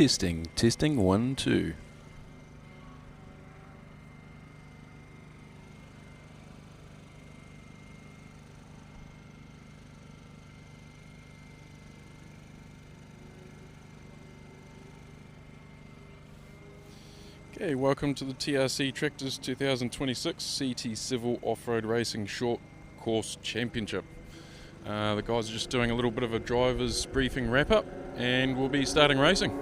testing. Testing 1, 2. Okay, welcome to the TRC Tractors 2026 CT Civil Off-Road Racing Short Course Championship. The guys are just doing a little bit of a driver's briefing wrap-up and we'll be starting racing.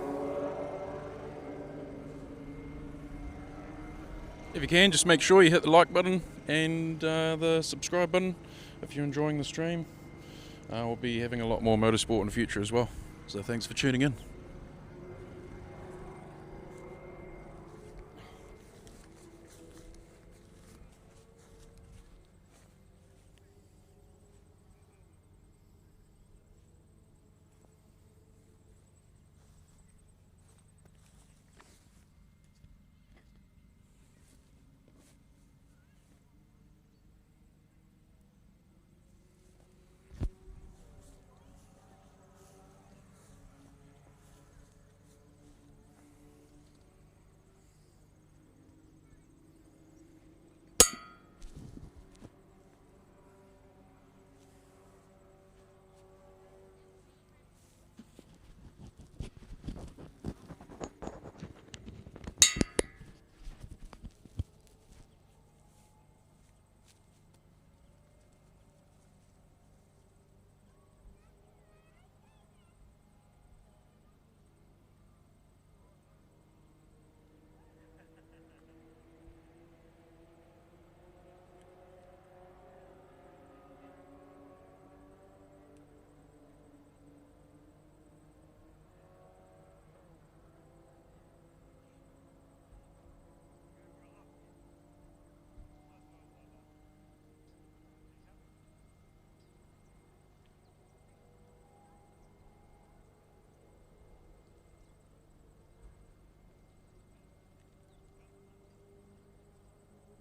If you can, just make sure you hit the like button and the subscribe button if you're enjoying the stream. We'll be having a lot more motorsport in the future as well, so thanks for tuning in.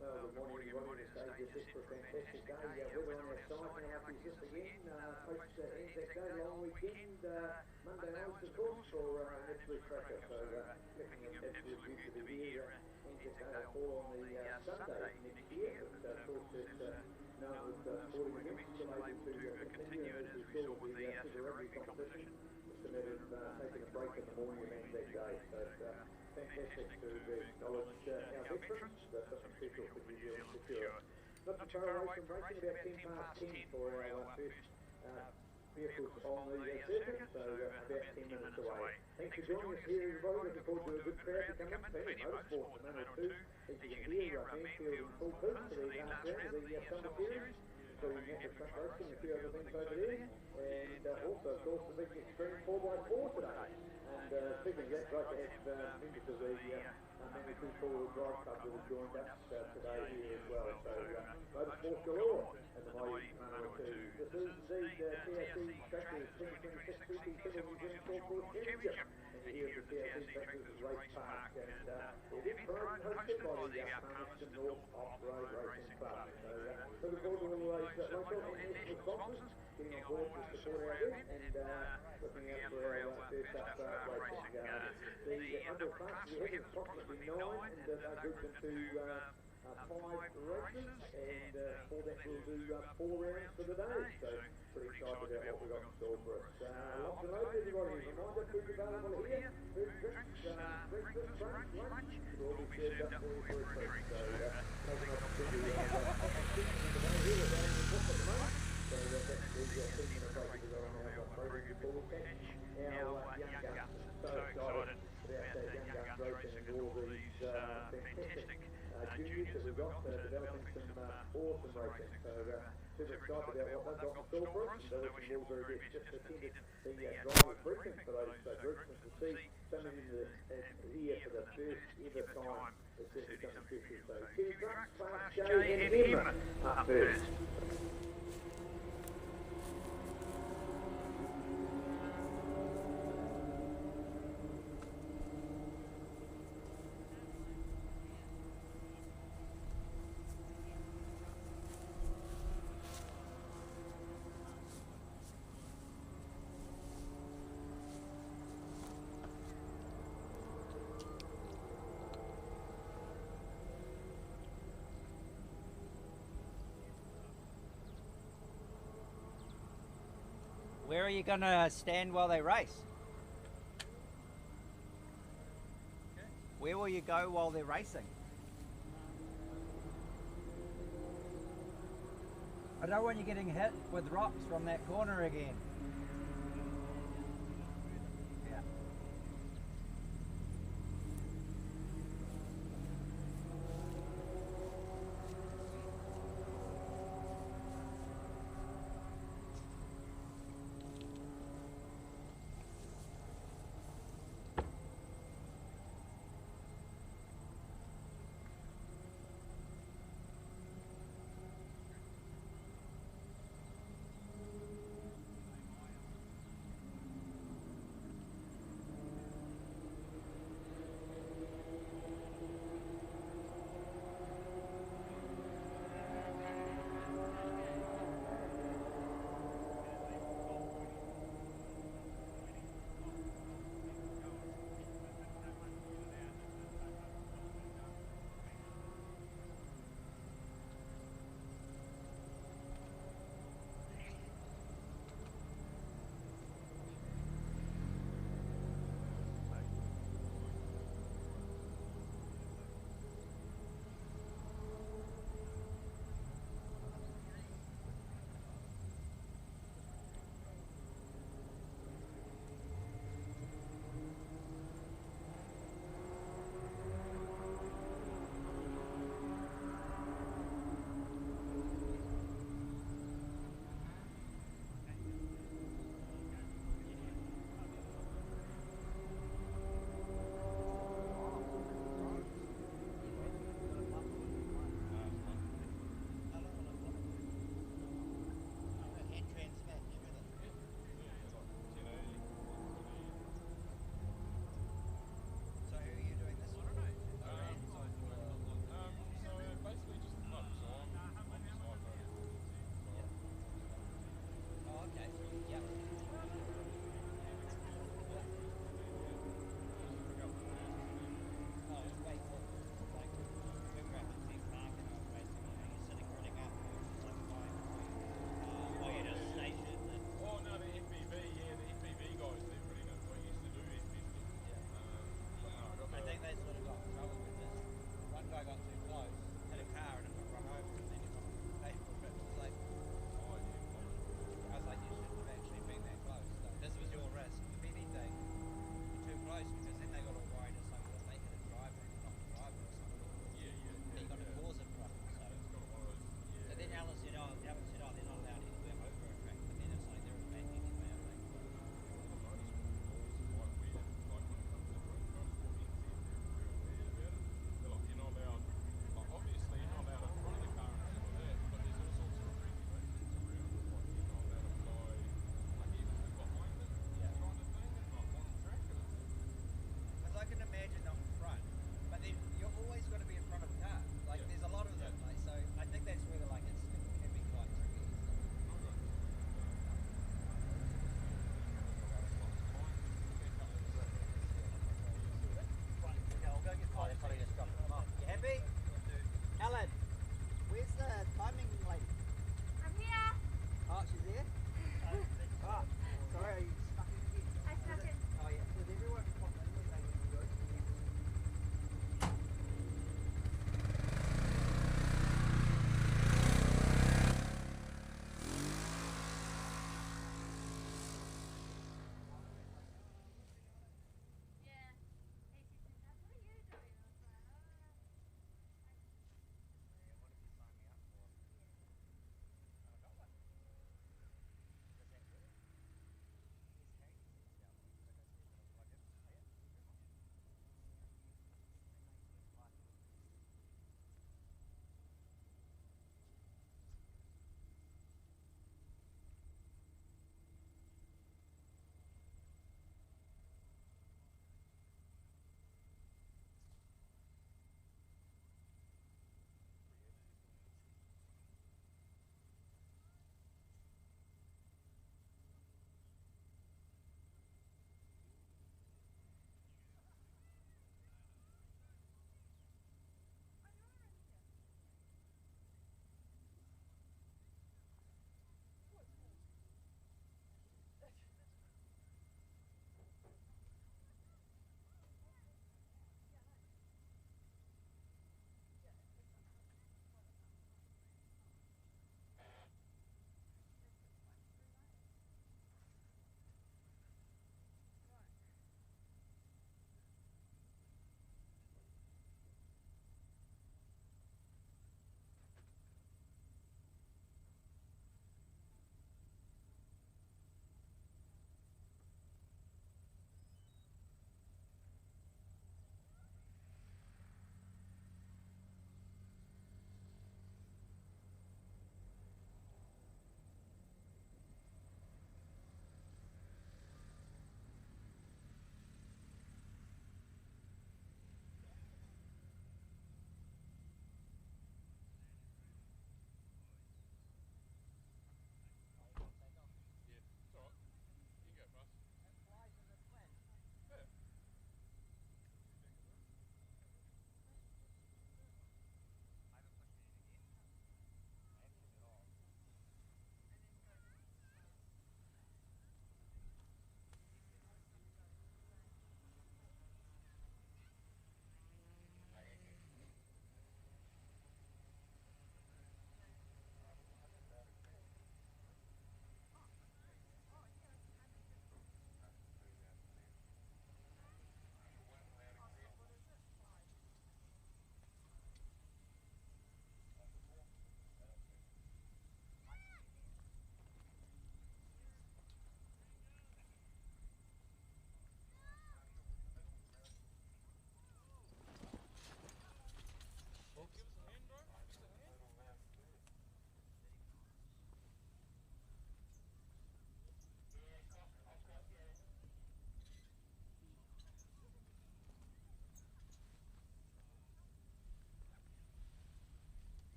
Good morning, everybody. This is for a fantastic day. Weather on our side now is just again. Folks, Anzac Day, long weekend. Monday night, of course, for an absolute cracker. So, looking at absolute beauty of the year. Anzac Day will fall on the Sunday next year. But, of course, it's known with sporting events still able to continue. And as we saw with the Super Rugby competition, it's a matter of taking a break in the morning of Anzac Day. So, fantastic to acknowledge our veterans. That's something special for New Zealand for sure. Not too far away from racing, about 10 past 10 for our first vehicles on the circuit, so about 10 minutes away. Thanks for joining us here, everybody. Looking forward to a good crowd to come in. Plenty of motorsport in a minute or two. As you can hear, Mansfield in full boot for the last round of the summer series, including Natural Truck Racing, a few other things over there, and also, of course, the big Extreme 4x4 today. And speaking of that, great to have members of the Mandatory 4-wheel drive club that have joined us today here as well. So, Motorsport galore and the mighty 102. This is the TRC Tractors 2026 CT Civil New Zealand Short Course Championship. And you're here at the TRC Tractors Race Park. And it is hosted by the Palmerston North Offroad Racing Club. So, looking forward to all those local and national sponsors getting on board to support our event and looking out for our first up racing. The under class we have is approximately 9 and they're grouped into 5 races, and for that we'll do 4 rounds for the day. So pretty excited about what we've got in store for us. Lots of loads, everybody. Reminder, food's available here. Food, drinks, breakfast, brunch, lunch. It'll all be served up for you for a treat. So take an opportunity to have a today here. We're down in the book at the moment. So that's the thing in the focus we got on our program before we catch our young guns. So excited about that young guns racing and all these fantastic juniors that we've got developing some awesome racing. So super excited about what they've got in store for us. And they're looking all very good. Just attended the driver's briefing for those groups, and to see some of them here for the first ever time, it's certainly something special. So Kitty Trucks, Class J and M up first. Where are you going to stand while they race? Where will you go while they're racing? I don't want you getting hit with rocks from that corner again. Yeah.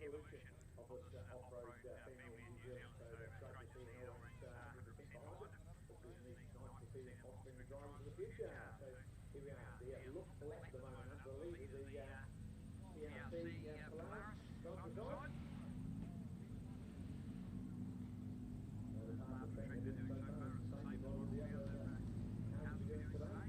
evolution of this off-road family in New Zealand. So it's great to see how it's 100% behind it, which is nice to see them fostering the drivers of the future. So here we are, the look lap at the moment under the lead of the TRC Polaris side to side. The part of the track they're doing so far is the same as a lot of the other cars are doing today.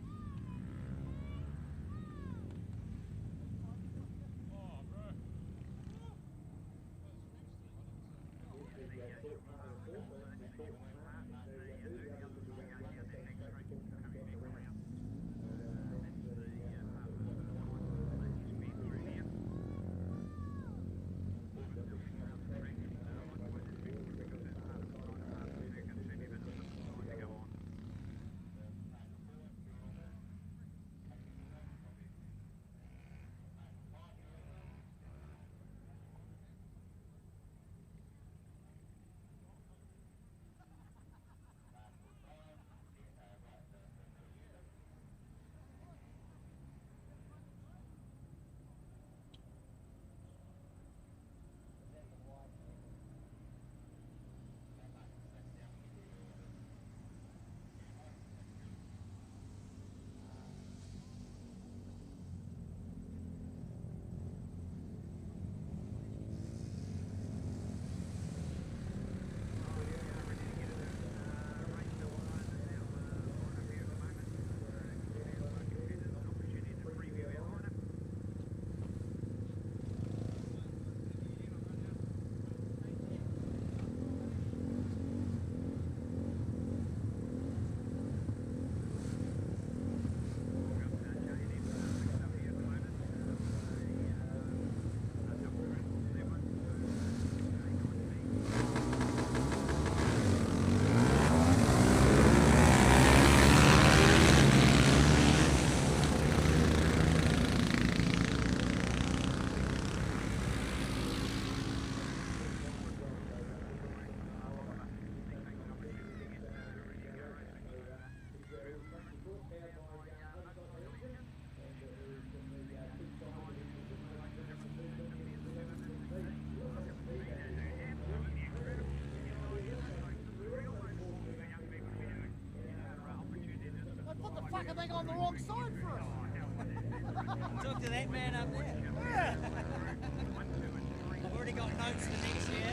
What the fuck are they on the wrong side for us? Talk to that man up there. I've already got notes for next year.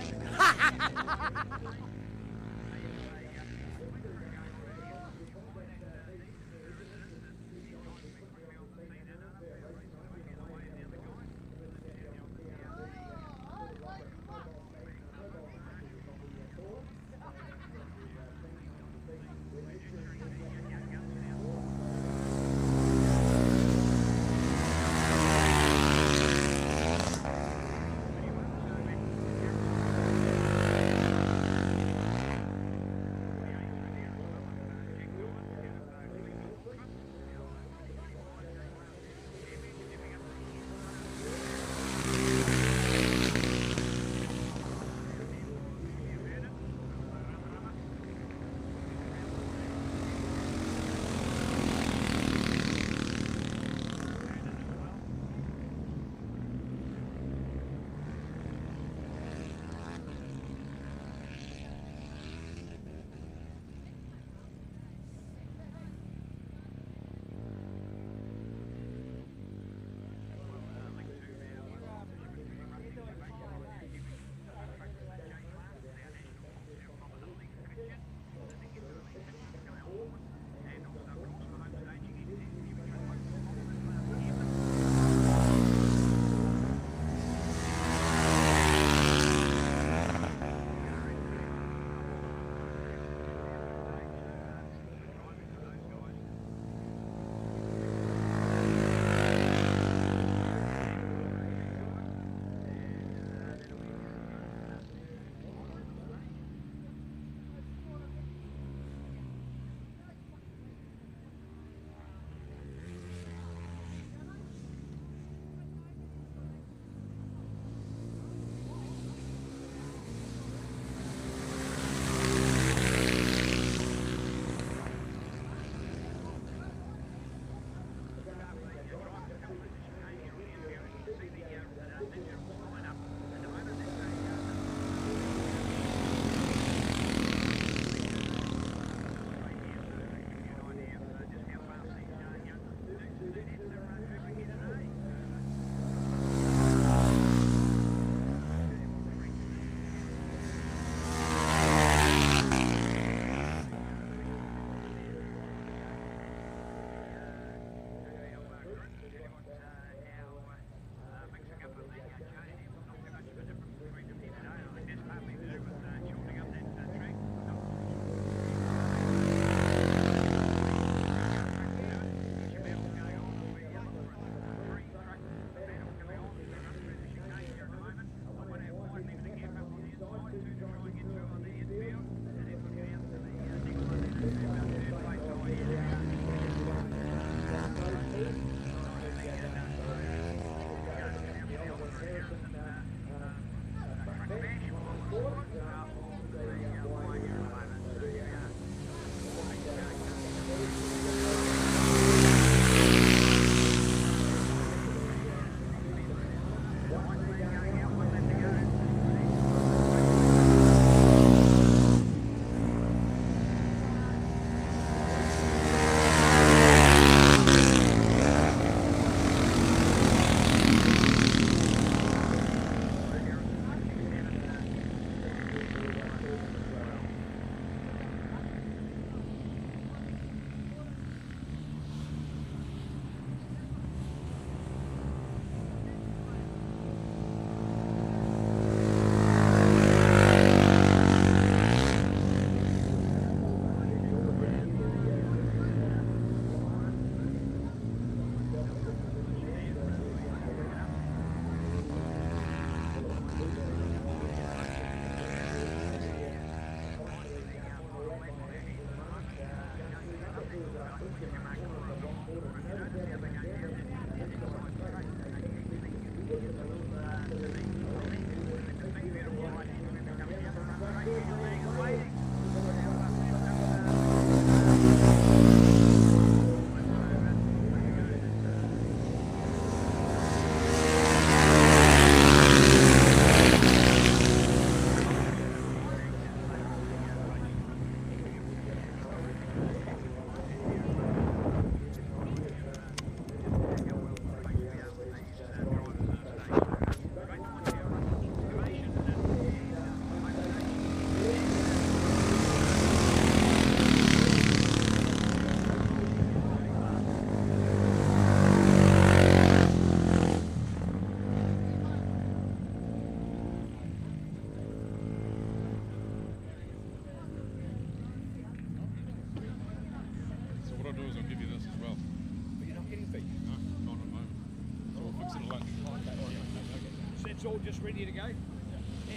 It's all just ready to go? Yeah,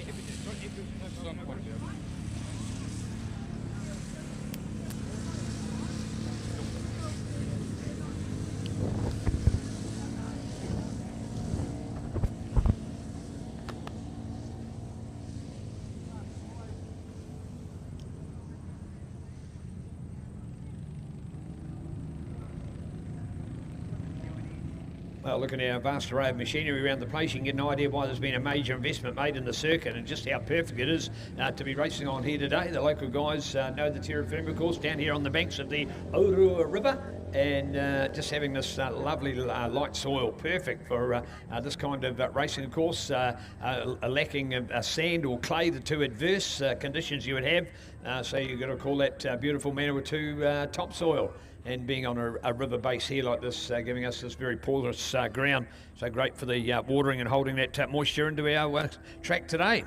Well, looking at our vast array of machinery around the place, you can get an idea why there's been a major investment made in the circuit and just how perfect it is to be racing on here today. The local guys know the TRC, of course, down here on the banks of the Orua River, and just having this lovely light soil, perfect for this kind of racing, of course, lacking sand or clay, the two adverse conditions you would have. So you've got to call that beautiful Manawatu 2 topsoil. And being on a river base here like this, giving us this very porous ground. So great for the watering and holding that moisture into our track today.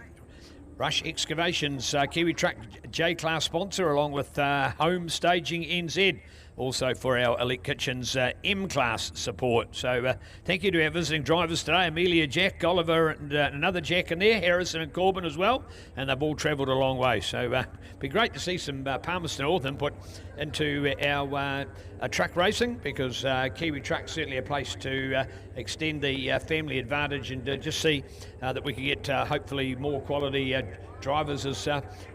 Rush Excavations, Kiwi Truck J-Class sponsor, along with Home Staging NZ. Also for our Elite Kitchens M-Class support. So thank you to our visiting drivers today, Amelia, Jack, Oliver, and another Jack in there, Harrison and Corbin as well. And they've all travelled a long way. So be great to see some Palmerston North input into our truck racing, because Kiwi Truck's certainly a place to extend the family advantage and just see that we can get hopefully more quality drivers. There's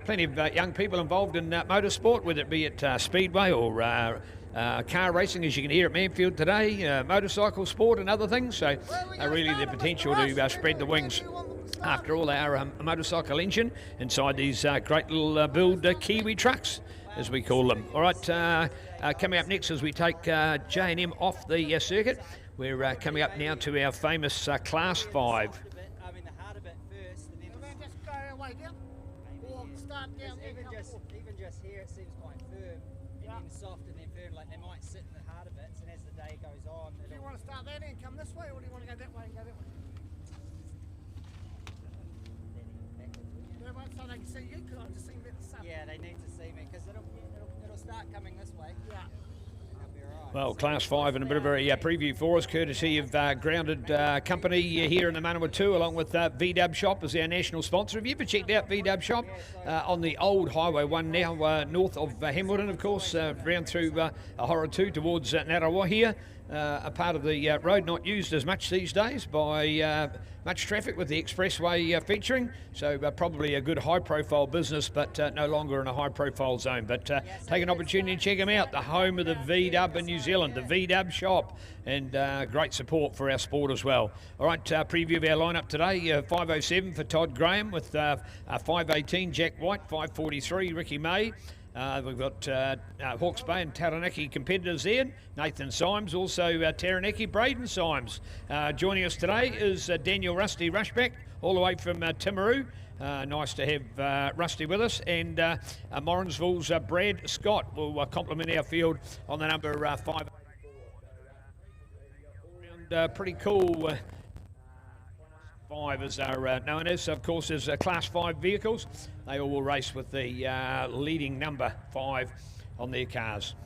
plenty of young people involved in motorsport, whether it be at Speedway or car racing, as you can hear at Manfield today, motorcycle sport and other things. So really the potential to spread the wings after all our motorcycle engine inside these great little build Kiwi trucks, as we call them. All right, coming up next as we take J&M off the circuit, we're coming up now to our famous Class 5. Even just here, it seems quite firm, and then soft and then firm. Like they might sit in the heart of it, and as the day goes on, Do you want to start that and come this way, or do you want to go that way and go that way? That way, so they can see you, because I've just seen that sun. yeah, they need to see me because it'll start coming this way. Yeah. Well, Class 5 and a bit of a preview for us, courtesy of Grounded Company here in the Manawatu, along with VW Shop as our national sponsor. Have you ever checked out VW Shop on the old Highway 1 now, north of Hamilton, of course, round through Ahora 2 towards Narawa here? a part of the road not used as much these days by much traffic with the expressway featuring. So probably a good high-profile business, but no longer in a high-profile zone. But take an opportunity to check them out. The home of the V-Dub in New Zealand, the V-Dub shop, and great support for our sport as well. All right, preview of our lineup today. 5:07 for Todd Graham with 5:18 Jack White, 5:43 Ricky May. We've got Hawke's Bay and Taranaki competitors there. Nathan Symes, also Taranaki, Braden Symes. Joining us today is Daniel Rusty Rushback, all the way from Timaru. Nice to have Rusty with us. And Morrinsville's Brad Scott will complement our field on the number 5. Pretty cool. 5 as they're known as, of course, as Class 5 vehicles. They all will race with the leading number 5 on their cars.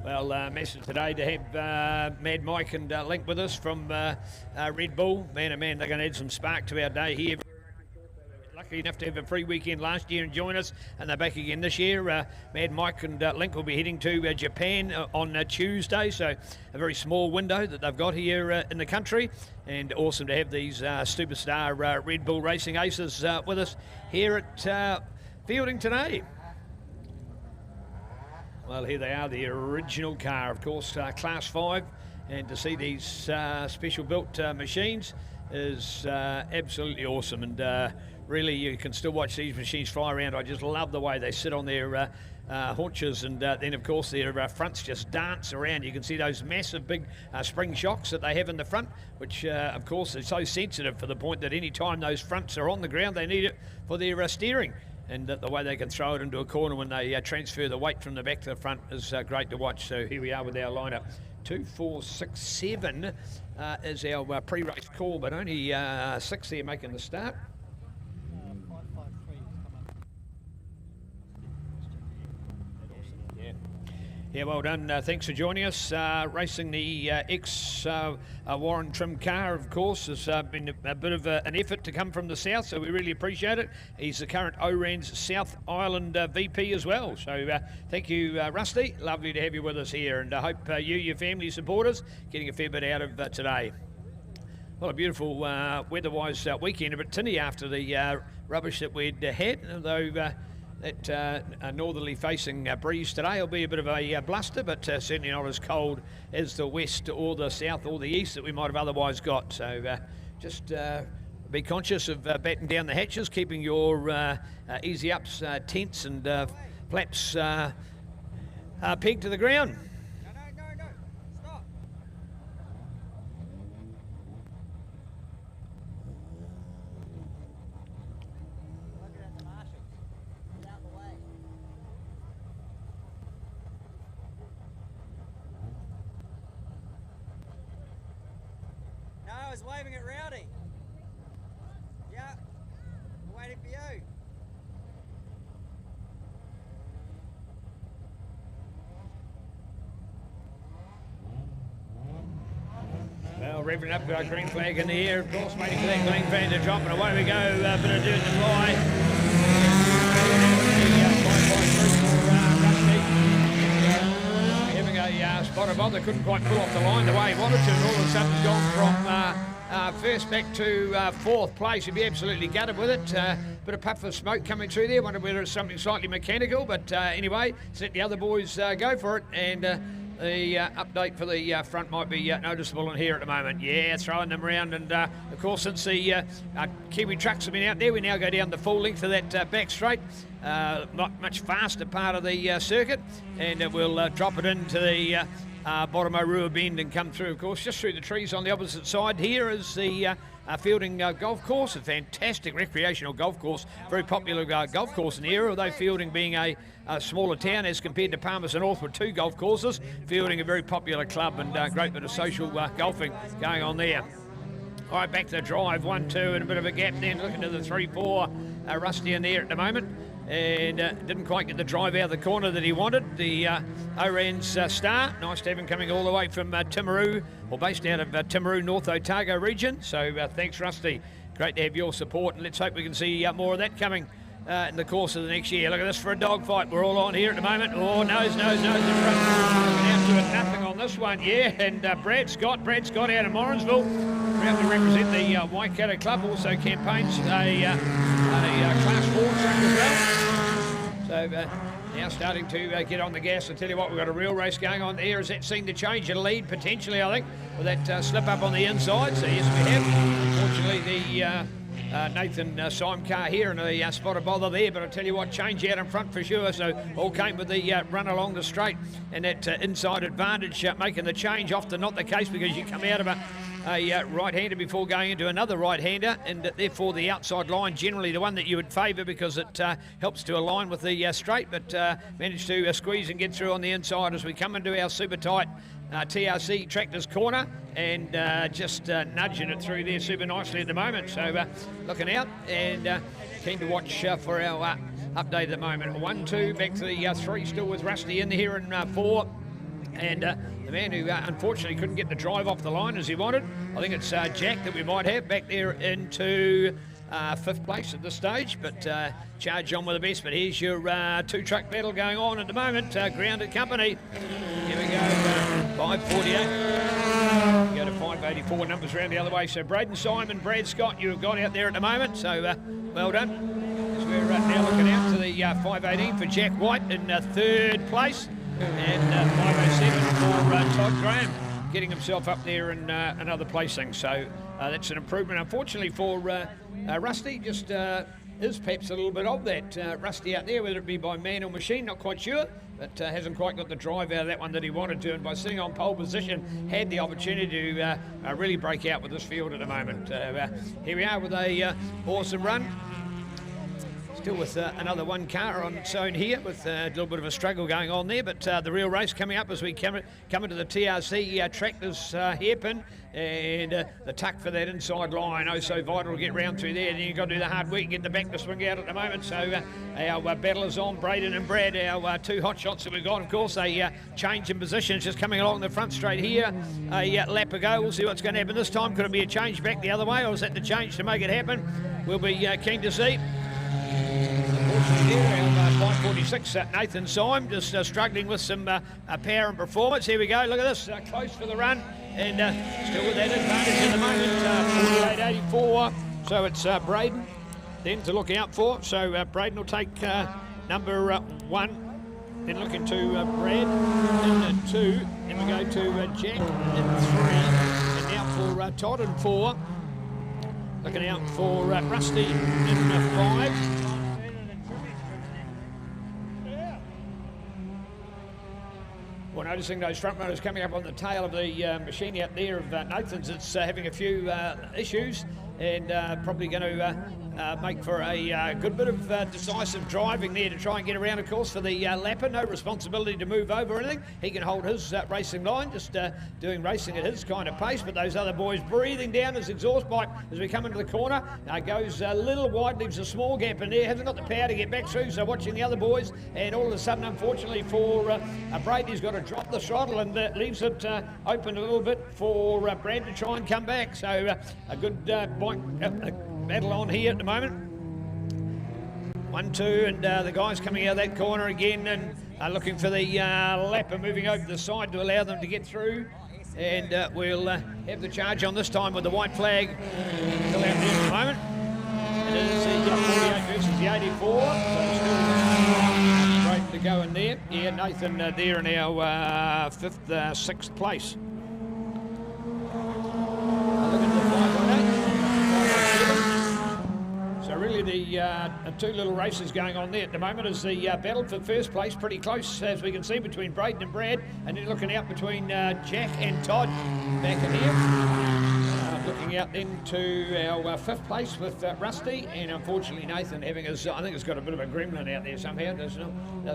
Well, message today to have Mad Mike and Link with us from Red Bull. Man, oh man, they're going to add some spark to our day here. Lucky enough to have a free weekend last year and join us, and they're back again this year. Mad Mike and Link will be heading to Japan on Tuesday, so a very small window that they've got here in the country, and awesome to have these superstar Red Bull racing aces with us here at Feilding today. Well, here they are, the original car, of course, Class 5, and to see these special built machines is absolutely awesome, and really you can still watch these machines fly around. I just love the way they sit on their haunches, and then of course their fronts just dance around. You can see those massive big spring shocks that they have in the front, which of course are so sensitive, for the point that any time those fronts are on the ground they need it for their steering. And the way they can throw it into a corner when they transfer the weight from the back to the front is great to watch. So here we are with our lineup. 2, 4, 6, 7 is our pre-race call, but only 6 there making the start. Yeah, well done. Thanks for joining us. Racing the ex-Warren Trim car, of course, has been a bit of an effort to come from the south, so we really appreciate it. He's the current ORAN's South Island VP as well. So thank you, Rusty. Lovely to have you with us here, and I hope you, your family, support us, getting a fair bit out of today. Well, a beautiful weather-wise weekend, a bit tinny after the rubbish that we'd had, although that northerly facing breeze today will be a bit of a bluster, but certainly not as cold as the west or the south or the east that we might have otherwise got. So just be conscious of batten down the hatches, keeping your easy ups, tents and flaps pegged to the ground. No, stop. Looking at the marshals. Get out the way. No, I was waving at Rowdy. Yeah, I'm waiting for you. Well, revving up our green flag in the air, of course, waiting for that green flag to drop, and away we go. A bit of dirt to fly. Having a spot of bother, couldn't quite pull off the line the way he wanted to, and all of a sudden gone from first back to fourth place. He'd be absolutely gutted with it. Bit of puff of smoke coming through there. Wondered whether it's something slightly mechanical, but anyway, let the other boys go for it, and the update for the front might be noticeable in here at the moment. Yeah, throwing them around, and of course, since the Kiwi trucks have been out there, we now go down the full length of that back straight. Not much faster part of the circuit, and we'll drop it into the bottom Orua bend and come through, of course, just through the trees on the opposite side. Here is the Feilding golf course, a fantastic recreational golf course, very popular golf course in the area, although Feilding being a smaller town as compared to Palmerston North with 2 golf courses. Feilding a very popular club, and great bit of social golfing going on there. All right, back to the drive, 1, 2, and a bit of a gap then, looking to the 3, 4. Rusty in there at the moment. and didn't quite get the drive out of the corner that he wanted. The Oran's Star, nice to have him coming all the way from Timaru, or based out of Timaru, North Otago region. So thanks, Rusty. Great to have your support, and let's hope we can see more of that coming in the course of the next year. Look at this for a dogfight. We're all on here at the moment. Oh, nose in front. Looking out to it, nothing on this one, yeah. And Brad Scott out of Morrinsville, proud to represent the Waikato Club, also campaigns a Class 4 truck as well. So now starting to get on the gas. I tell you what, we've got a real race going on there. Has that seen the change of lead potentially, I think, with that slip up on the inside? So yes, we have. Unfortunately, the Nathan Syme car here and a spot of bother there, but I tell you what, change out in front for sure. So all came with the run along the straight and that inside advantage making the change. Often not the case because you come out of a right-hander before going into another right-hander, and therefore the outside line generally the one that you would favour because it helps to align with the straight, but managed to squeeze and get through on the inside as we come into our super tight TRC Tractors corner, and just nudging it through there super nicely at the moment. So looking out and keen to watch for our update at the moment. 1, 2, back to the 3, still with Rusty in here in 4. And the man who unfortunately couldn't get the drive off the line as he wanted, I think it's Jack that we might have back there into 5th place at this stage, but charge on with the best. But here's your 2-truck battle going on at the moment. Grounded company. Here we go, 548. Go to 584, numbers round the other way. So Braden Simon, Brad Scott, you have got out there at the moment. So well done. As we're now looking out to the 518 for Jack White in 3rd place. And 507 for Todd Graham, getting himself up there in another placing. So that's an improvement. Unfortunately for Rusty, just is perhaps a little bit of that Rusty out there, whether it be by man or machine, not quite sure, but hasn't quite got the drive out of that one that he wanted to, and by sitting on pole position had the opportunity to really break out with this field at the moment. Here we are with a awesome run. Still with another one car on its own here, with a little bit of a struggle going on there, but the real race coming up as we come into the TRC Tractors hairpin, and the tuck for that inside line, oh so vital to get round through there. And you've got to do the hard work and get the back to swing out at the moment. So our battlers on, Braden and Brad, our 2 hot shots that we've got. Of course, a change in positions just coming along the front straight here. A lap ago, we'll see what's going to happen this time. Could it be a change back the other way, or is that the change to make it happen? We'll be keen to see. Unfortunately there, our 546 Nathan Syme just struggling with some power and performance. Here we go, look at this, close for the run, and still with that advantage at the moment, 48.84. So it's Braden then to look out for. So Braden will take number 1, then looking to Brad in 2, then we go to Jack in 3, and now for Todd in 4. Looking out for Rusty in 5. Well, noticing those front runners coming up on the tail of the machine out there of Nathan's, it's having a few issues, and probably going to make for a good bit of decisive driving there to try and get around, of course, for the lapper. No responsibility to move over or anything. He can hold his racing line, just doing racing at his kind of pace, but those other boys breathing down his exhaust pipe as we come into the corner. Goes a little wide, leaves a small gap in there, hasn't got the power to get back through, so watching the other boys, and all of a sudden, unfortunately for Brady, he's got to drop the throttle and leaves it open a little bit for Brad to try and come back. So a good battle on here at the moment. 1, 2, and the guys coming out of that corner again and looking for the lapper moving over the side to allow them to get through. And we'll have the charge on this time with the white flag still out there at the moment. And it is the 48 versus the 84. So still great to go in there. Yeah, Nathan there in our 5th, 6th place. Look at the 518. So really the 2 little races going on there at the moment is the battle for 1st place, pretty close as we can see between Braden and Brad, and then looking out between Jack and Todd back in here. Looking out into our 5th place with Rusty, and unfortunately Nathan having his, I think it's got a bit of a gremlin out there somehow, does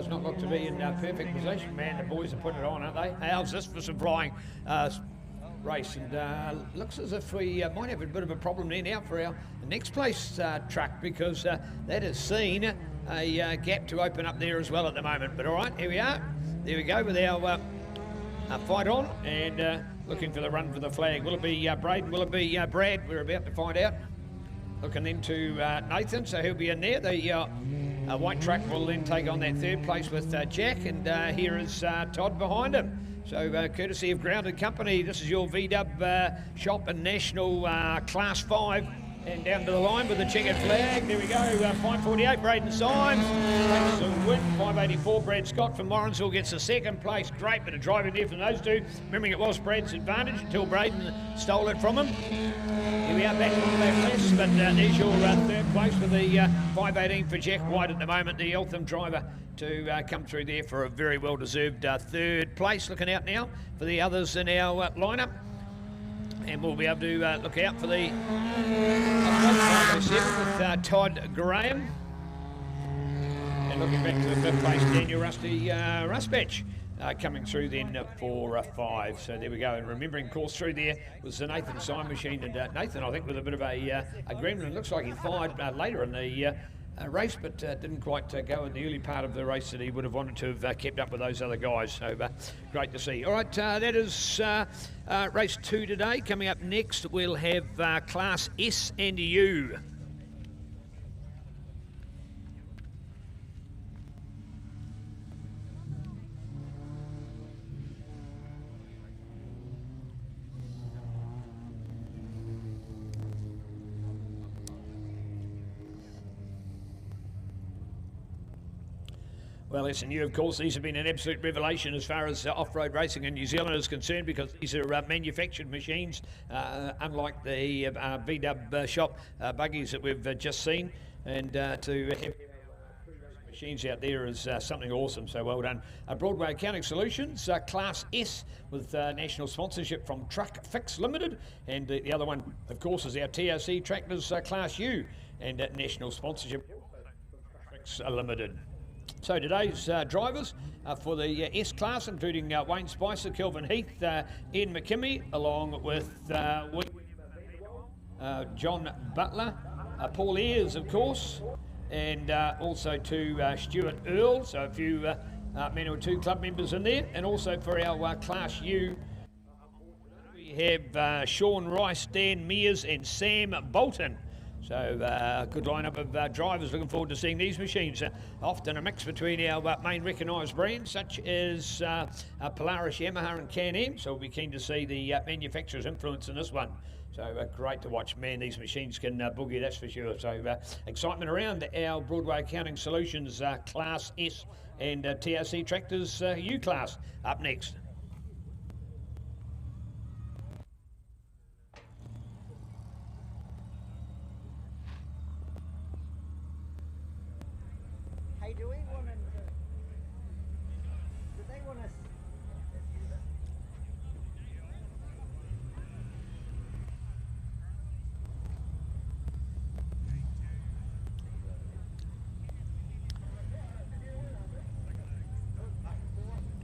not look to be in perfect position. Man, the boys are putting it on, aren't they? How's this for some flying race? And looks as if we might have a bit of a problem there now for our next place truck, because that has seen a gap to open up there as well at the moment. But all right, here we are. There we go with our fight on, and looking for the run for the flag. Will it be Braden? Will it be Brad? We're about to find out. Looking into Nathan, so he'll be in there. The white truck will then take on that third place with Jack, and here is Todd behind him. So courtesy of Grounded Company, this is your VW shop and national Class 5. And down to the line with the checkered flag. There we go. 5:48, Braden Symes takes the win. 5:84, Brad Scott from Morrinsville gets the second place. Great bit of driving there from those two. Remembering it was Brad's advantage until Braden stole it from him. Here we are back on that list, but there's your third place with the 5:18 for Jack White at the moment, the Eltham driver, to come through there for a very well-deserved third place. Looking out now for the others in our lineup. And we'll be able to look out for the 507 with Todd Graham. And looking back to the fifth place, Daniel Rusty Ruspatch coming through then for 5. So there we go. And remembering course through there was the Nathan Sign Machine. And Nathan, I think, with a bit of a gremlin. Looks like he fired later in the race, but didn't quite go in the early part of the race that he would have wanted to have kept up with those other guys. So great to see. All right, that is race 2 today. Coming up next, we'll have Class S and U. Well, S&U, of course, these have been an absolute revelation as far as off-road racing in New Zealand is concerned, because these are manufactured machines, unlike the VW shop buggies that we've just seen. And to have machines out there is something awesome, so well done. Broadway Accounting Solutions, Class S, with national sponsorship from Truck Fix Limited. And the other one, of course, is our TRC Tractors Class U, and national sponsorship from Truck Fix Limited. So today's drivers for the S-Class, including Wayne Spicer, Kelvin Heath, Ian McKimmie, along with John Butler, Paul Ayres, of course, and also to Stuart Earl, so a few men or two club members in there. And also for our Class U, we have Sean Rice, Dan Mears and Sam Bolton. So good lineup of drivers. Looking forward to seeing these machines. Often a mix between our main recognised brands, such as Polaris, Yamaha and Can-Am. So we'll be keen to see the manufacturer's influence in this one. So great to watch. Man, these machines can boogie, that's for sure. So excitement around our Broadway Accounting Solutions Class S and TRC Tractors U-Class up next.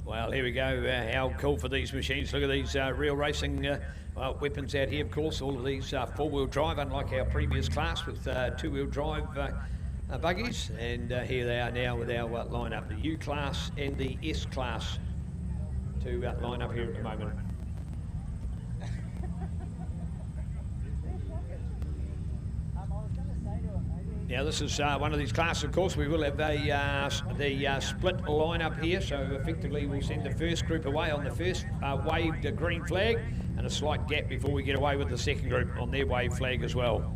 Well, here we go. How cool for these machines. Look at these real racing weapons out here, of course. All of these four-wheel drive, unlike our previous class with two-wheel drive buggies. And here they are now with our lineup, the U-Class and the S-Class to line up here at the moment. Now this is one of these classes, of course. We will have the split lineup here, so effectively we'll send the first group away on the first waved green flag, and a slight gap before we get away with the second group on their wave flag as well.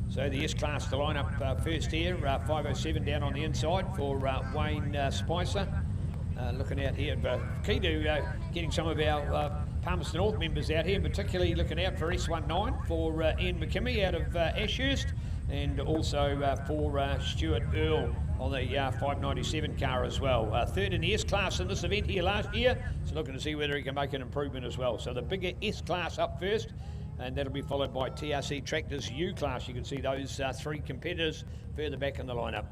So the S-Class to line up first here, 507 down on the inside for Wayne Spicer. Looking out here, key to getting some of our Palmerston North members out here, particularly looking out for S19 for Ian McKimmie out of Ashurst, and also for Stuart Earl on the 597 car as well. Third in the S-Class in this event here last year, so looking to see whether he can make an improvement as well. So the bigger S-Class up first, and that'll be followed by TRC Tractors U-Class. You can see those three competitors further back in the lineup.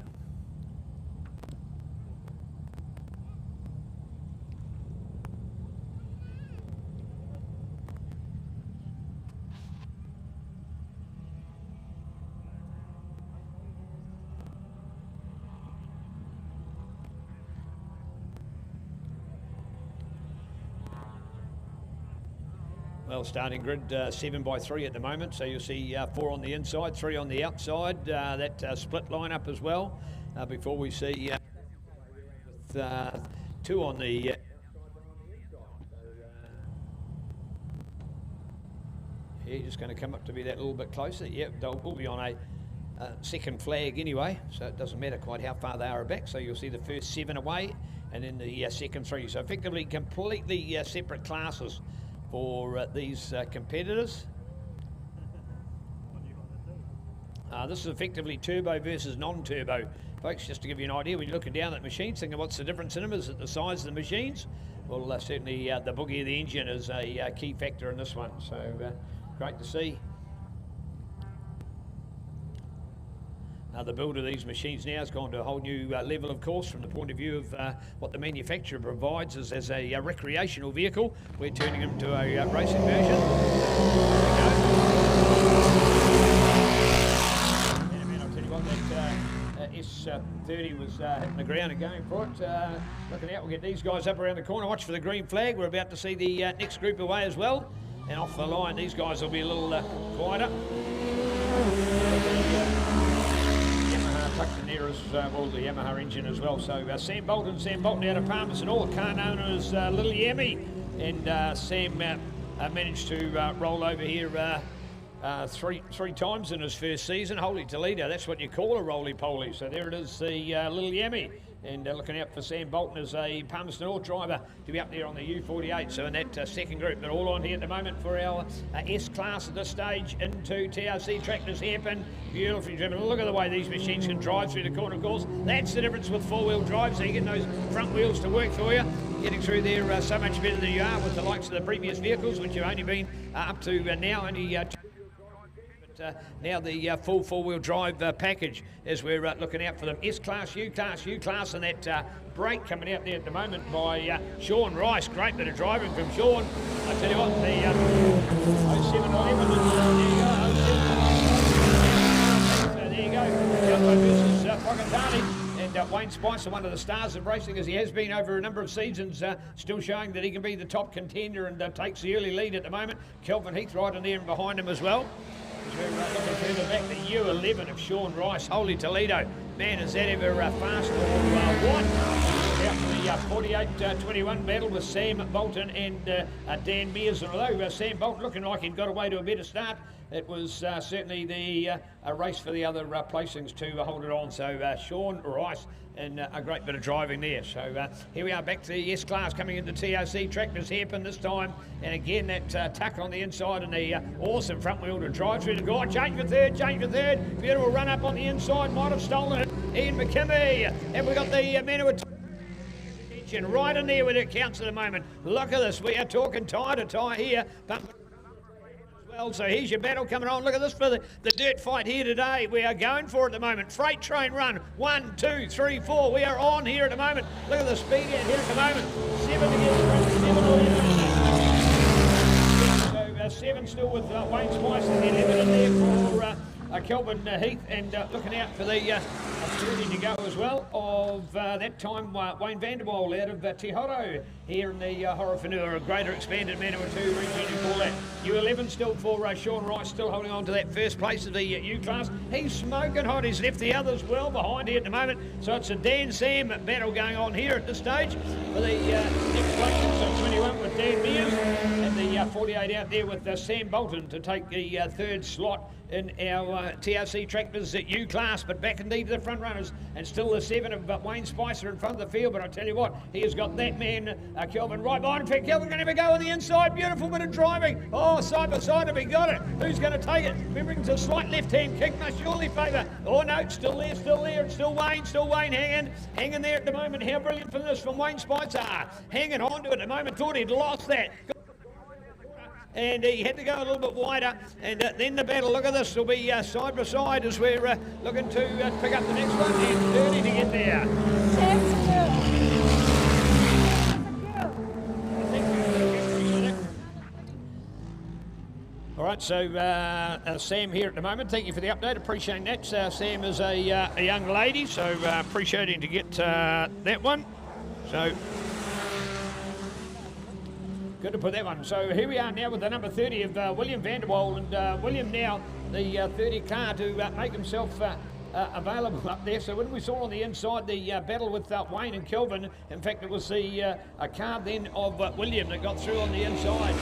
Well, starting grid 7 by 3 at the moment, so you'll see 4 on the inside, 3 on the outside. That split lineup as well. Before we see with 2 on the yeah, just going to come up to be that little bit closer. Yep, they'll all be on a second flag anyway, so it doesn't matter quite how far they are back. So you'll see the first 7 away, and then the second 3. So effectively completely separate classes for these competitors. This is effectively turbo versus non-turbo. Folks, just to give you an idea, when you're looking down at machines, thinking what's the difference in them? Is it the size of the machines? Well, certainly the boogie of the engine is a key factor in this one. So great to see. The build of these machines now has gone to a whole new level, of course, from the point of view of what the manufacturer provides as a recreational vehicle. We're turning them to a racing version. And I'll tell you what, that S30 was hitting the ground and going for it. Looking out, we'll get these guys up around the corner. Watch for the green flag. We're about to see the next group away as well. And off the line, these guys will be a little quieter. Tucked in there as well, the Yamaha engine as well. So Sam Bolton out of Palmerston Hall, a car known as Little Yammy, and Sam managed to roll over here three times in his first season. Holy Toledo, that's what you call a roly-poly. So there it is, the Little Yammy. And looking out for Sam Bolton as a Palmerston Hall driver to be up there on the U48. So in that second group, they're all on here at the moment for our S-Class at this stage into TRC Tractors Hairpin. Beautifully driven. Look at the way these machines can drive through the corner, of course. That's the difference with four-wheel drive, so you get those front wheels to work for you. Getting through there so much better than you are with the likes of the previous vehicles, which have only been up to now only now the full four-wheel drive package as we're looking out for them. S-Class, U-Class, U-Class, and that brake coming out there at the moment by Sean Rice. Great bit of driving from Sean. I tell you what, the 0711, there you go. Alpha versus Pakatani. And Wayne Spicer, one of the stars of racing as he has been over a number of seasons, still showing that he can be the top contender and takes the early lead at the moment. Kelvin Heath right in there and behind him as well. We're looking further back, the U11 of Sean Rice. Holy Toledo. Man, is that ever fast or what? Out the 48-21 battle with Sam Bolton and Dan Mears. And although Sam Bolton looking like he'd got away to a better start, it was certainly the race for the other placings to hold it on. So Sean Rice and a great bit of driving there. So here we are back to the S-Class coming into TRC Tractors Hairpin this time. And again, that tuck on the inside and the awesome front wheel to drive through the guy. Change for third. Beautiful run up on the inside. Might have stolen it. Ian McKimmey. And we got the men who are right in there when it counts at the moment. Look at this. We are talking tie to tie here. But well, so here's your battle coming on. Look at this for the dirt fight here today. We are going for it at the moment. Freight train run. 1, 2, 3, 4. We are on here at the moment. Look at the speed out here at the moment. 7 to get 7. So 7 still with Wayne Spicer and 11 in there for Kelvin Heath, and looking out for the 30 to go as well of that time Wayne Vanderwall out of Tihoro here in the Horowhenua, a greater expanded Manawatu region you call that. U11 still for Sean Rice, still holding on to that first place of the U-Class. He's smoking hot, he's left the others well behind here at the moment, so it's a Dan-Sam battle going on here at this stage for the next place. So 21 with Dan Mears and the 48 out there with Sam Bolton to take the third slot in our TRC Tractors at U-Class, but back indeed to the front runners, and still the 7 of Wayne Spicer in front of the field. But I tell you what, he has got that man, Kelvin, right behind him. In fact, Kelvin going to have a go on the inside. Beautiful bit of driving. Oh, side by side, have he got it? Who's going to take it? Remembering it's a slight left-hand kick must surely favour. Oh no, it's still there. It's still Wayne hanging there at the moment. How brilliant for this from Wayne Spicer. Hanging on to it at the moment. Thought he'd lost that. And he had to go a little bit wider, and then the battle, look at this, will be side by side as we're looking to pick up the next one, and 30 to get there. All right, so Sam here at the moment, thank you for the update, appreciating that. Sam is a young lady, so appreciating to get that one. So Good to put that one. So here we are now with the number 30 of William van der Waal, and William now the 30 car to make himself available up there. So when we saw on the inside the battle with Wayne and Kelvin, in fact it was the a car then of William that got through on the inside.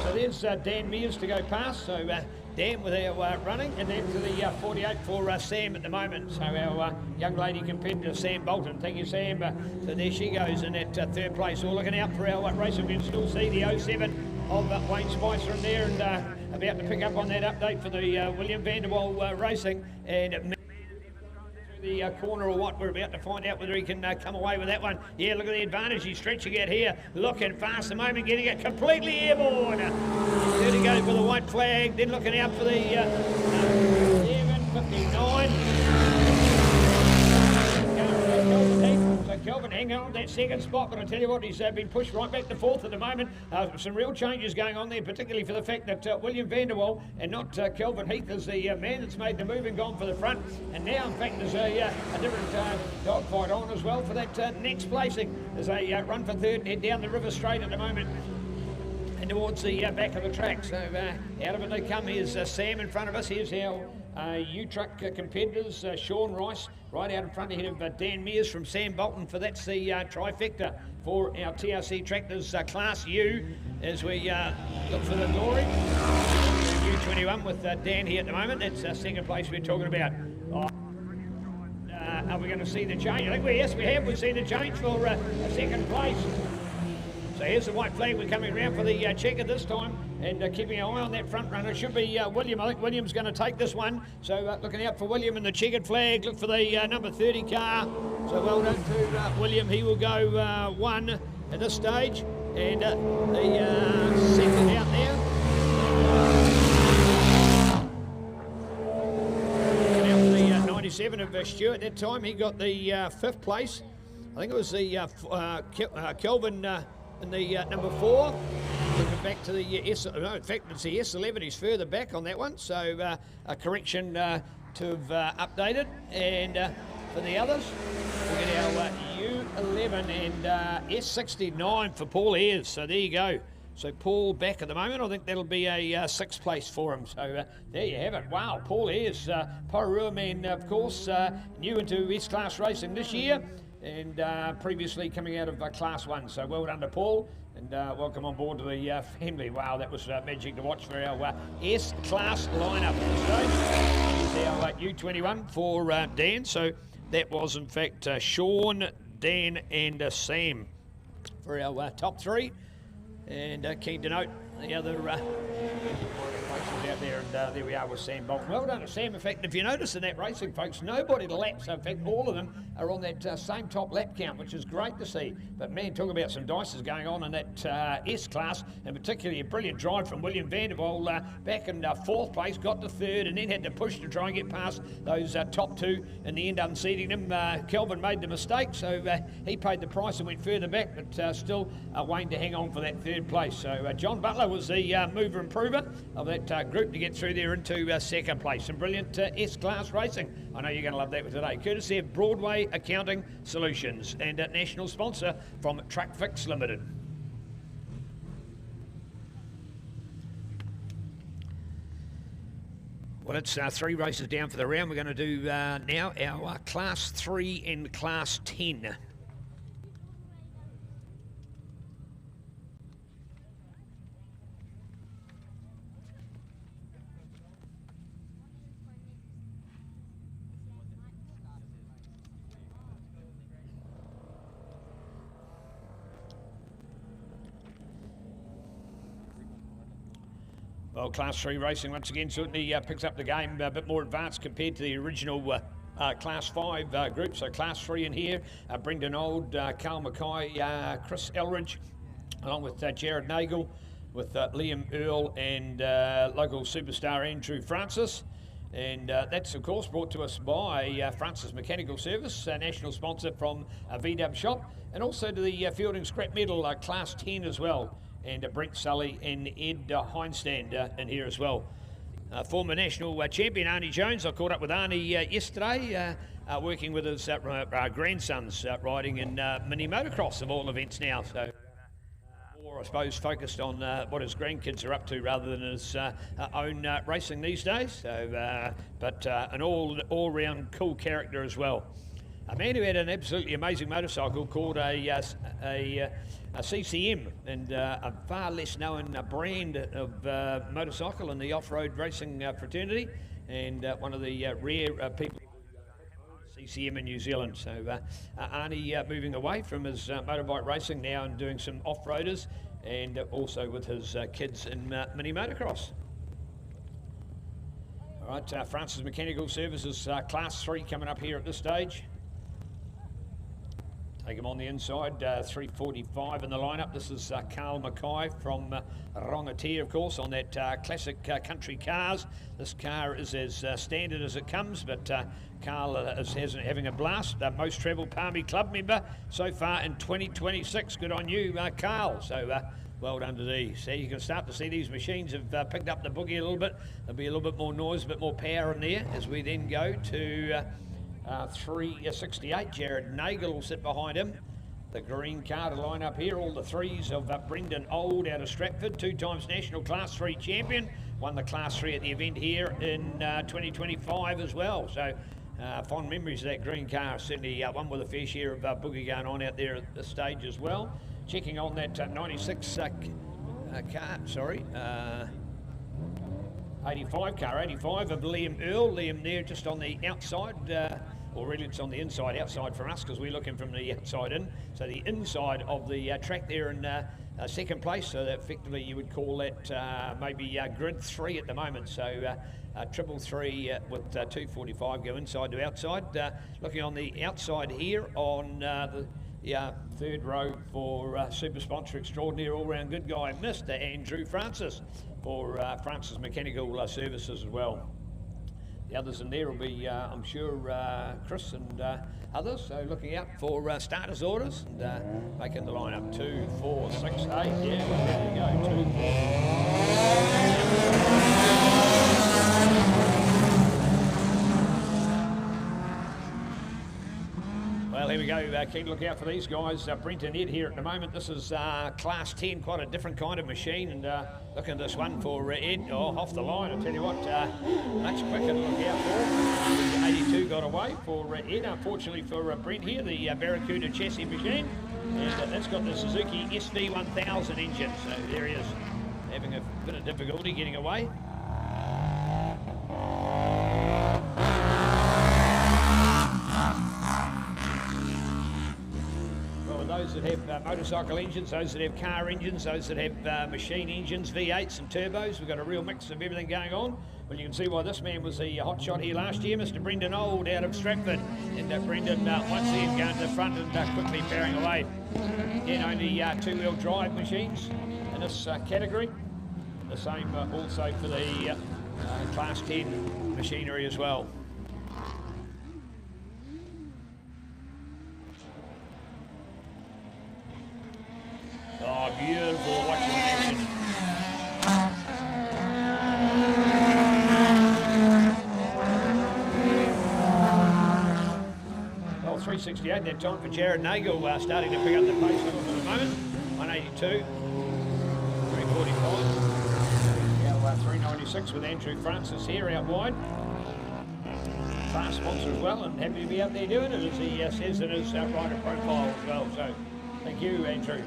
So there's Dan Mears to go past. So Dan with our running, and then to the 48 for Sam at the moment. So our young lady competitor Sam Bolton. Thank you, Sam. So there she goes in that third place. We're looking out for our racing. We can still see the 07 of Wayne Spicer in there, and about to pick up on that update for the William van der Waal Racing, and the corner or what. We're about to find out whether he can come away with that one. Yeah, look at the advantage he's stretching out here, looking fast at the moment, getting it completely airborne. There he goes for the white flag, then looking out for the 7:59. So Kelvin hanging on that second spot, but I tell you what, he's been pushed right back to fourth at the moment. Some real changes going on there, particularly for the fact that William van der Waal and not Kelvin Heath is the man that's made the move and gone for the front. And now, in fact, there's a different dogfight on as well for that next placing. There's a run for third and head down the river straight at the moment and towards the back of the track. So out of it they come. Here's Sam in front of us. Here's our U-Truck competitors, Sean Rice right out in front ahead of Dan Mears from Sam Bolton, for that's the trifecta for our TRC tractors Class U, as we look for the glory. U21 with Dan here at the moment. That's second place we're talking about. Are we going to see the change? I think yes, we have. We've seen the change for a second place. So here's the white flag. We're coming around for the checker this time, and keeping our eye on that front runner. It should be William. I think William's going to take this one. So looking out for William in the checkered flag. Look for the number 30 car. So well done to William. He will go one at this stage, and the second out there. Looking out for the 97 of Stuart. That time he got the fifth place. I think it was the Kelvin. In the number 4, looking back to the S. No, in fact, it's the S11. He's further back on that one. So a correction to have updated. And for the others, we get our U11 and S69 for Paul Ayres. So there you go. So Paul back at the moment. I think that'll be a sixth place for him. So there you have it. Wow, Paul Ayres, Pororua man, of course, new into S-Class racing this year, and previously coming out of Class 1. So well done to Paul, and welcome on board to the family. Wow, that was magic to watch for our S-Class lineup. Here's our U21 for Dan. So that was, in fact, Sean, Dan and Sam for our top three. And keen to note the other places out there, and there we are with Sam Bolton. Well done to Sam. In fact, if you notice in that racing, folks, nobody to lap. So in fact, all of them are on that same top lap count, which is great to see. But man, talk about some dices going on in that S-Class, and particularly a brilliant drive from William van der Waal back in fourth place, got to third, and then had to push to try and get past those top two, in the end unseating them. Kelvin made the mistake, so he paid the price and went further back, but still Wayne to hang on for that third place. So John Butler was the mover and prover of that group to get through there into second place. Some brilliant S-Class racing. I know you're going to love that with today. Courtesy of Broadway Accounting Solutions and a national sponsor from Truck Fix Limited. Well, it's 3 races down for the round. We're going to do now our Class 3 and Class 10. Well, Class 3 racing once again certainly picks up the game a bit more advanced compared to the original Class 5 group. So Class 3 in here, Brendan Old, Carl Mackay, Chris Elridge, along with Jared Nagel, with Liam Earl and local superstar Andrew Francis. And that's, of course, brought to us by Francis Mechanical Service, national sponsor from VW Shop, and also to the Feilding Scrap Metal Class 10 as well. And Brent Sully and Ed Heinstand in here as well. Former national champion Arnie Jones. I caught up with Arnie yesterday, working with his grandsons riding in mini motocross of all events now. So more, I suppose, focused on what his grandkids are up to rather than his own racing these days. So, but an all-round cool character as well. A man who had an absolutely amazing motorcycle called a CCM, and a far less known brand of motorcycle in the off-road racing fraternity, and one of the rare people CCM in New Zealand. So Arnie moving away from his motorbike racing now and doing some off-roaders, and also with his kids in mini motocross. All right, Francis Mechanical Services Class 3 coming up here at this stage. Take him on the inside, 345 in the lineup. This is Carl Mackay from Rangitea, of course, on that classic country cars. This car is as standard as it comes, but Carl is having a blast. Most travelled Palmy Club member so far in 2026. Good on you, Carl. So well done today. So you can start to see these machines have picked up the boogie a little bit. There'll be a little bit more noise, a bit more power in there as we then go to 368. Jared Nagel will sit behind him. The green car to line up here. All the threes of Brendan Old out of Stratford, 2 times national Class 3 champion. Won the Class 3 at the event here in 2025 as well. So fond memories of that green car. Certainly one with a fair share of boogie going on out there at this stage as well. Checking on that 96 car, 85 car, 85 of Liam Earl. Liam there just on the outside. Or really it's on the inside, outside for us, because we're looking from the outside in. So the inside of the track there in second place, so that effectively you would call that maybe grid 3 at the moment. So triple 3 with 245 go inside to outside. Looking on the outside here on the third row for super sponsor extraordinaire, all-round good guy, Mr. Andrew Francis, for Francis Mechanical Services as well. The others in there will be, I'm sure, Chris and others. So looking out for starters orders and making the line up 2, 4, 6, 8. Yeah, well, there you go. 2, 4. Well, here we go. Keep a look out for these guys. Brent and Ed here at the moment. This is Class 10, quite a different kind of machine. And looking at this one for Ed, off the line. I tell you what, much quicker to look out for. 82 got away for Ed. Unfortunately for Brent here, the Barracuda chassis machine. And that's got the Suzuki SV1000 engine. So there he is, having a bit of difficulty getting away. Those that have motorcycle engines, those that have car engines, those that have machine engines, V8s and turbos. We've got a real mix of everything going on. Well, you can see why this man was the hot shot here last year, Mr. Brendan Old out of Stratford. And Brendan once again going to the front and quickly bearing away. Again, only two-wheel drive machines in this category. The same also for the Class 10 machinery as well. Oh, beautiful watching action. Well, 368 that time for Jared Nagel, starting to pick up the pace for the moment. 182, 345. Now 396 with Andrew Francis here out wide. Class sponsor as well, and happy to be out there doing it, as he says in his rider profile as well. So thank you, Andrew.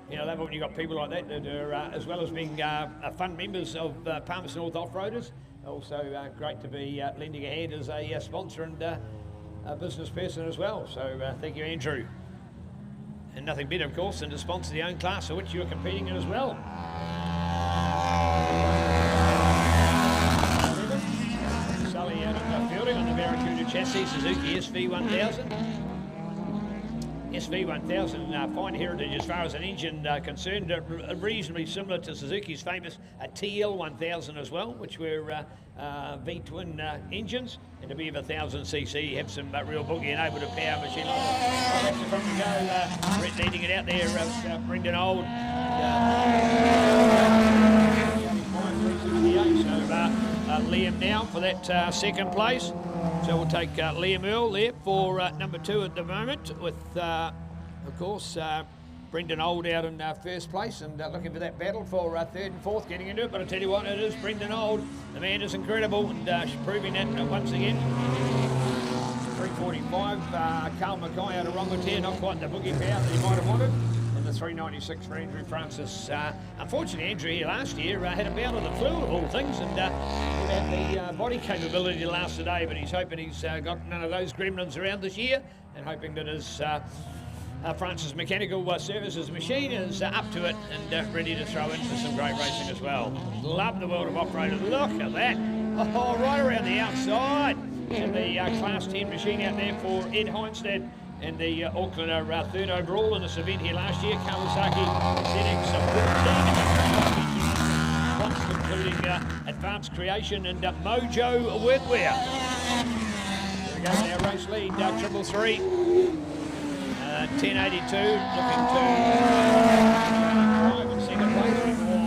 You know, I love it when you've got people like that that are, as well as being fun members of Palmerston North Off-Roaders, also great to be lending a hand as a sponsor and a business person as well. So thank you, Andrew. And nothing better, of course, than to sponsor the own class for which you're competing in as well. Sully out of Feilding on the Barracuda chassis, Suzuki SV1000. SV1000, fine heritage as far as an engine concerned, reasonably similar to Suzuki's famous TL1000 as well, which were V-twin engines, and to be of 1000cc, have some real boogie and able to power machine. That's the front we go, Brett leading it out there, Brendan Old. Liam now for that second place. So we'll take Liam Earl there for number 2 at the moment, with, of course, Brendan Old out in first place and looking for that battle for third and fourth, getting into it. But I tell you what, it is Brendan Old. The man is incredible and proving that once again. 3:45, Carl Mackay out of Rongotea, not quite the boogie power that he might have wanted. And the 3:96 for Andrew Francis. Unfortunately, Andrew here last year had a bout of the flu of all things and had the body capability to last a day, but he's hoping he's got none of those gremlins around this year and hoping that his Francis Mechanical Services machine is up to it and ready to throw in for some great racing as well. Love the world of off-road. Look at that. Oh, right around the outside. And the Class 10 machine out there for Ed Heinstead and the Auckland third overall in this event here last year. Kawasaki ZX 14, including Advanced Creation and Mojo Workwear. There we go, our race lead, 333. 1082, looking to drive in second place for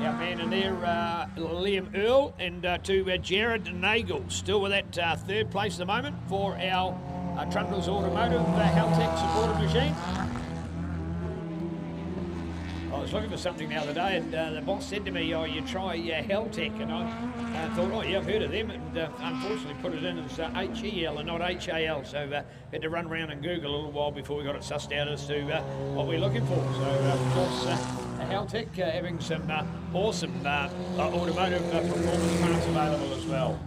our man in there, Liam Earl, and to Jared Nagel, still with that third place at the moment for our Trundles Automotive Haltech supported machine. I was looking for something the other day and the boss said to me, oh, you try Haltech, and I thought, oh yeah, I've heard of them, and unfortunately put it in as H-E-L and not H-A-L, so had to run around and Google a little while before we got it sussed out as to what we're looking for. So of course, Haltech having some awesome automotive performance parts available as well.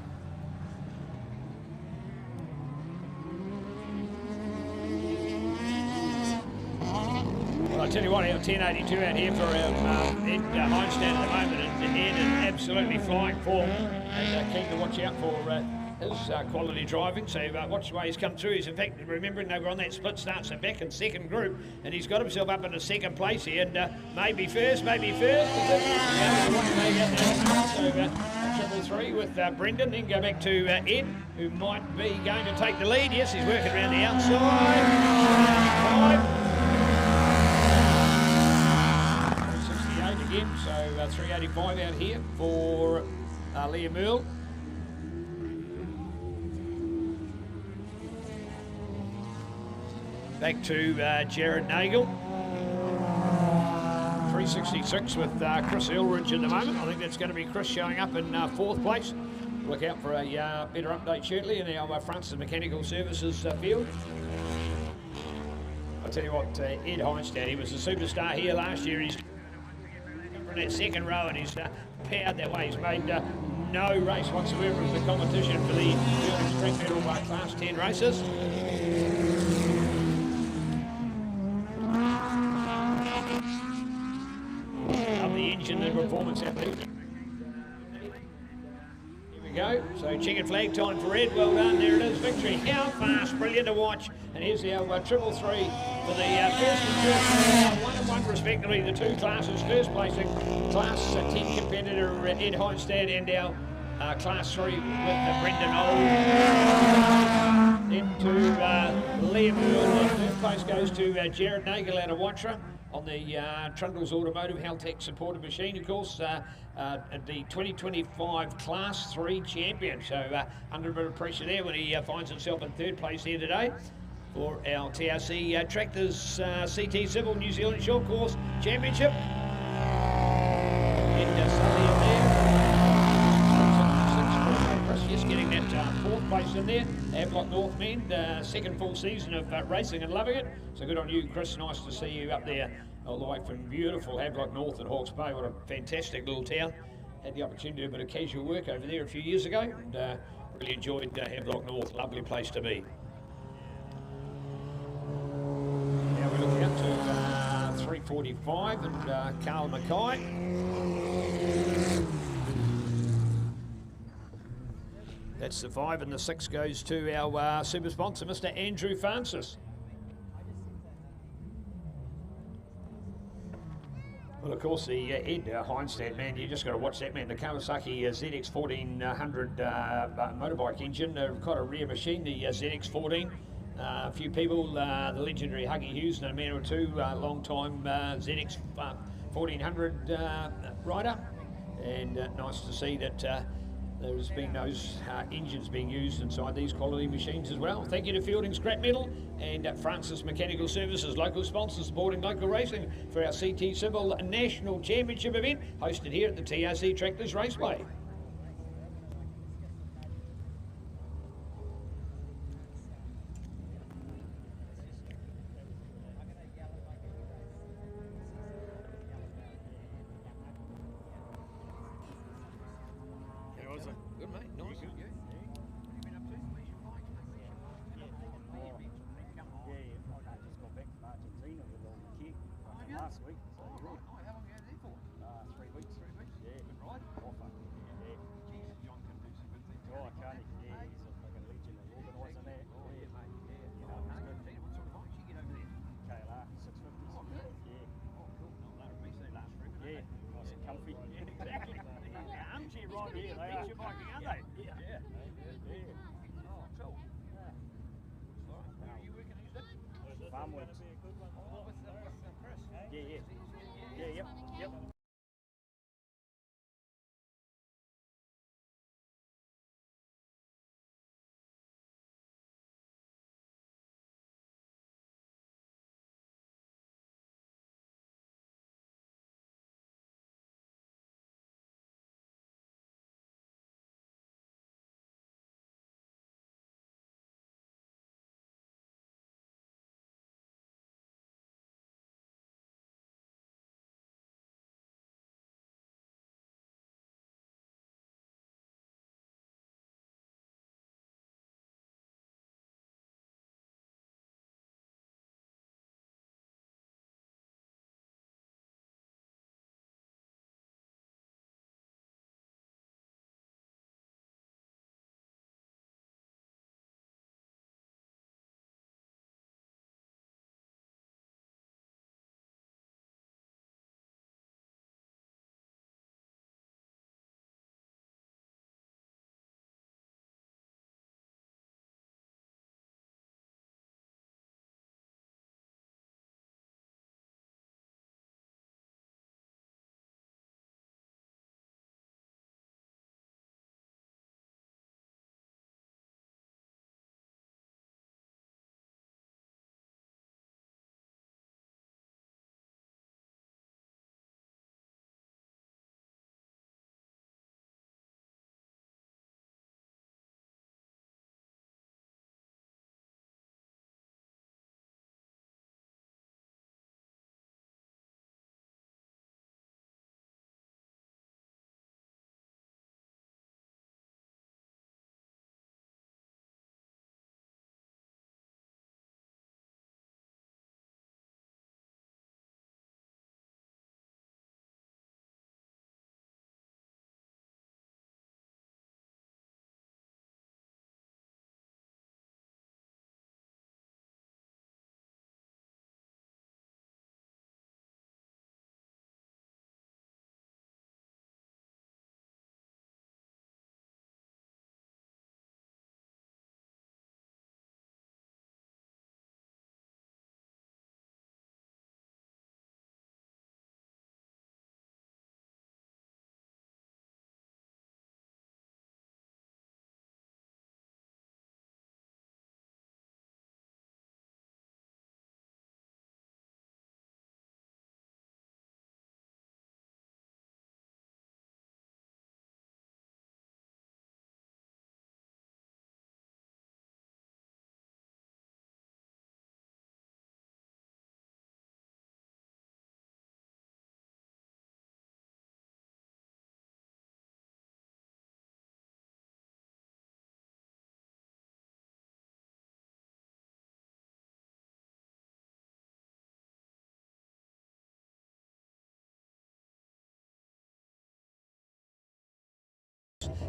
Well, I'll tell you what, our 1082 out here for our Ed Heinstead at the moment, and Ed is absolutely flying form and keen to watch out for his quality driving. So watch the way he's come through. He's in fact, remembering they were on that split start, so back in second group, and he's got himself up into second place here, and maybe first. So 333 with Brendan, then go back to Ed, who might be going to take the lead. Yes, he's working around the outside. Again, so 385 out here for Liam Earl. Back to Jared Nagel. 366 with Chris Elridge at the moment. I think that's going to be Chris showing up in fourth place. Look out for a better update shortly in our Francis Mechanical Services field. I'll tell you what, Ed Heinstead, he was a superstar here last year. He's in that second row and he's powered that way. He's made no race whatsoever as the competition for the Strength Medal by Class 10 races. Of the engine and performance out there. Here we go. So checkered flag time for Ed. Well done. There it is. Victory. How fast. Brilliant to watch. And here's our 333 for the first and third, 1 and 1 respectively, the two classes. First placing Class 10 competitor Ed Heinstead and our Class 3 with Brendan Old. Then to Liam Earl. Third place goes to Jared Nagel out of Watra on the Trundles Automotive Haltech supported machine, of course, the 2025 Class 3 champion. So under a bit of pressure there when he finds himself in third place here today for our TRC Tractors CT Civil New Zealand Short Course Championship. And Sully in there. Chris just getting that fourth place in there. Havelock North men, second full season of racing and loving it. So good on you, Chris. Nice to see you up there all the way from beautiful Havelock North at Hawke's Bay. What a fantastic little town. Had the opportunity to do a bit of casual work over there a few years ago and really enjoyed Havelock North. Lovely place to be. Now we're looking up to 345 and Carl Mackay. That's the 5 and the 6 goes to our super sponsor, Mr. Andrew Francis. Well, of course, the Ed Heinstead, man, you just got to watch that, man. The Kawasaki ZX 1400 motorbike engine, quite a rare machine, the ZX 14. A few people, the legendary Huggy Hughes and a man or two, long-time ZX 1400 rider. And nice to see that there's been those engines being used inside these quality machines as well. Thank you to Feilding Scrap Metal and Francis Mechanical Services, local sponsors supporting local racing for our CT Civil National Championship event hosted here at the TRC Tractors Raceway. Good mate, nice. Yeah. I just got back from Argentina with all the kit last week. So How long are you out there for? 3 weeks. 3 weeks? Yeah. Good ride? Offer. Yeah. Jesus, John can do some good things. Oh, I can't. Yeah, he's a fucking legend at organising that. Oh, yeah, mate. Yeah. You know, it's good. What sort of bikes you get over there? KLR 650s. Oh, really? Yeah. Oh, cool. No, that would be so last forever, don't Yeah. they? Nice and comfy. Yeah, exactly. Armchair right here. They Beach are. your biking, aren't they? Yeah. Yeah. Yeah. Oh, cool. All right. Where are you working? Who's that? Farm works. Oh, with Chris. Yeah. Yeah. Yep.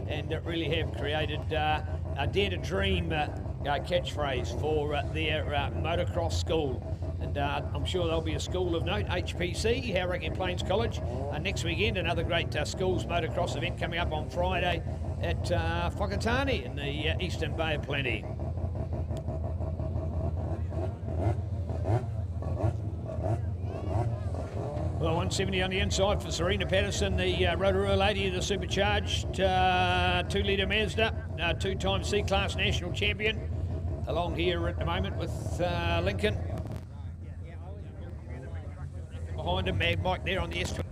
And really have created a dare to dream catchphrase for their motocross school. And I'm sure there'll be a school of note, HPC, Hauraki Plains College, next weekend. Another great schools motocross event coming up on Friday at Whakatane in the Eastern Bay of Plenty. Well, 170 on the inside for Serena Patterson, the Rotorua lady, the supercharged 2-litre Mazda, two-time C-Class national champion. Along here at the moment with Lincoln. Behind him, Mad Mike there on the S20.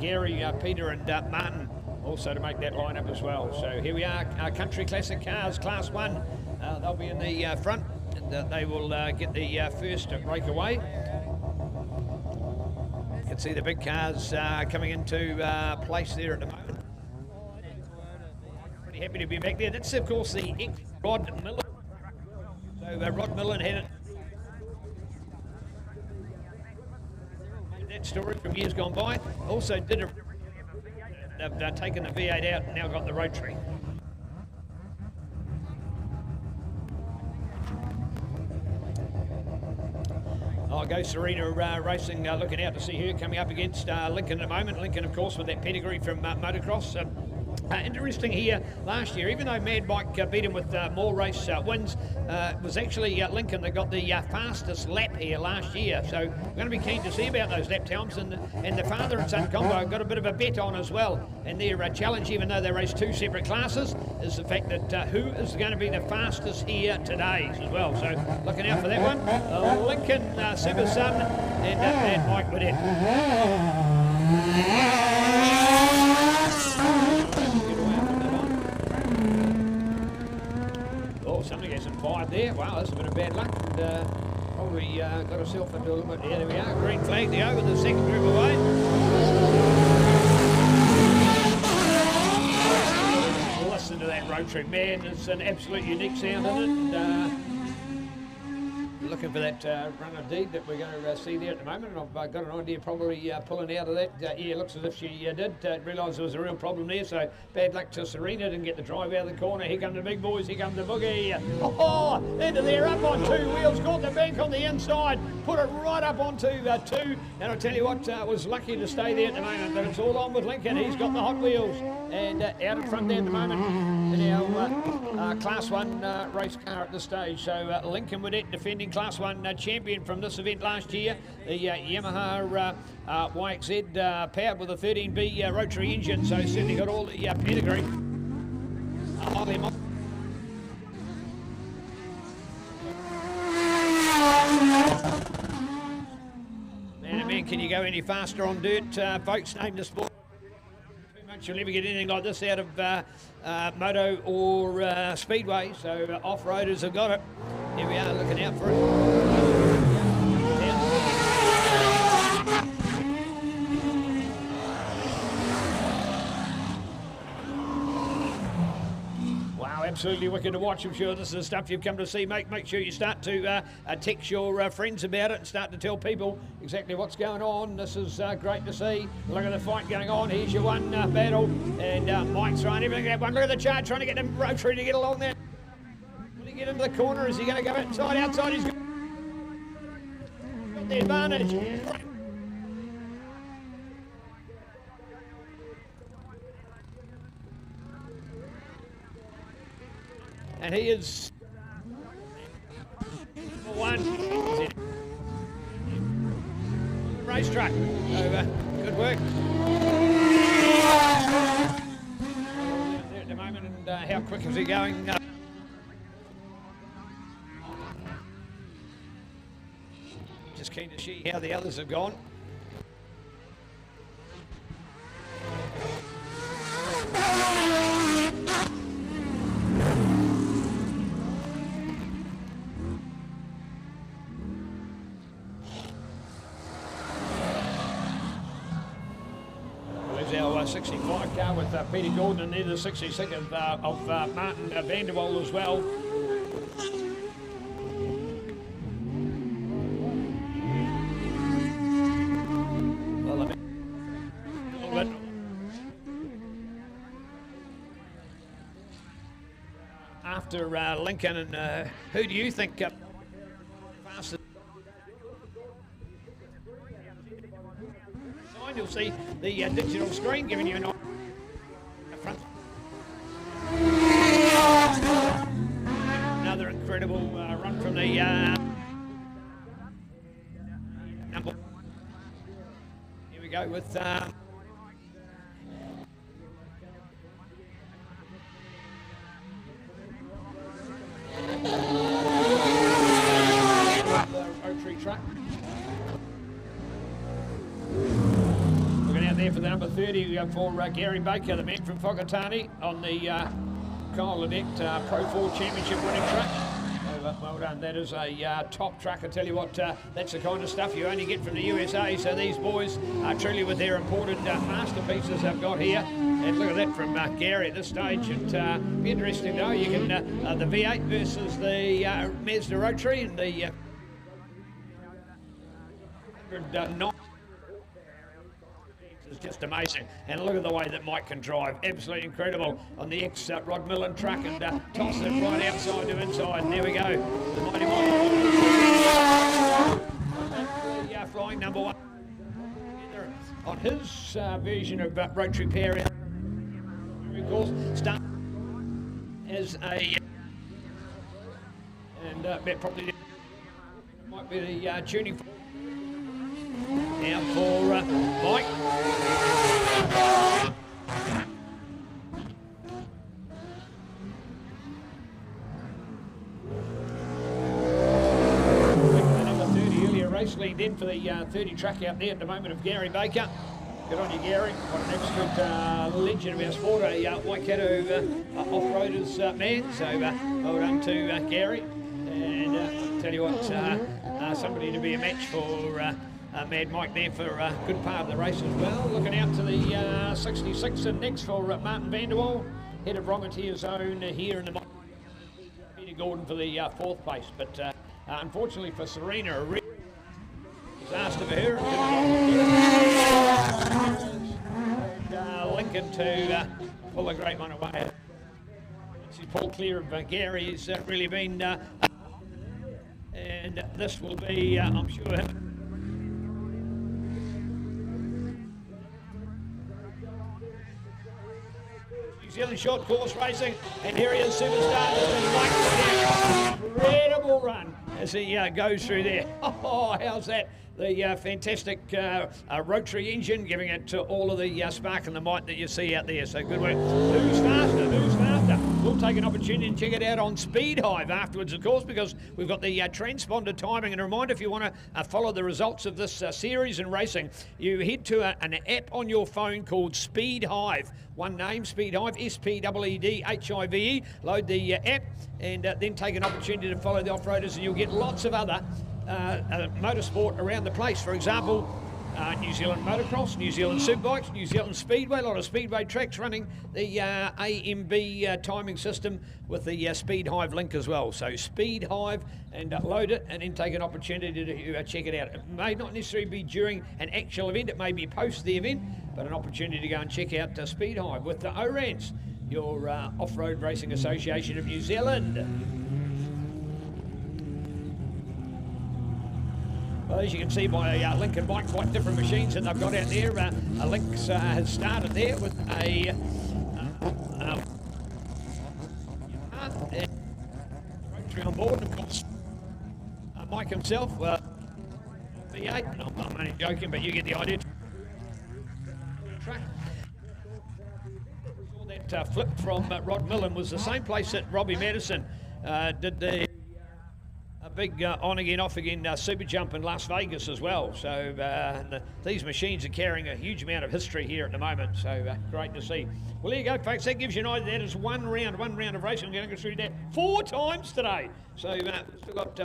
Gary, Peter and Martin also to make that lineup as well. So here we are, Country Classic Cars, Class 1. They'll be in the front and they will get the first breakaway. You can see the big cars coming into place there at the moment. Pretty happy to be back there. That's of course the ex-Rod Millen. So Rod Millen had it. That story from years gone by. Also did a. They've taken the V8 out and now got the rotary. I'll go Serena Racing, looking out to see her coming up against Lincoln at the moment. Lincoln, of course, with that pedigree from motocross. Interesting here, last year, even though Mad Mike beat him with more race wins, it was actually Lincoln that got the fastest lap here last year. So we're going to be keen to see about those lap times. And the father and son combo got a bit of a bet on as well. And their challenge, even though they race two separate classes, is the fact that who is going to be the fastest here today as well. So looking out for that one. Lincoln, Seba's son, and Mad Mike with it. Oh, somebody has some fired there. Wow, that's a bit of bad luck. And, probably got herself into a little bit. Yeah, there we are. Green flag to go with the second group away. Listen to that rotary, man. It's an absolute unique sound in it. Looking for that run of deed that we're going to see there at the moment. And I've got an idea probably pulling out of that. Yeah, looks as if she did realise there was a real problem there. So bad luck to Serena, didn't get the drive out of the corner. Here come the big boys, here comes the boogie. Oh, into there, up on two wheels, caught the bank on the inside, put it right up onto two. And I'll tell you what, was lucky to stay there at the moment, but it's all on with Lincoln. He's got the Hot Wheels. And out in front there at the moment in our Class 1 race car at this stage. So Lincoln with it, defending Class 1 champion from this event last year. The Yamaha YXZ powered with a 13B rotary engine, so certainly got all the pedigree. Man, can you go any faster on dirt, folks? Name the sport. You'll never get anything like this out of moto or speedway, so off-roaders have got it. Here we are looking out for it. Wow, absolutely wicked to watch. I'm sure this is the stuff you've come to see. Make sure you start to text your friends about it and start to tell people exactly what's going on. This is great to see. Look at the fight going on. Here's your one battle, and Mike's trying everything at one. Look at the charge, trying to get them rotary to get along there. Will he get into the corner? Is he going to go inside, outside? He's got the advantage. And he is one. Racetrack. Over. Good work. There at the moment, and how quick is he going? Just keen to see how the others have gone. Our 65 car with Peter Gordon, and then the 66 of Martin Vanderwall as well. Well, a bit. After Lincoln, and who do you think fastest? You'll see the digital screen giving you an front. Another incredible run from the number. we go with rotary truck. Looking out there for the number 30, we go for Gary Baker, the man from Whakatane, on the Kyle Ledect Pro 4 Championship winning truck. Well done, that is a top truck. I tell you what, that's the kind of stuff you only get from the USA, so these boys are truly with their imported masterpieces they've got here. And look at that from Gary at this stage. It'd be interesting though, you can, the V8 versus the Mazda Rotary and the 109. It's just amazing, and look at the way that Mike can drive, absolutely incredible on the ex-Rod Millen truck, and toss it right outside to inside, and there we go, the mighty the flying number 1 on his version of rotary pair, of course, start as a, and that probably might be the tuning now for Mike. Number 30 earlier race lead in for the 30 truck out there at the moment of Gary Baker. Good on you, Gary. What an absolute legend of our sport, a Waikato off-roaders man. So well done to Gary. And I'll tell you what, somebody to be a match for Mad Mike there for a good part of the race as well. Looking out to the 66 and next for Martin Vanderwall, head of Rongetier's own here in the Peter Gordon for the 4th place. But unfortunately for Serena, a real disaster for her. And Lincoln to pull a great one away. She's pulled clear of Gary. He's really been, and this will be, I'm sure. New Zealand short course racing, and here he is, superstar. Incredible run as he goes through there. Oh, how's that? The fantastic rotary engine giving it to all of the spark and the might that you see out there. So good work. Who's faster? Who's faster? We'll take an opportunity and check it out on Speed Hive afterwards, of course, because we've got the transponder timing. And a reminder, if you want to follow the results of this series in racing, you head to an app on your phone called Speed Hive. One name, Speed Hive, SPEEDHIVE. Load the app and then take an opportunity to follow the off-roaders, and you'll get lots of other motorsport around the place. For example, New Zealand Motocross, New Zealand Superbikes, New Zealand Speedway, a lot of Speedway tracks running the AMB timing system with the Speed Hive link as well. So Speed Hive, and load it and then take an opportunity to check it out. It may not necessarily be during an actual event, it may be post the event, but an opportunity to go and check out Speed Hive with the ORANS, your Off-Road Racing Association of New Zealand. Well, as you can see by Link and Mike, quite different machines that they've got out there. Link's has started there with a rotary on board, and of course Mike himself, V8. I'm only joking, but you get the idea. Track. That flip from Rod Millen was the same place that Robbie Madison did the big on-again, off-again super jump in Las Vegas as well. So these machines are carrying a huge amount of history here at the moment. So great to see. Well, there you go, folks. That gives you an idea. That is one round of racing. I'm going to go through that 4 times today. So we've still got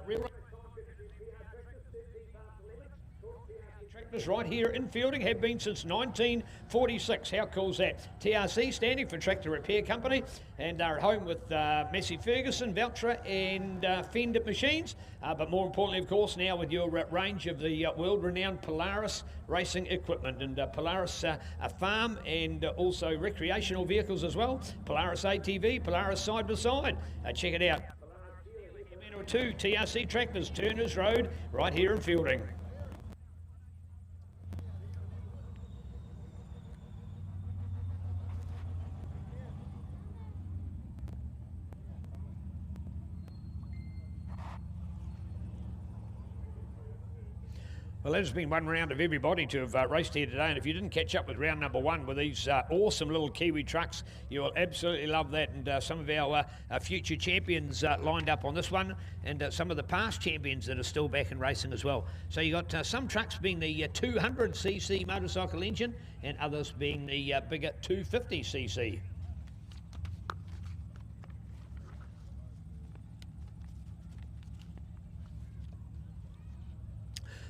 real tractors right here in Feilding, have been since 1946. How cool is that? TRC standing for Tractor Repair Company, and are at home with Massey Ferguson, Valtra and Fender machines, but more importantly, of course, now with your range of the world-renowned Polaris racing equipment, and Polaris farm and also recreational vehicles as well. Polaris ATV, Polaris side-by-side. Check it out. 2 TRC tractors, Turners Road, right here in Feilding. Well, that has been one round of everybody to have raced here today, and if you didn't catch up with round number one with these awesome little Kiwi trucks, you will absolutely love that. And some of our future champions lined up on this one, and some of the past champions that are still back in racing as well. So you got some trucks being the 200cc motorcycle engine, and others being the bigger 250cc.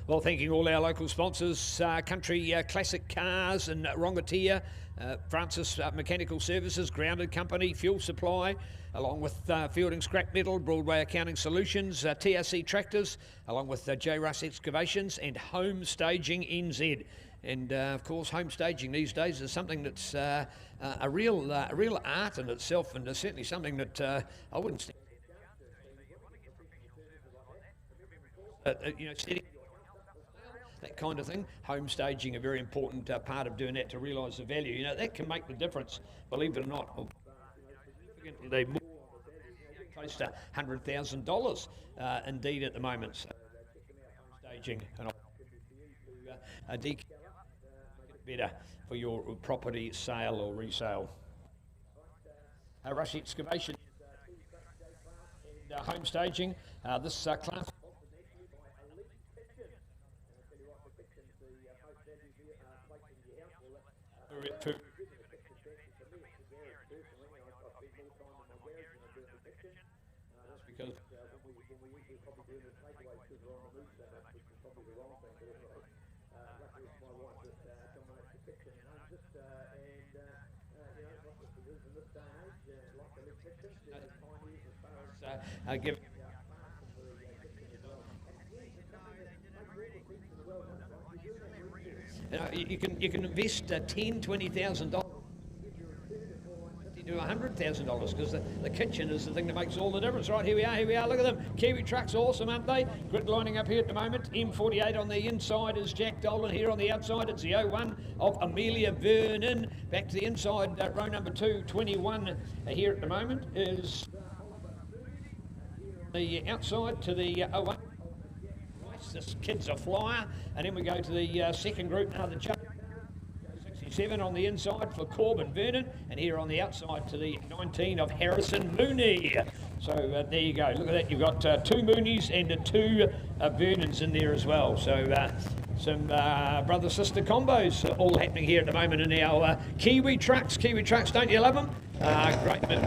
Well, thanking all our local sponsors, Country Classic Cars and Rongatia, Francis Mechanical Services, Grounded Company, Fuel Supply, along with Feilding Scrap Metal, Broadway Accounting Solutions, TRC Tractors, along with J. Russ Excavations and Home Staging NZ. And of course, home staging these days is something that's a real art in itself, and certainly something that I wouldn't steady, that kind of thing. Home staging, a very important part of doing that to realise the value. You know, that can make the difference, believe it or not. Significantly more, close to $100,000 indeed at the moment. So, home staging and make it better for your property sale or resale. Rush Excavation and home staging. This class. Because give you can invest $10,000-$20,000 to $100,000 because the kitchen is the thing that makes all the difference. Right, here we are, look at them. Kiwi trucks, awesome, aren't they? Grid lining up here at the moment. M48 on the inside is Jack Dolan. Here on the outside it's the 01 of Amelia Vernon. Back to the inside, row number 2, 21 here at the moment is the outside to the 01. This kid's a flyer. And then we go to the second group, now the 67 on the inside for Corbin Vernon, and here on the outside to the 19 of Harrison Mooney. So there you go. Look at that. You've got 2 Moonies and 2 Vernons in there as well. So some brother-sister combos all happening here at the moment in our Kiwi trucks. Kiwi trucks, don't you love them? Great. Maybe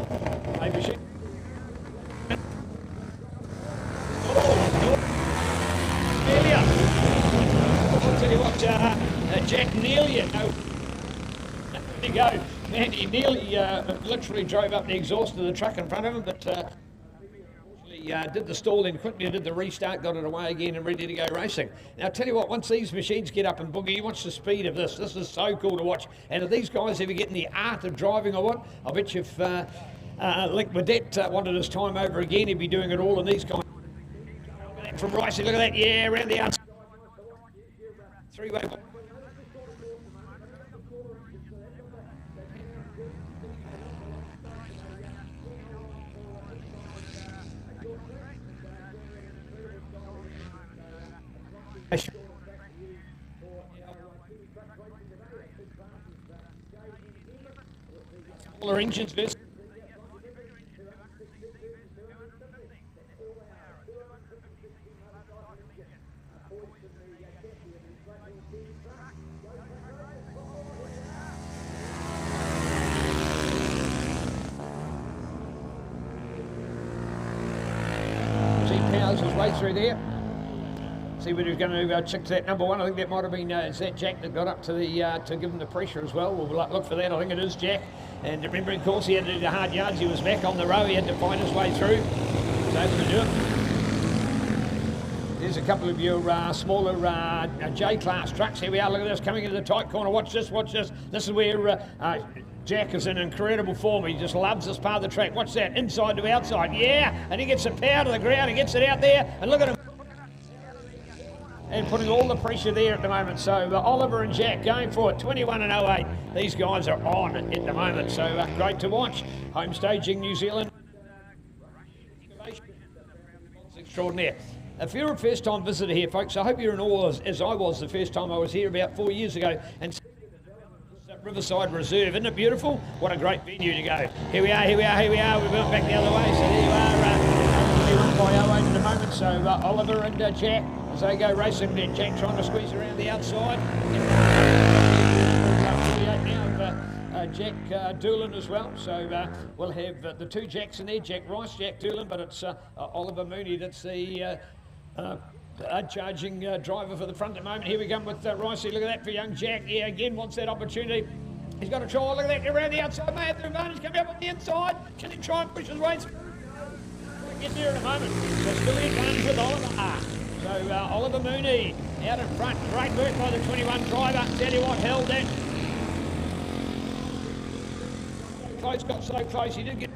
I'll tell you what, Jack Nelia, there you go, man, he nearly literally drove up the exhaust of the truck in front of him, but did the stall in quickly, did the restart, got it away again and ready to go racing. Now, I'll tell you what, once these machines get up and boogie, you watch the speed of this. This is so cool to watch. And if these guys ever get in the art of driving or what, I bet you if Link Vedette wanted his time over again, he'd be doing it all in these guys. From racing, look at that, yeah, around the outside. 3-way. Smaller engines versus powers his way through there. See whether he's going to check to that number 1. I think that might have been is that Jack that got up to the to give him the pressure as well. We'll look for that. I think it is Jack. And remember, of course, he had to do the hard yards. He was back on the row. He had to find his way through. So able to do it. There's a couple of your smaller J-class trucks. Here we are. Look at this coming into the tight corner. Watch this. Watch this. This is where Jack is in incredible form. He just loves this part of the track. Watch that. Inside to outside. Yeah. And he gets the power to the ground. He gets it out there. And look at him. And putting all the pressure there at the moment. So Oliver and Jack going for it. 21 and 08. These guys are on at the moment. So great to watch. Home staging New Zealand. It's extraordinary. if you're a first-time visitor here, folks, I hope you're in awe as I was the first time I was here about 4 years ago. And Riverside Reserve, isn't it beautiful? What a great venue to go. Here we are. We're going back the other way. So there you are. 1 by 08 at the moment. So Oliver and Jack, as they go racing, Jack trying to squeeze around the outside. Jack Doolan as well. So we'll have the two Jacks in there, Jack Rice, Jack Doolan, but it's Oliver Mooney that's the charging driver for the front at the moment. Here we go with Ricey. Look at that for young Jack. Yeah, again wants that opportunity. He's got a try. Look at that around the outside. May have the advantage coming up on the inside. Can he try and push his way through? We'll get there in a moment. So still the advantage with Oliver. So Oliver Mooney out in front. Great work by the 21 driver. Tell you what, held that. Close, got so close. He did get.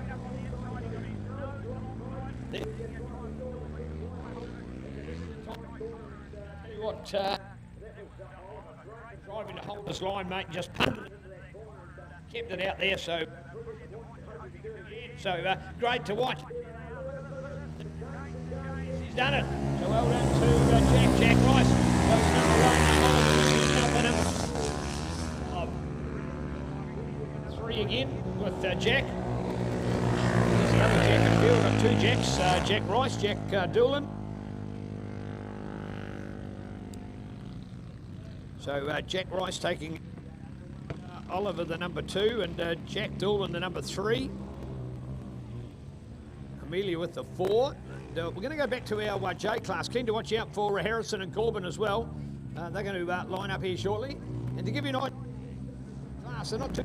What driving to hold this line, mate, just punted it, kept it out there, so great to watch. He's done it, so well done to Jack Rice. Number 3 again with Jack. There's the other Jack in the field, got 2 Jacks, Jack Rice, Jack Doolan. So Jack Rice taking Oliver the number 2 and Jack Doolan the number 3. Amelia with the 4. And, we're going to go back to our J class. Keen to watch out for Harrison and Corbin as well. They're going to line up here shortly. And to give you an idea, class, they're not too.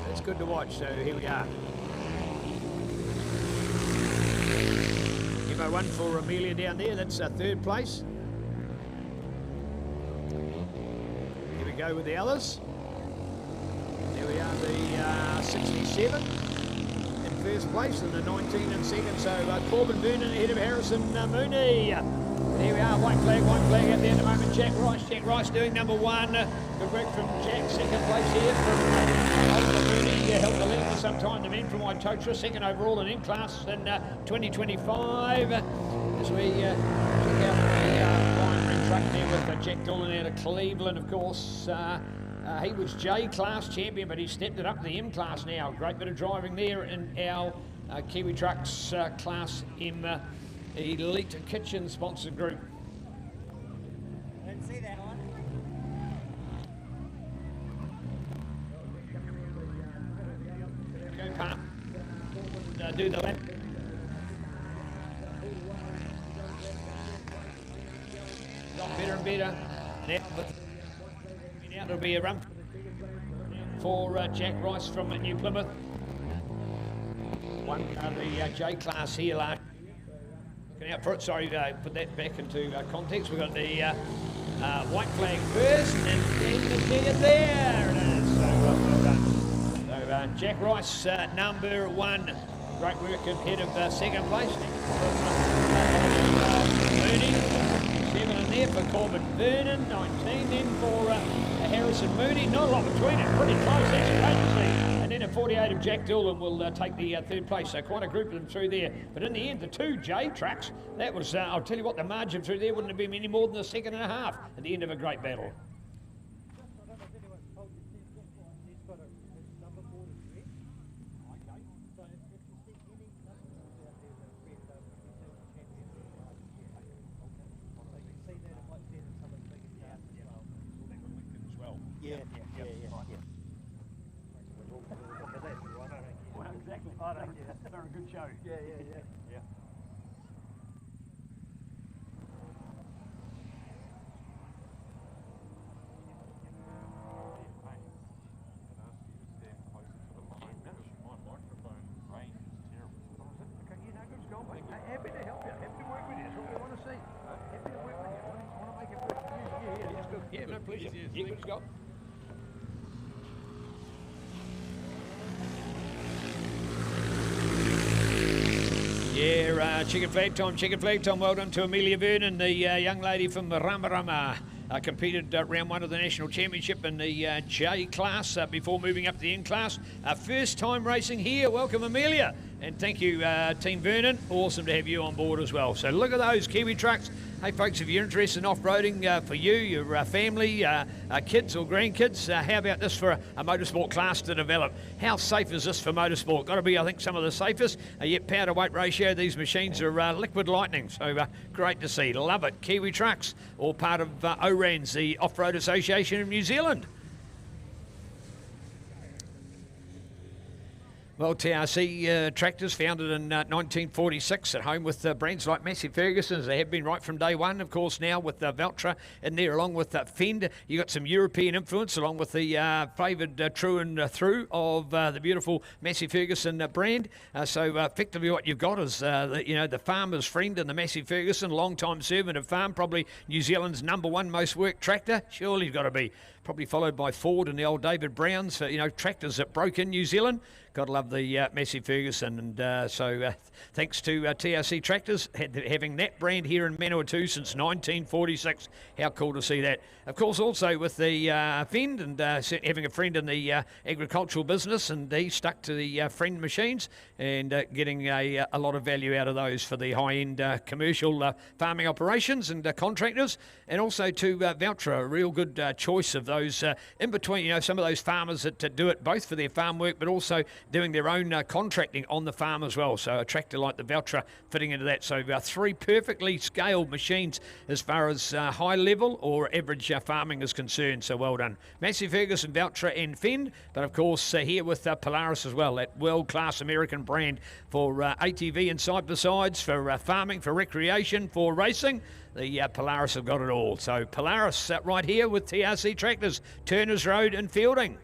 That's good to watch. So here we are. Give 1 for Amelia down there. That's 3rd place. Go with the others. There we are, the 67 in first place and the 19 in second. So Corbin Vernon ahead of Harrison Mooney. There we are, white flag out there at the moment. Jack Rice doing number 1. Good work from Jack, 2nd place here from Oliver Mooney. Helped the lead for some time. The men from Waitotra, 2nd overall in M-Class in 2025. As we check out the primary truck there with Jack Doolan out of Cleveland, of course. He was J-Class champion, but he stepped it up to the M-Class now. Great bit of driving there in our Kiwi Trucks Class M Elite Kitchen sponsored group. I didn't see that one. Go pump. Do the lap. Got better and better. Now it'll be a run for Jack Rice from New Plymouth. One the J class here. Looking out for it. Sorry, put that back into context. We've got the white flag first, and then the figure there. It is. So well done. So Jack Rice, number 1. Great work ahead of 2nd place. Mooney, 7 in there for Corbin Vernon, 19 then for Harrison Mooney. Not a lot between it, pretty close. That's great to see. And then at 48 of Jack Doolan will take the 3rd place. So quite a group of them through there. But in the end, the 2 J trucks, that was, I'll tell you what, the margin through there wouldn't have been any more than a 2.5 seconds at the end of a great battle. Yeah. Well, exactly. I don't. They're a good show. Yeah. Happy to help you. Happy to work with you. That's what we want to see. Happy to work with you. I want to make it work for you. Yeah, let's go. Yeah, no pleasure. Yeah, let's go. Yeah, chicken flag time. Well done to Amelia Vernon, the young lady from Ramarama. Competed round 1 of the National Championship in the J class before moving up to the N class. First time racing here. Welcome, Amelia. And thank you, Team Vernon. Awesome to have you on board as well. So look at those Kiwi trucks. Hey, folks, if you're interested in off-roading for you, your family, kids or grandkids, how about this for a motorsport class to develop? How safe is this for motorsport? Got to be, I think, some of the safest. Yet power-to-weight ratio, these machines are liquid lightning. So great to see. Love it. Kiwi trucks, all part of ORANZ, the Off-Road Association of New Zealand. Well, TRC tractors founded in 1946 at home with brands like Massey Ferguson's. They have been right from day one, of course, now with Valtra in there along with Fend. You got some European influence along with the favoured true and through of the beautiful Massey Ferguson brand. So effectively what you've got is, the farmer's friend in the Massey Ferguson, long-time servant of farm, probably New Zealand's #1 most worked tractor. Surely you've got to be. Probably followed by Ford and the old David Browns, tractors that broke in New Zealand. Got to love the Massey Ferguson. And so thanks to TRC Tractors having that brand here in Manawatu since 1946. How cool to see that. Of course, also with the Fend and having a friend in the agricultural business, and he stuck to the Friend machines and getting a lot of value out of those for the high-end commercial farming operations and contractors. And also to Valtra, a real good choice of those in between, some of those farmers that do it both for their farm work but also doing their own contracting on the farm as well. So a tractor like the Valtra fitting into that. So 3 perfectly scaled machines as far as high level or average farming is concerned. So well done. Massey Ferguson, Valtra and Fend, but of course here with Polaris as well, that world-class American brand for ATV and side-by-sides, for farming, for recreation, for racing. The Polaris have got it all. So Polaris right here with TRC Tractors, Turners Road and Feilding.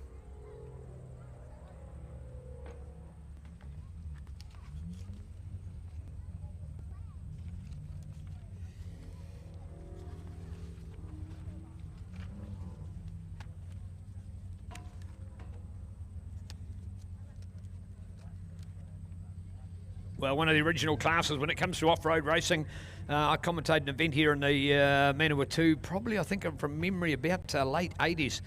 Well, one of the original classes when it comes to off-road racing. I commentated an event here in the Manawatu, probably I think from memory about late 80s,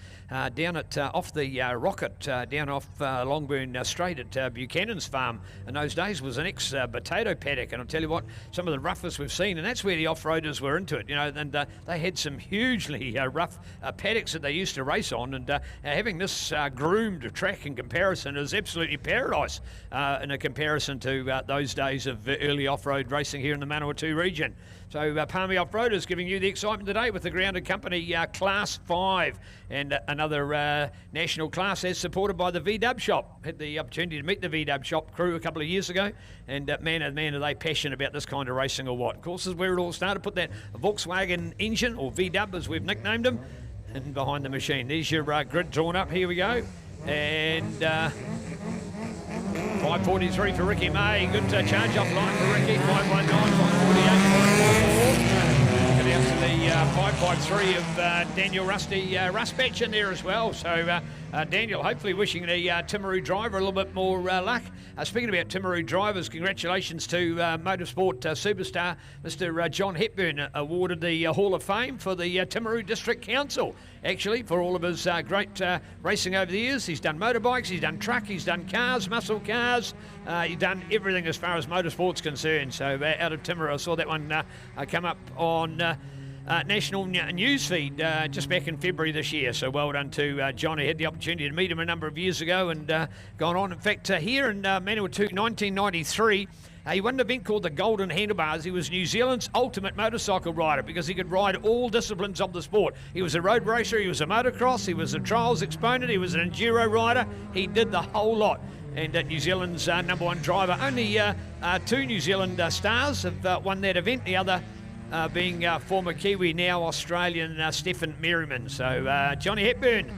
down at off the Rocket, down off Longburn Straight at Buchanan's farm. In those days was an ex-potato paddock, and I'll tell you what, some of the roughest we've seen, and that's where the off-roaders were into it, and they had some hugely rough paddocks that they used to race on, and having this groomed track in comparison is absolutely paradise in a comparison to those days of early off-road racing here in the Manawatu region. So Palmy Off-Roaders giving you the excitement today with the grounded company Class 5 and another national class as supported by the VW shop. Had the opportunity to meet the VW shop crew a couple of years ago, and man, oh man, are they passionate about this kind of racing or what. Of course, this is where it all started. Put that Volkswagen engine, or VW as we've nicknamed them, and behind the machine. There's your grid drawn up. Here we go. And 543 for Ricky May. Good charge off line for Ricky. 519, 548, 544. Looking out to the 553 of Daniel Rusty Rustbatch in there as well. So Daniel hopefully wishing the Timaru driver a little bit more luck. Speaking about Timaru drivers, congratulations to motorsport superstar Mr. John Hepburn, awarded the Hall of Fame for the Timaru District Council. Actually, for all of his great racing over the years. He's done motorbikes, he's done truck, he's done cars, muscle cars. He's done everything as far as motorsport's concerned. So out of Timaru, I saw that one come up on national newsfeed just back in February this year. So well done to Johnny. Had the opportunity to meet him a number of years ago and gone on. In fact, here in Manawatu, 1993, he won an event called the Golden Handlebars. He was New Zealand's ultimate motorcycle rider because he could ride all disciplines of the sport. He was a road racer, he was a motocross, he was a trials exponent, he was an enduro rider. He did the whole lot. And New Zealand's #1 driver. Only 2 New Zealand stars have won that event. The other being former Kiwi, now Australian Stephen Merriman. So Johnny Hepburn,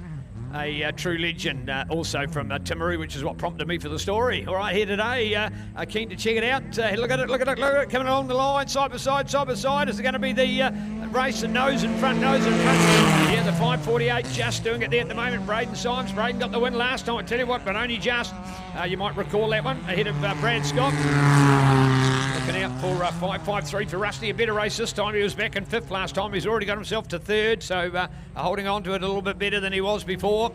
a true legend, also from Timaru, which is what prompted me for the story. All right, here today, keen to check it out. Look at it, look at it, look at it, coming along the line, side by side, side by side. Is it going to be the race and nose in front, nose in front? Yeah, the 548 just doing it there at the moment. Braden Symes. Braden got the win last time, I tell you what, but only just. You might recall that one, ahead of Brad Scott. Looking out for 553 for Rusty. A better race this time. He was back in 5th last time. He's already got himself to 3rd, so holding on to it a little bit better than he was before.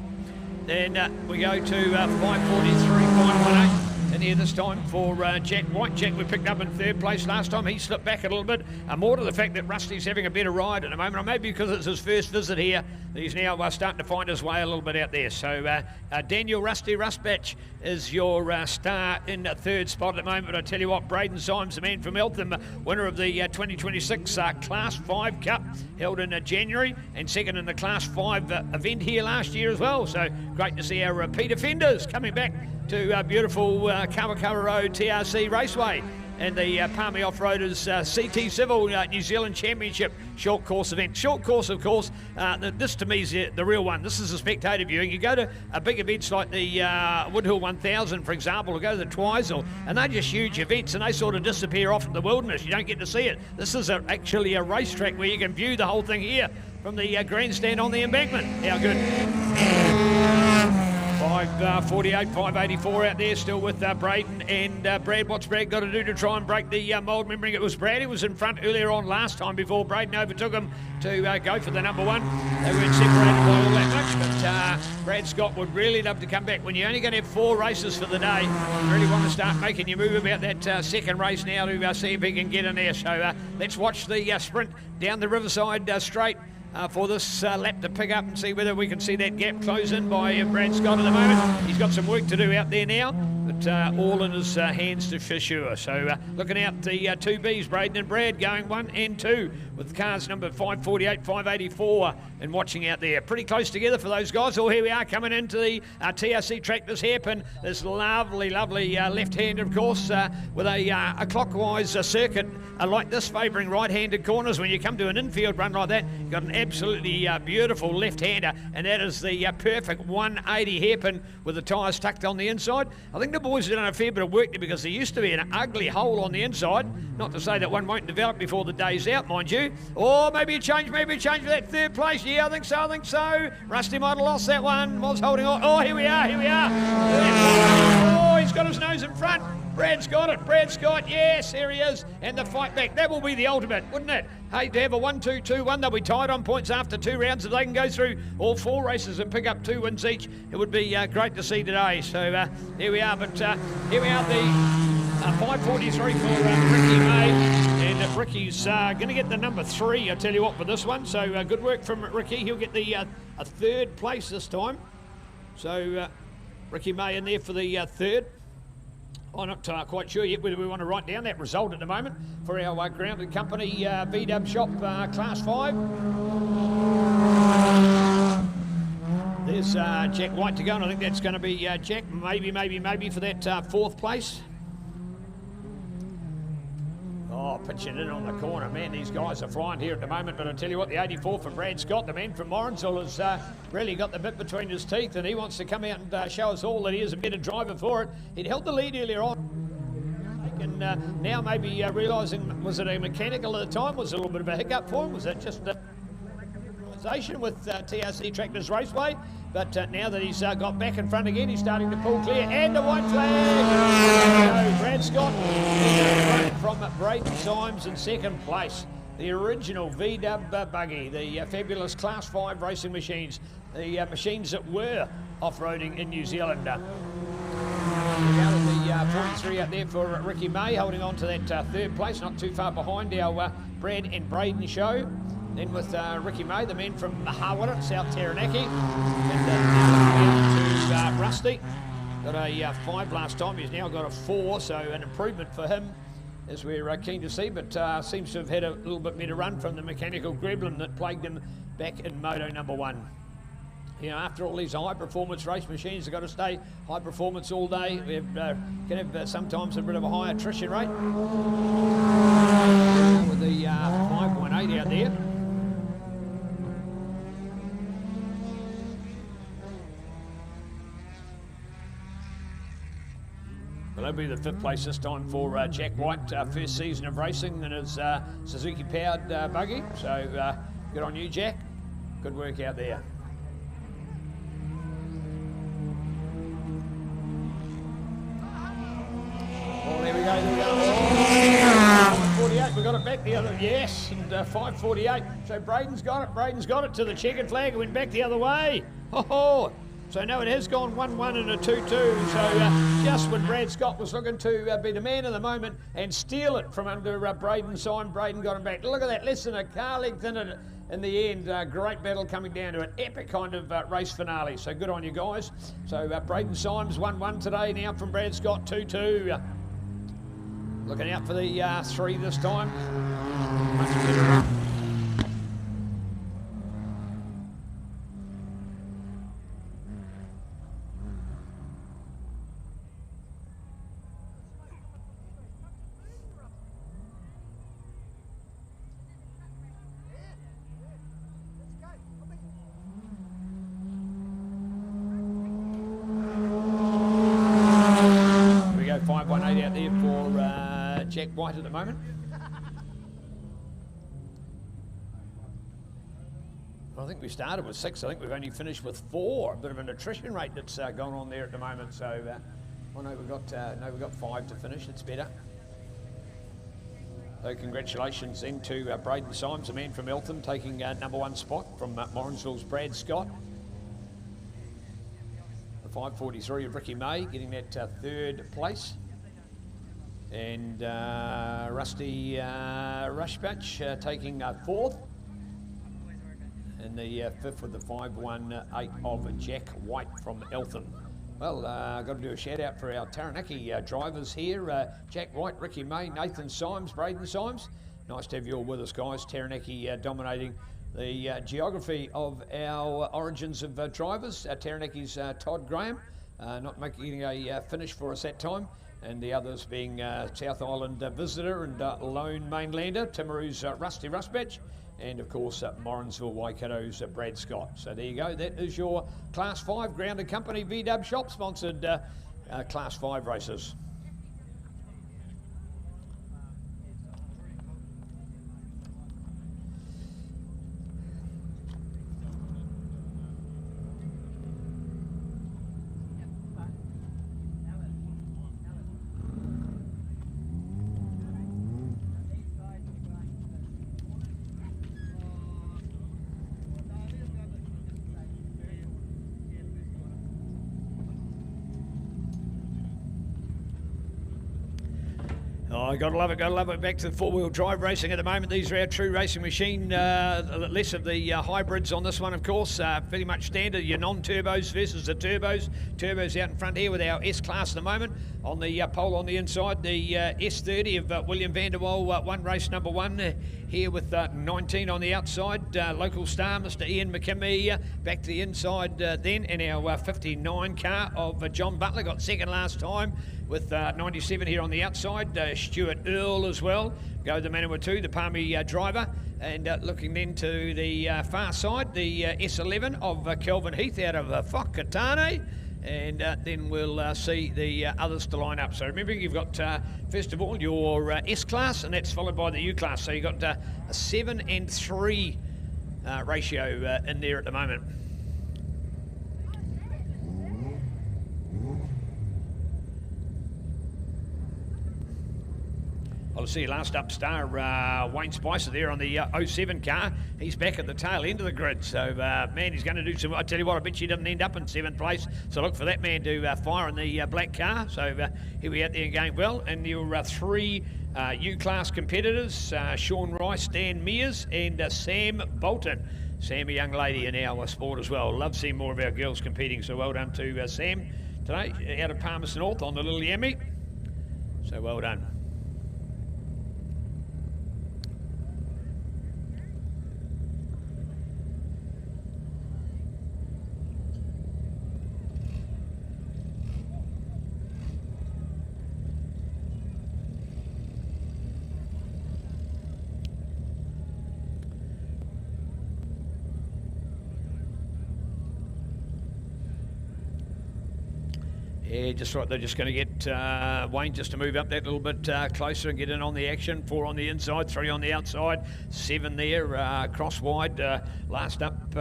Then we go to 543, 518. in here this time for Jack White. Jack we picked up in third place last time. He slipped back a little bit. More to the fact that Rusty's having a better ride at the moment, or maybe because it's his first visit here, he's now starting to find his way a little bit out there. So Daniel Rusty Rustbatch is your star in third spot at the moment. But I tell you what, Braden Symes, the man from Eltham, winner of the 2026 Class 5 Cup held in January, and second in the Class 5 event here last year as well. So great to see our repeat offenders coming back to beautiful Kawakawa Road TRC Raceway and the Palmy Off-Roaders CT Civil New Zealand Championship short course event. Short course, of course, this to me is the real one. This is a spectator viewing. You go to big events like the Woodhill 1000, for example, or go to the Twizel, and they're just huge events, and they sort of disappear off in the wilderness. You don't get to see it. This is actually a racetrack where you can view the whole thing here from the grandstand on the embankment. How good. 548, 584 out there, still with Braden and Brad. What's Brad got to do to try and break the mould? Remembering it was Brad who was in front earlier on last time before Braden overtook him to go for the number one. They weren't separated by all that much, but Brad Scott would really love to come back. When you're only going to have 4 races for the day, you really want to start making your move about that second race now to see if he can get in there. So let's watch the sprint down the Riverside straight for this lap to pick up and see whether we can see that gap close in by Brad Scott at the moment. He's got some work to do out there now, but all in his hands for sure. So looking out the 2Bs, Braden and Brad going 1 and 2 with cars number 548, 584 and watching out there. Pretty close together for those guys. Well, here we are coming into the TRC track. This hairpin, this lovely left-hand, of course, with a clockwise circuit like this, favouring right-handed corners. When you come to an infield run like that, you've got an absolutely beautiful left-hander, and that is the perfect 180 hairpin with the tyres tucked on the inside. I think the boys have done a fair bit of work there, because there used to be an ugly hole on the inside. Not to say that one won't develop before the day's out, mind you. Or maybe a change for that third place. Yeah, I think so. Rusty might have lost that one. Was holding on. Oh, here we are. Oh, he's got his nose in front. Brad's got it. Brad Scott, yes, here he is. And the fight back. That will be the ultimate, wouldn't it? Hey, to have a 1-2-2-1, they'll be tied on points after 2 rounds. If they can go through all 4 races and pick up 2 wins each, it would be great to see today. So here we are. But here we are, the 543 for Ricky May. And Ricky's going to get the number 3, I tell you what, for this one. So good work from Ricky. He'll get the a third place this time. So Ricky May in there for the third. I'm not quite sure yet whether we want to write down that result at the moment for our grounded company VW shop Class 5. There's Jack White to go, and I think that's going to be Jack, maybe for that 4th place. Oh, pitching in on the corner. Man, these guys are flying here at the moment. But I tell you what, the 84 for Brad Scott, the man from Morrinsville, has really got the bit between his teeth, and he wants to come out and show us all that he is a better driver for it. He'd held the lead earlier on. And now maybe realising, was it a mechanical at the time? Was it a little bit of a hiccup for him? Was that just a with TRC Tractors Raceway? But now that he's got back in front again, he's starting to pull clear, and the white flag. So Brad Scott from Braden Symes in 2nd place. The original VW buggy, the fabulous Class 5 racing machines, the machines that were off-roading in New Zealand. Down at the 43 out there for Ricky May, holding on to that 3rd place, not too far behind our Brad and Braden show. Then with Ricky May, the man from Hawara, South Taranaki. And now to Rusty. Got a 5 last time, he's now got a 4, so an improvement for him, as we're keen to see, but seems to have had a little bit better run from the mechanical gremlin that plagued him back in Moto number 1. You know, after all, these high-performance race machines have got to stay high performance all day. We can have sometimes a bit of a high attrition rate. With the 5.8 out there. Well, that'll be the 5th place this time for Jack White, first season of racing in his Suzuki-powered buggy. So good on you, Jack. Good work out there. Oh, there we go. 548, we got it back the other, yes, and 548. So Braden's got it to the checkered flag, went back the other way. Oh, So no, it has gone 1-1 and a 2-2. So just when Brad Scott was looking to be the man of the moment and steal it from under Braden Symes, Braden got him back. Look at that, less than a car length in it in the end. Great battle coming down to an epic kind of race finale. So good on you guys. So Braden Symes 1-1 today now from Brad Scott 2-2. Looking out for the 3 this time. Much better run. We go 518 out there for Jack White at the moment. I think we started with 6. I think we've only finished with 4. A bit of an attrition rate that's going on there at the moment. So, I know we've got 5 to finish. It's better. So, congratulations then to Braden Symes, a man from Eltham, taking #1 spot from Morrinsville's Brad Scott. The 5:43 of Ricky May getting that 3rd place. And Rusty Rushbatch taking 4th. And the 5th with the 518 of Jack White from Eltham. Well, I've got to do a shout out for our Taranaki drivers here. Jack White, Ricky May, Nathan Symes, Braden Symes. Nice to have you all with us, guys. Taranaki dominating the geography of our origins of drivers. Taranaki's Todd Graham, not making a finish for us that time. And the others being South Island Visitor and Lone Mainlander, Timaru's Rusty Rustbatch. And of course, Morrinsville Waikato's Brad Scott. So there you go. That is your Class 5 Grounded Company VW Shop sponsored Class 5 races. Oh, gotta love it, gotta love it. Back to the 4-wheel drive racing at the moment. These are our true racing machine. Less of the hybrids on this one, of course. Pretty much standard, your non-turbos versus the turbos. Turbos out in front here with our S-Class at the moment. On the pole on the inside, the S30 of William van der Waal, one race #1 here with 19 on the outside. Local star, Mr. Ian McKimmey, back to the inside then. And our 59 car of John Butler got second last time with 97 here on the outside. Stuart Earl as well. Go the man number 2, the Palmy driver. And looking then to the far side, the S11 of Kelvin Heath out of Whakatane. And then we'll see the others to line up. So remember, you've got, first of all, your S-Class, and that's followed by the U-Class. So you've got a 7 and 3 ratio in there at the moment. Well, I see last up star Wayne Spicer there on the 07 car. He's back at the tail end of the grid. So, man, he's going to do some... I tell you what, I bet you didn't end up in 7th place. So look for that man to fire in the black car. So he'll be out there going well. And your 3 U-Class competitors, Sean Rice, Dan Mears, and Sam Bolton. Sam, a young lady in our sport as well. Love seeing more of our girls competing. So well done to Sam today out of Palmerston North on the Little Yammy. So well done. Yeah, just right. They're just going to get Wayne just to move up that little bit closer and get in on the action. 4 on the inside, 3 on the outside, 7 there, cross wide. Last up,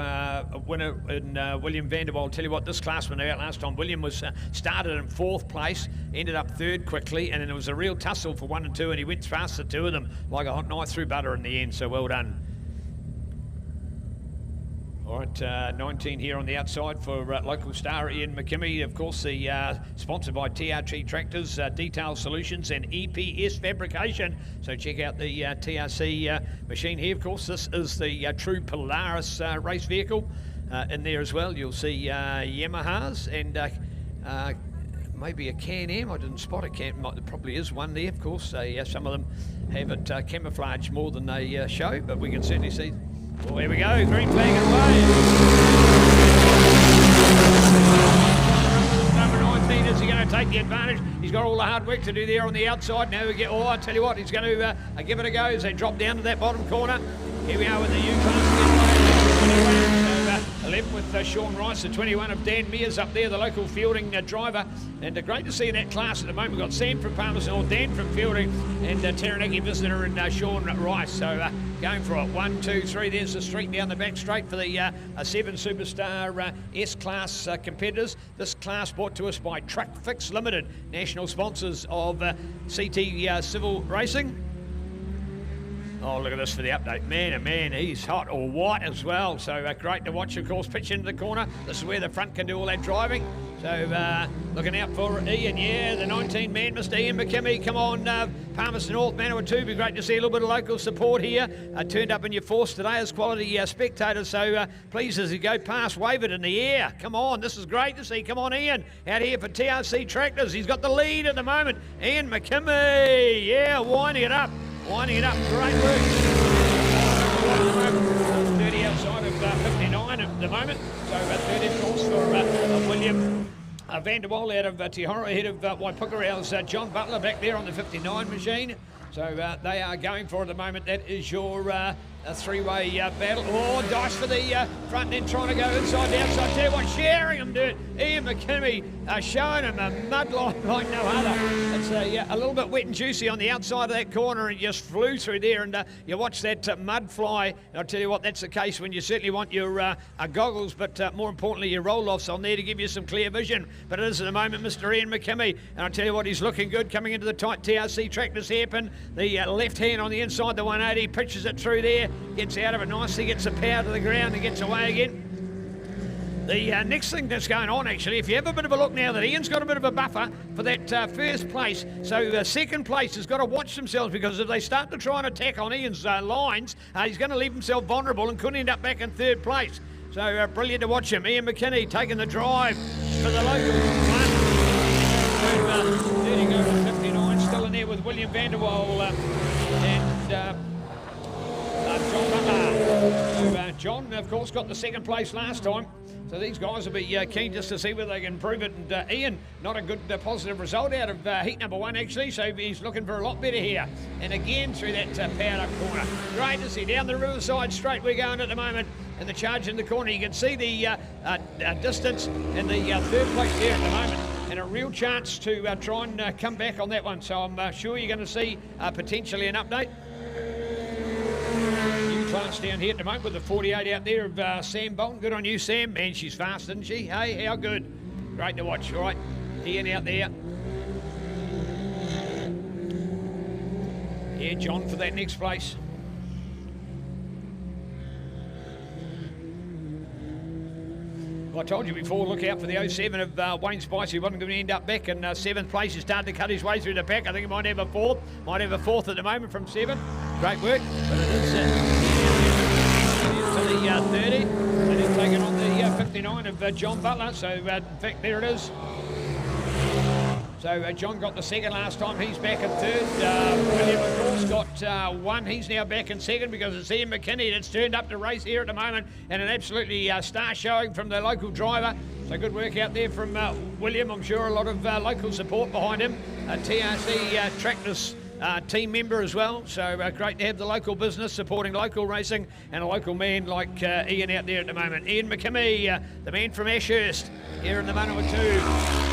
winner in William van der Waal. I'll tell you what, this class went out last time. William was started in 4th place, ended up 3rd quickly, and then it was a real tussle for 1 and 2, and he went past the 2 of them like a hot knife through butter in the end. So well done. All right, 19 here on the outside for local star Ian McKimmie. Of course, the sponsored by TRC Tractors, Detail Solutions and EPS Fabrication. So check out the TRC machine here. Of course, this is the true Polaris race vehicle. In there as well, you'll see Yamahas and maybe a Can-Am. I didn't spot a Can. There probably is one there, of course. Some of them have it camouflaged more than they show, but we can certainly see. Oh, here we go, green flag and away. Number 19, is he going to take the advantage? He's got all the hard work to do there on the outside. Now we get, oh, I tell you what, he's going to give it a go as they drop down to that bottom corner. Here we are with the U-Class. 11 with Sean Rice, the 21 of Dan Mears up there, the local Feilding driver. And great to see in that class at the moment. We've got Sam from Palmerston, or Dan from Feilding, and Taranaki visitor and Sean Rice. So going for it. 1, 2, 3. There's the street down the back straight for the 7 Superstar S-Class competitors. This class brought to us by Truck Fix Limited, national sponsors of CT Civil Racing. Oh, look at this for the update. Man, oh man, he's hot, or white as well. So great to watch, of course, pitch into the corner. This is where the front can do all that driving. So looking out for Ian, yeah, the 19 man, Mr. Ian McKimmie. Come on, Palmerston North, Manawatu. Be great to see a little bit of local support here. Turned up in your force today as quality spectators. So please, as you go past, wave it in the air. Come on, this is great to see. Come on, Ian, out here for TRC Tractors. He's got the lead at the moment. Ian McKimmie, yeah, winding it up. Winding it up, great work. 30 outside of 59 at the moment. So 30 of course for William Van der Waal out of Tihora, ahead of Waipukurau's John Butler back there on the 59 machine. So they are going for it at the moment. That is your three-way battle. Oh, dice for the front end, trying to go inside the outside. Tell you what, sharing him, dude. Ian McKimmie showing him a mud line like no other. It's a little bit wet and juicy on the outside of that corner, and just flew through there. And you watch that mud fly. And I'll tell you what, that's the case when you certainly want your goggles, but more importantly, your roll-offs on there to give you some clear vision. But it is at the moment Mr. Ian McKimmie. And I'll tell you what, he's looking good coming into the tight TRC Tractors hairpin. The left hand on the inside, the 180, pitches it through there. Gets out of it nicely, gets the power to the ground and gets away again. The next thing that's going on, actually, if you have a bit of a look now, that Ian's got a bit of a buffer for that first place. So second place has got to watch themselves, because if they start to try and attack on Ian's lines, he's going to leave himself vulnerable and could end up back in third place. So brilliant to watch him. Ian McKimmie taking the drive for the locals. 30 go to 59, still in there with William Van der Waal and John Butler. So John, of course, got the second place last time. So these guys will be keen just to see whether they can improve it. And Ian, not a good positive result out of heat number 1, actually. So he's looking for a lot better here. And again through that powered up corner. Great to see. Down the Riverside Straight we're going at the moment. And the charge in the corner. You can see the distance and the third place there at the moment. And a real chance to try and come back on that one. So I'm sure you're going to see potentially an update. New class down here at the moment with the 48 out there of Sam Bolton. Good on you, Sam. Man, she's fast, isn't she? Hey, how good. Great to watch. All right, Ian out there. Yeah, John for that next place. I told you before, look out for the 07 of Wayne Spice. He wasn't going to end up back in 7th place. He's starting to cut his way through the pack. I think he might have a 4th. Might have a 4th at the moment from 7. Great work. But it is to the 30. And he's taking on the 59 of John Butler. So, in fact, there it is. So John got the second last time. He's back in third. William, of course, got 1. He's now back in second because it's Ian McKimmie that's turned up to race here at the moment, and an absolutely star showing from the local driver. So good work out there from William. I'm sure a lot of local support behind him. TRC Tractors team member as well. So great to have the local business supporting local racing and a local man like Ian out there at the moment. Ian McKimmie, the man from Ashurst, here in the Manawatu.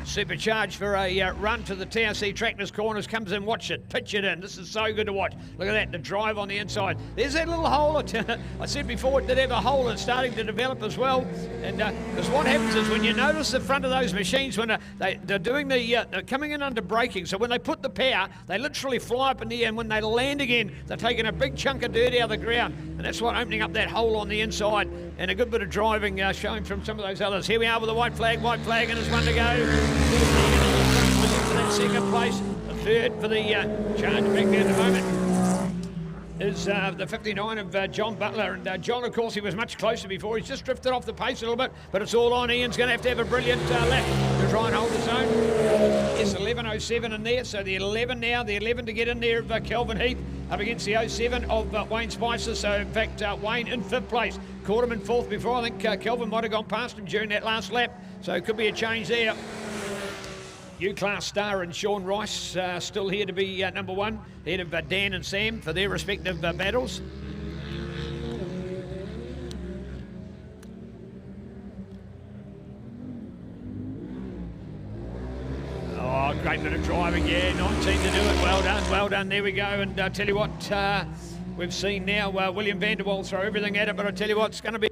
Supercharged for a run to the TRC Tractors corners, comes in, watch it, pitch it in. This is so good to watch. Look at that, the drive on the inside. There's that little hole. I said before, it did have a hole. It's starting to develop as well. And because what happens is when you notice the front of those machines, when they're doing they're coming in under braking, so when they put the power, they literally fly up in the air, and when they land again, they're taking a big chunk of dirt out of the ground. and that's what opening up that hole on the inside, and a good bit of driving showing from some of those others. Here we are with the white flag, and there's one to go. For that second place, the third for the charge back there at the moment is the 59 of John Butler. And John, of course, he was much closer before. He's just drifted off the pace a little bit, but it's all on. Ian's going to have a brilliant lap to try and hold his own. Yes, 11.07 in there, so the 11 now, the 11 to get in there of Kelvin Heath up against the 07 of Wayne Spicer. So, in fact, Wayne in 5th place. Caught him in 4th before. I think Kelvin might have gone past him during that last lap, so it could be a change there. U-Class Star and Sean Rice still here to be number 1, ahead of Dan and Sam for their respective battles. Oh, great bit of driving, yeah, 19 to do it, well done, there we go. And I tell you what, we've seen now William Vanderwall throw everything at it, but I tell you what, it's going to be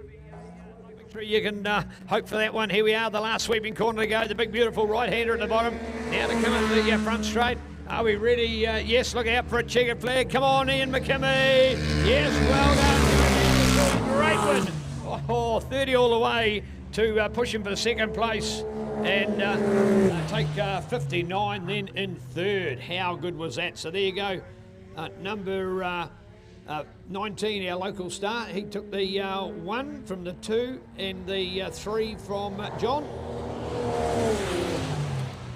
you can hope for that one. Here we are, the last sweeping corner to go. The big, beautiful right-hander at the bottom. Now to come up the front straight. Are we ready? Yes, look out for a checkered flag. Come on, Ian McKimmey. Yes, well done. Great win. Oh, 30 all the way to push him for the second place. And take 59 then in third. How good was that? So there you go. Number 19, our local star. He took the 1 from the 2 and the 3 from John.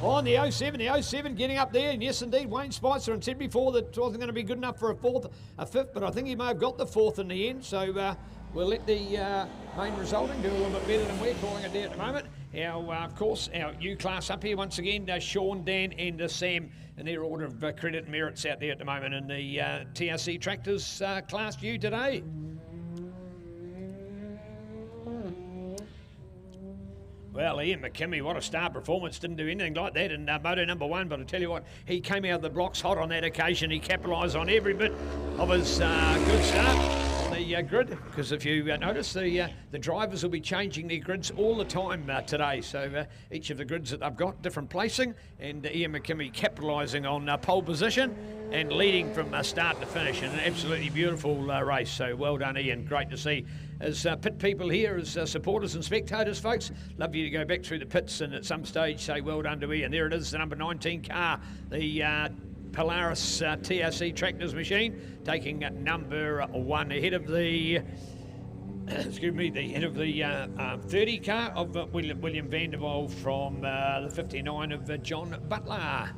On the 07 getting up there, and yes indeed, Wayne Spicer, and said before that it wasn't going to be good enough for a fifth, but I think he may have got the 4th in the end, so we'll let the main resulting do a little bit better than we're calling it there at the moment. Our, of course, our U-Class up here once again, Sean, Dan and Sam in their order of credit and merits out there at the moment in the TRC Tractors Class U today. Well, Ian McKimmey, what a star performance. Didn't do anything like that in moto number 1, but I tell you what, he came out of the blocks hot on that occasion. He capitalised on every bit of his good start on the grid, because if you notice, the drivers will be changing their grids all the time today. So each of the grids that they've got, different placing, and Ian McKimmey capitalising on pole position and leading from start to finish in an absolutely beautiful race. So well done, Ian. Great to see. As pit people here, as supporters and spectators, folks, love you to go back through the pits and at some stage say well done to Ian. There it is, the number 19 car, the Polaris TRC Tractors machine, taking number 1 ahead of the excuse me, the head of the 30 car of William Vanderwall from the 59 of John Butler.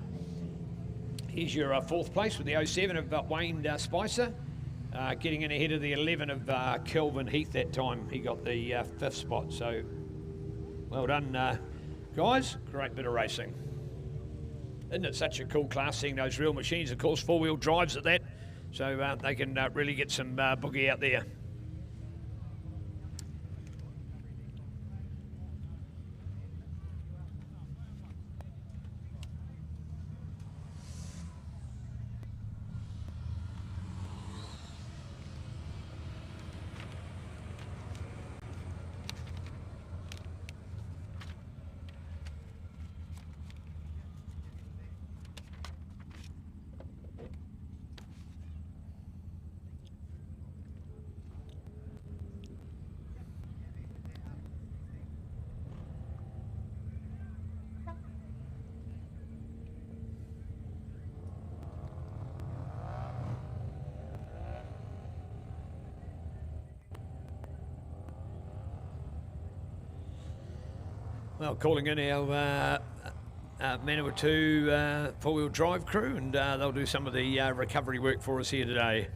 Here's your 4th place with the 07 of Wayne Spicer. Getting in ahead of the 11 of Kelvin Heath that time. He got the 5th spot, so well done, guys. Great bit of racing. Isn't it such a cool class seeing those real machines? Of course, 4-wheel drives at that, so they can really get some boogie out there. Well, calling in our Manua 2 4-wheel drive crew, and they'll do some of the recovery work for us here today.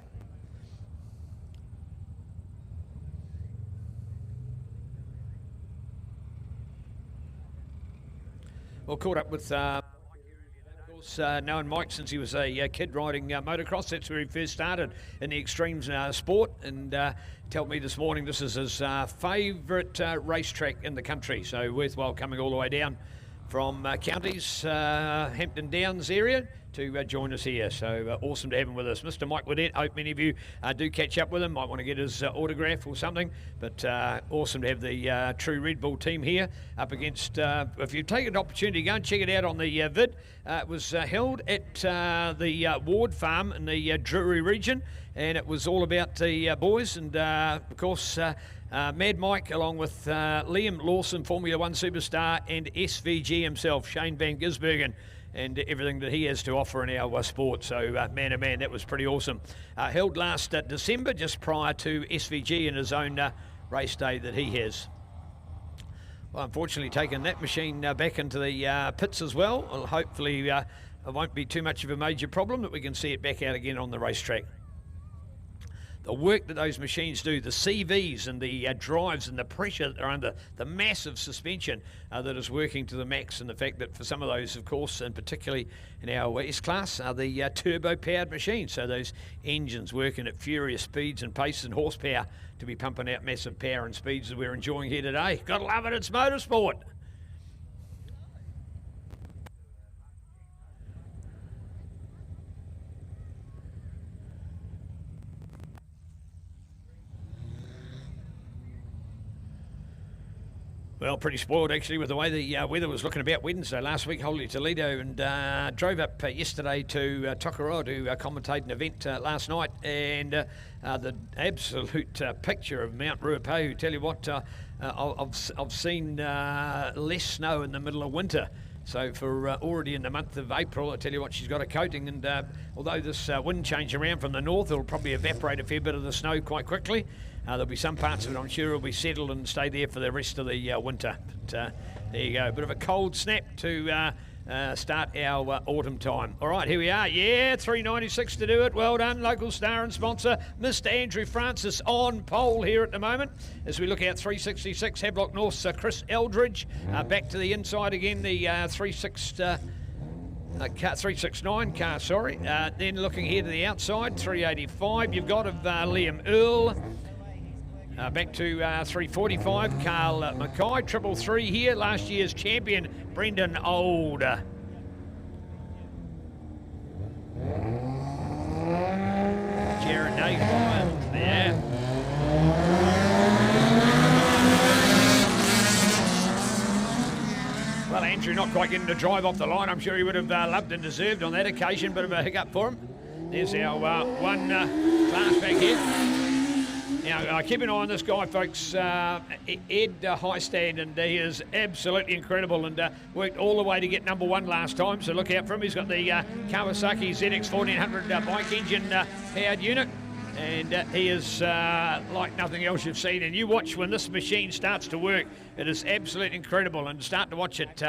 Well, caught up with known Mike since he was a kid riding motocross. That's where he first started in the extreme sport, and told me this morning this is his favourite racetrack in the country, so worthwhile coming all the way down from counties, Hampton Downs area to join us here. So awesome to have him with us. Mr. Mike Waddett, I hope many of you do catch up with him, might want to get his autograph or something, but awesome to have the True Red Bull team here up against, if you take an opportunity, go and check it out on the vid. It was held at the Ward Farm in the Drury region, and it was all about the boys, and of course Mad Mike along with Liam Lawson, Formula One superstar, and SVG himself, Shane Van Gisbergen, and everything that he has to offer in our sport. So man oh man, that was pretty awesome. Held last December, just prior to SVG and his own race day that he has. Well, unfortunately taken that machine back into the pits as well. Hopefully it won't be too much of a major problem, that we can see it back out again on the racetrack. The work that those machines do, the CVs and the drives and the pressure that they're under, the massive suspension that is working to the max, and the fact that for some of those, of course, and particularly in our S-Class, are the turbo-powered machines. So those engines working at furious speeds and paces and horsepower to be pumping out massive power and speeds that we're enjoying here today. Gotta love it, it's motorsport. Well, pretty spoiled actually with the way the weather was looking about Wednesday last week, Holy Toledo, and drove up yesterday to Tokoroa to commentate an event last night, and the absolute picture of Mount Ruapehu. Tell you what, I've seen less snow in the middle of winter. So for already in the month of April, I tell you what, she's got a coating, and although this wind change around from the north, it'll probably evaporate a fair bit of the snow quite quickly. There'll be some parts of it, I'm sure, will be settled and stay there for the rest of the winter. But there you go, a bit of a cold snap to start our autumn time. All right, here we are. Yeah, 396 to do it. Well done, local star and sponsor, Mr. Andrew Francis, on pole here at the moment. As we look out 366, Havelock North's Chris Eldridge. Back to the inside again, the 369 car, sorry. Then looking here to the outside, 385 you've got of Liam Earl. Back to 345, Carl Mackay. 333 here, last year's champion, Brendan Old. Jared Nagelmeyer there. Well, Andrew not quite getting to drive off the line. I'm sure he would have loved and deserved on that occasion. Bit of a hiccup for him. There's our one class back here. Now, keep an eye on this guy, folks, Ed Highstand, and he is absolutely incredible, and worked all the way to get number one last time, so look out for him. He's got the Kawasaki ZX 1400 bike engine powered unit, and he is like nothing else you've seen. And you watch when this machine starts to work, it is absolutely incredible. And start to watch it,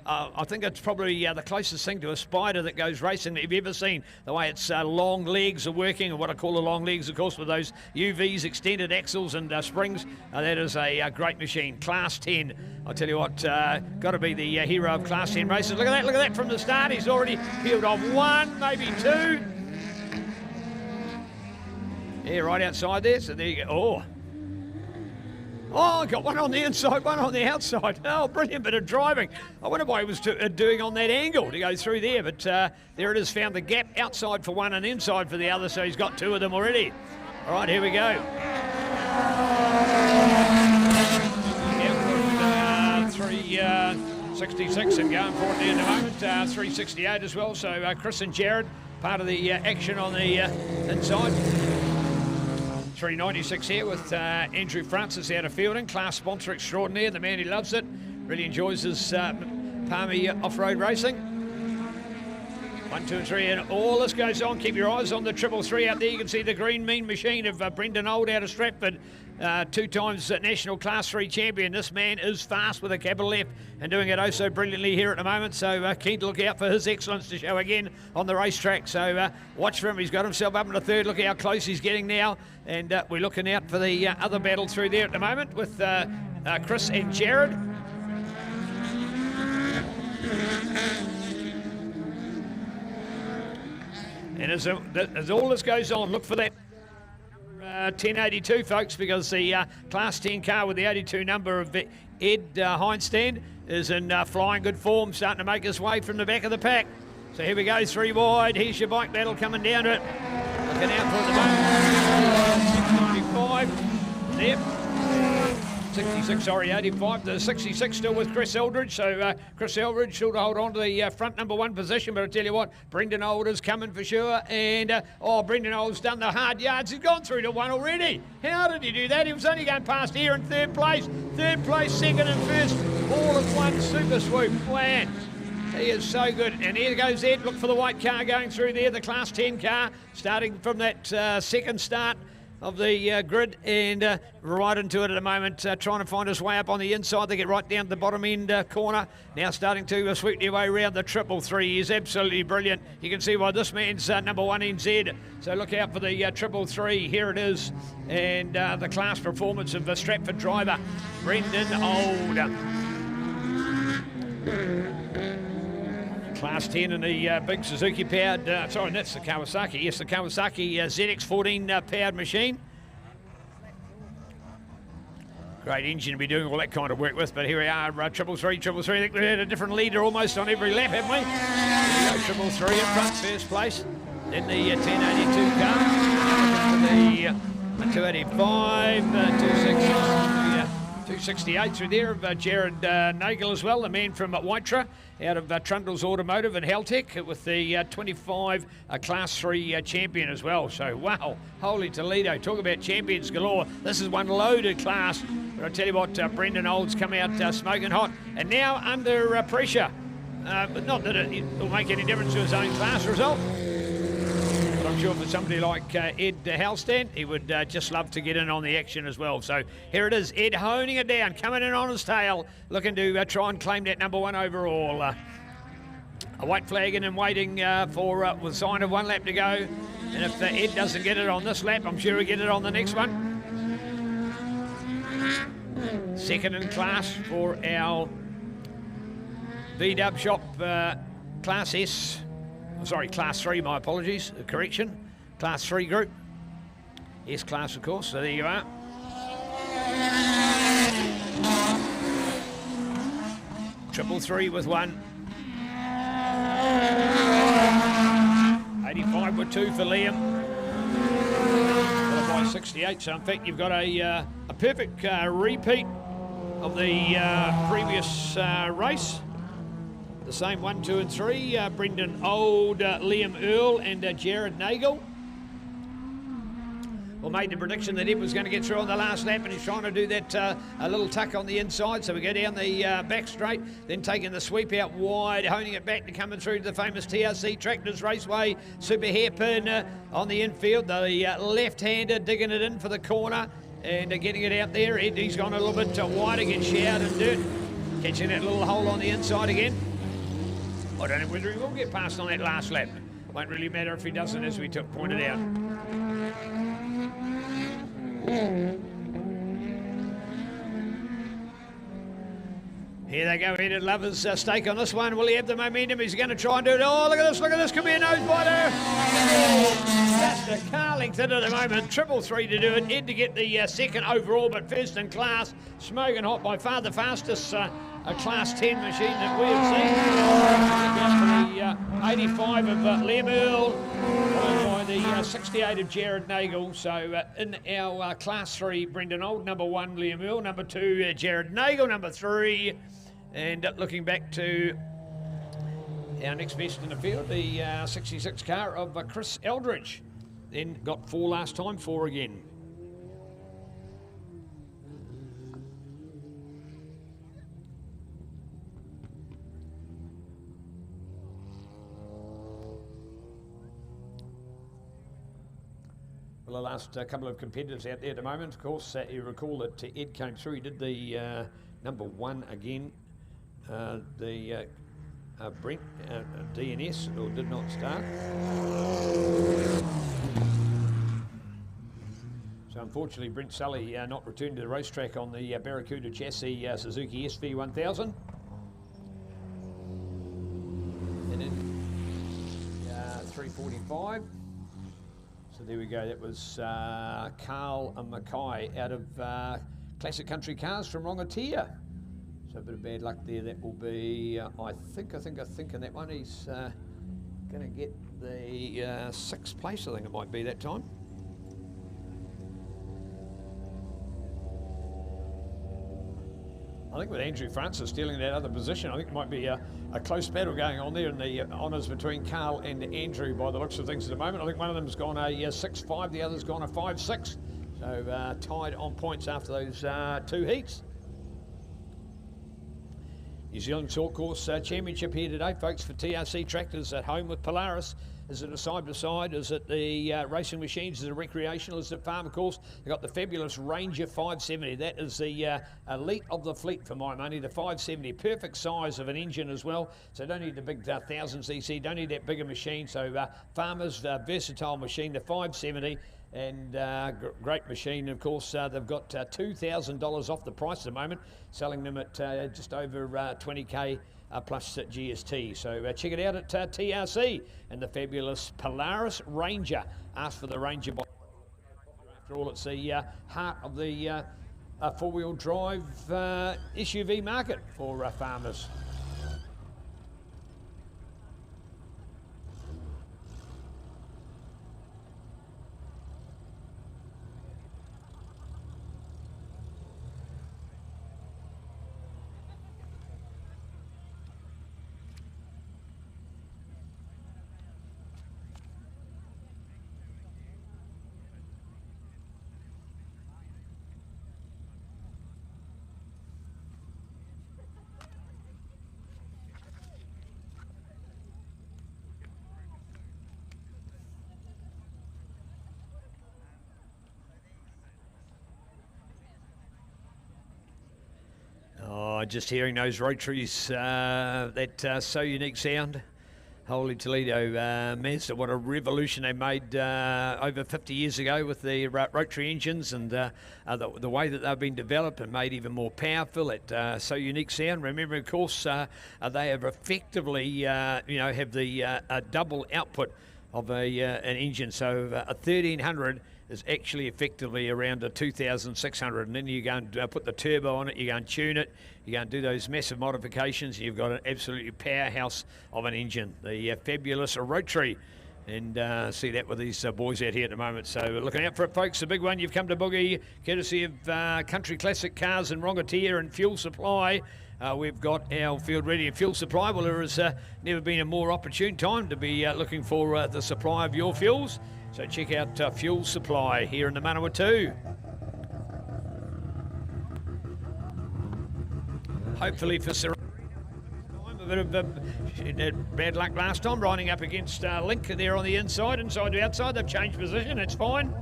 I think it's probably the closest thing to a spider that goes racing that you've ever seen. The way its long legs are working, and what I call the long legs, of course, with those UVs, extended axles and springs. That is a great machine. Class 10, I tell you what, got to be the hero of Class 10 races. Look at that from the start. He's already peeled off one, maybe two. Yeah, right outside there, so there you go. Oh, got one on the inside, one on the outside. Oh, brilliant bit of driving. I wonder why he was doing on that angle to go through there, but there it is, found the gap outside for one and inside for the other, so he's got two of them already. All right, here we go. 366 and going forward there at the moment, 368 as well, so Chris and Jared, part of the action on the inside. 396 here with Andrew Francis out of Feilding, class sponsor extraordinaire, the man who loves it, really enjoys his Palmy off-road racing. 1, 2 and 3, and all this goes on. Keep your eyes on the 333 out there. You can see the green mean machine of Brendan Old out of Stratford, 2 times National Class 3 champion. This man is fast with a capital F and doing it oh so brilliantly here at the moment, so keen to look out for his excellence to show again on the racetrack. So watch for him. He's got himself up in the third. Look how close he's getting now, and we're looking out for the other battle through there at the moment with Chris and Jared. And as all this goes on, look for that 1082, folks, because the Class 10 car with the 82 number of Ed Hindstand is in flying good form, starting to make his way from the back of the pack. So here we go, 3 wide. Here's your bike battle coming down to it. Looking out for the moment. 695. There. 66 66, sorry, 85. The 66 still with Chris Eldridge. So Chris Eldridge should hold on to the front number 1 position. But I tell you what, Brendan Old is coming for sure. And, Brendan Old's done the hard yards. He's gone through to 1 already. How did he do that? He was only going past here in 3rd place. 3rd place, 2nd and 1st. All in one super swoop. Man, he is so good. And here goes Ed. Look for the white car going through there, the Class 10 car, starting from that second start of the grid and right into it at the moment, trying to find his way up on the inside. They get right down to the bottom end corner. Now starting to sweep their way around the 333. He is absolutely brilliant. You can see why this man's number 1 NZ. So look out for the 333. Here it is. And the class performance of the Stratford driver, Brendan Old. Class 10 in the big Suzuki powered, sorry, that's the Kawasaki. Yes, the Kawasaki ZX14 powered machine. Great engine to be doing all that kind of work with, but here we are, 333. I think we had a different leader almost on every lap, haven't we? Here we go, 333 in front, first place. Then the 1082 car, the 285, 268 through there of Jared Nagel as well, the man from Waitra, out of Trundle's Automotive and Haltech, with the 25 Class 3 champion as well. So, wow, holy Toledo, talk about champions galore. This is one loaded class. But I tell you what, Brendan Old's come out smoking hot, and now under pressure. But not that it will make any difference to his own class result. But I'm sure for somebody like Ed Halstan, he would just love to get in on the action as well. So here it is, Ed honing it down, coming in on his tail, looking to try and claim that number 1 overall. A white flag in and waiting for with sign of 1 lap to go. And if Ed doesn't get it on this lap, I'm sure he'll get it on the next one. Second in class for our V-Dub Shop Class S. Sorry, Class 3, my apologies, correction. Class 3 group. S-Class, of course, so there you are. Triple 3 with 1. 85 with 2 for Liam. Followed by 68, so in fact you've got a perfect repeat of the previous race. The same 1, 2 and 3, Brendan Old, Liam Earl and Jared Nagel. Well, made the prediction that Ed was going to get through on the last lap, and he's trying to do that a little tuck on the inside. So we go down the back straight, then taking the sweep out wide, honing it back to coming through to the famous TRC Tractors Raceway. Super hairpin on the infield, the left-hander digging it in for the corner and getting it out there. He's gone a little bit wide against shout and dirt, catching that little hole on the inside again. I don't know whether he will get past on that last lap. Won't really matter if he doesn't, as we pointed out. Here they go, Ed Lover's stake on this one. Will he have the momentum? He's going to try and do it. Oh, look at this, could be a nose biter. Just a car length in at the moment. 333 to do it. Ed to get the second overall, but first in class. Smoking hot, by far the fastest a Class 10 machine that we have seen. Down for the 85 of Liam Earl, followed by the 68 of Jared Nagel. So in our Class 3, Brendan Old, number 1, Liam Earl, number 2, Jared Nagel, number 3. And looking back to our next best in the field, the 66 car of Chris Eldridge. Then got 4 last time, 4 again. Well, the last couple of competitors out there at the moment, of course, you recall that Ed came through. He did the number 1 again. The Brent DNS, or did not start. So unfortunately, Brent Sully not returned to the racetrack on the Barracuda chassis Suzuki SV1000. And then 345. So there we go, that was Carl Mackay out of Classic Country Cars from Rongotia. So a bit of bad luck there. That will be, I think in that one he's going to get the 6th place, I think it might be that time. think with Andrew Francis stealing that other position, I think it might be a close battle going on there in the honours between Carl and Andrew by the looks of things at the moment. I think one of them's gone a 6.5, the other's gone a 5.6. So tied on points after those 2 heats. New Zealand Short Course Championship here today, folks, for TRC Tractors at home with Polaris. Is it a side-by-side? Is it the racing machines? Is it a recreational? Is it farm course? They've got the fabulous Ranger 570. That is the elite of the fleet for my money. The 570, perfect size of an engine as well. So don't need the big 1000cc, don't need that bigger machine. So farmers, versatile machine, the 570. And great machine. Of course, they've got $2,000 off the price at the moment, selling them at just over 20k plus GST. So check it out at TRC and the fabulous Polaris Ranger. Ask for the Ranger. After all, it's the heart of the four-wheel drive SUV market for farmers. Just hearing those rotaries, that so unique sound. Holy Toledo, Mazda, what a revolution they made over 50 years ago with the rotary engines, and the way that they've been developed and made even more powerful. That so unique sound. Remember, of course, they have effectively, have the double output of an engine. So a 1300 is actually effectively around a 2,600, and then you go and put the turbo on it, you go and tune it, you go and do those massive modifications, you've got an absolutely powerhouse of an engine, the fabulous rotary. And see that with these boys out here at the moment. So looking out for it, folks. The big one, you've come to boogie, courtesy of Country Classic Cars and Rongotia and Fuel Supply. We've got our field ready and fuel supply. Well, there has never been a more opportune time to be looking for the supply of your fuels. So check out Fuel Supply here in the Manawatu. Hopefully for Serena. A bit of bad luck last time, riding up against Link there on the inside to outside. They've changed position, it's fine.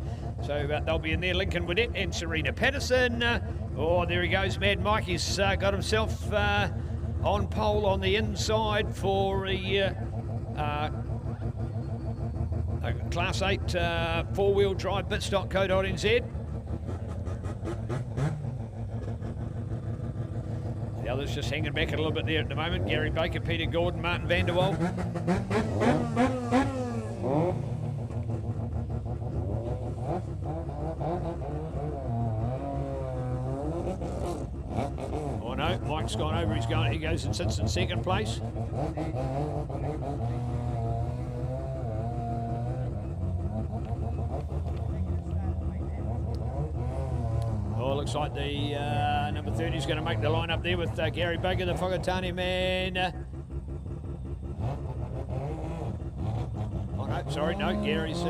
So they'll be in there, Lincoln Widdett and Serena Patterson. Oh, there he goes, Mad Mike. He's got himself on pole on the inside for a Class 8 four-wheel drive bits.co.nz. The others just hanging back a little bit there at the moment. Gary Baker, Peter Gordon, Martin van der Waal. Oh no, Mike's gone over. He goes and sits in second place. Oh, looks like the number 30 is going to make the line up there with Gary Baker, the Whakatane man. Oh no, sorry, no, Gary's...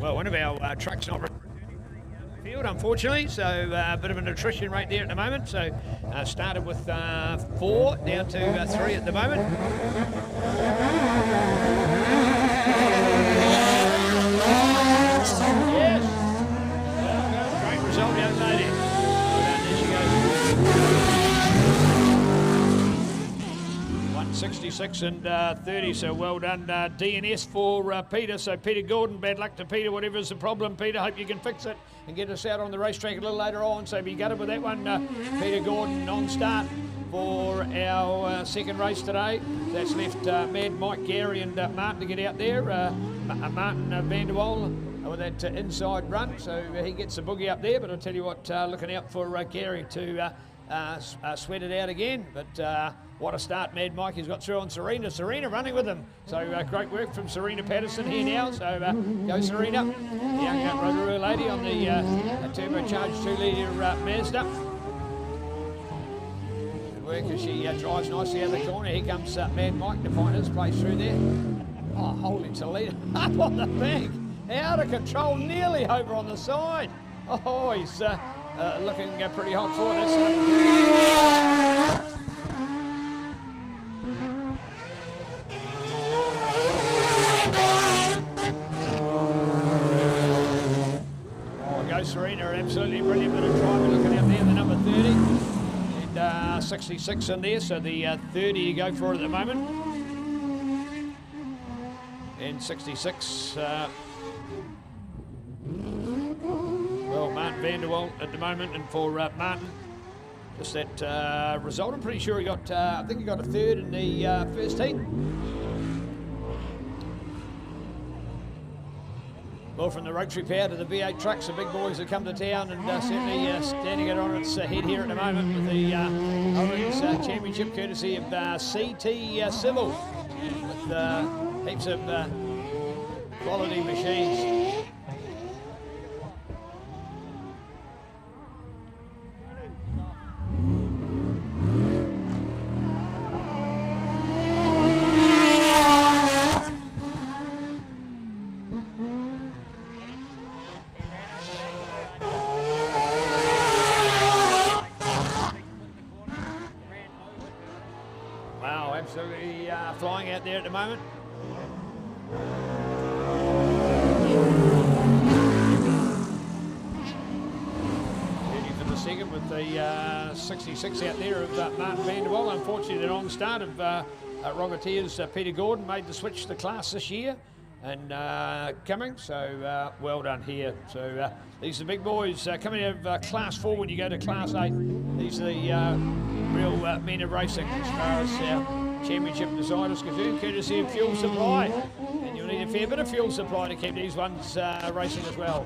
Well, one of our trucks not field, unfortunately, so a bit of an attrition rate there at the moment. So started with 4 down to 3 at the moment. Yes, well, great result, young lady. There she goes. 166 and 30, so well done. DNS for Peter. So Peter Gordon, bad luck to Peter, whatever's the problem, Peter. Hope you can fix it and get us out on the racetrack a little later on. So be gutted with that one. Peter Gordon on start for our second race today. That's left Mad Mike, Gary and Martin to get out there. Martin van der Waal with that inside run, so he gets the boogie up there. But I'll tell you what, looking out for Gary to sweated out again. But what a start Mad Mikey's got through on Serena. Serena running with him. So great work from Serena Patterson here now. So go Serena. The young Rotorua lady on the turbocharged 2-litre Mazda. Good work as she drives nicely out of the corner. Here comes Mad Mike to find his place through there. Oh, holy Toledo up on the bank. Out of control, nearly over on the side. Oh, he's looking pretty hot for this. Oh, go Serena, absolutely brilliant bit of driving. Looking out there, the number 30. And 66 in there, so the 30 you go for it at the moment. And 66, well, Martin Vanderwall at the moment, and for Martin, just that result. I'm pretty sure he got, I think he got a third in the first heat. Well, from the rotary power to the V8 trucks, the big boys have come to town, and certainly standing it on its head here at the moment with the Owens Championship, courtesy of CT Civil, with heaps of quality machines. Wow, absolutely flying out there at the moment. For the second with the 66 out there of Martin Vanderwall. Unfortunately, the wrong start of Rogateer's Peter Gordon made the switch to class this year and coming, so well done here. So these are the big boys coming out of class 4 when you go to class 8. These are the real men of racing as far as championship design is concerned, courtesy of fuel supply. And you'll need a fair bit of fuel supply to keep these ones racing as well.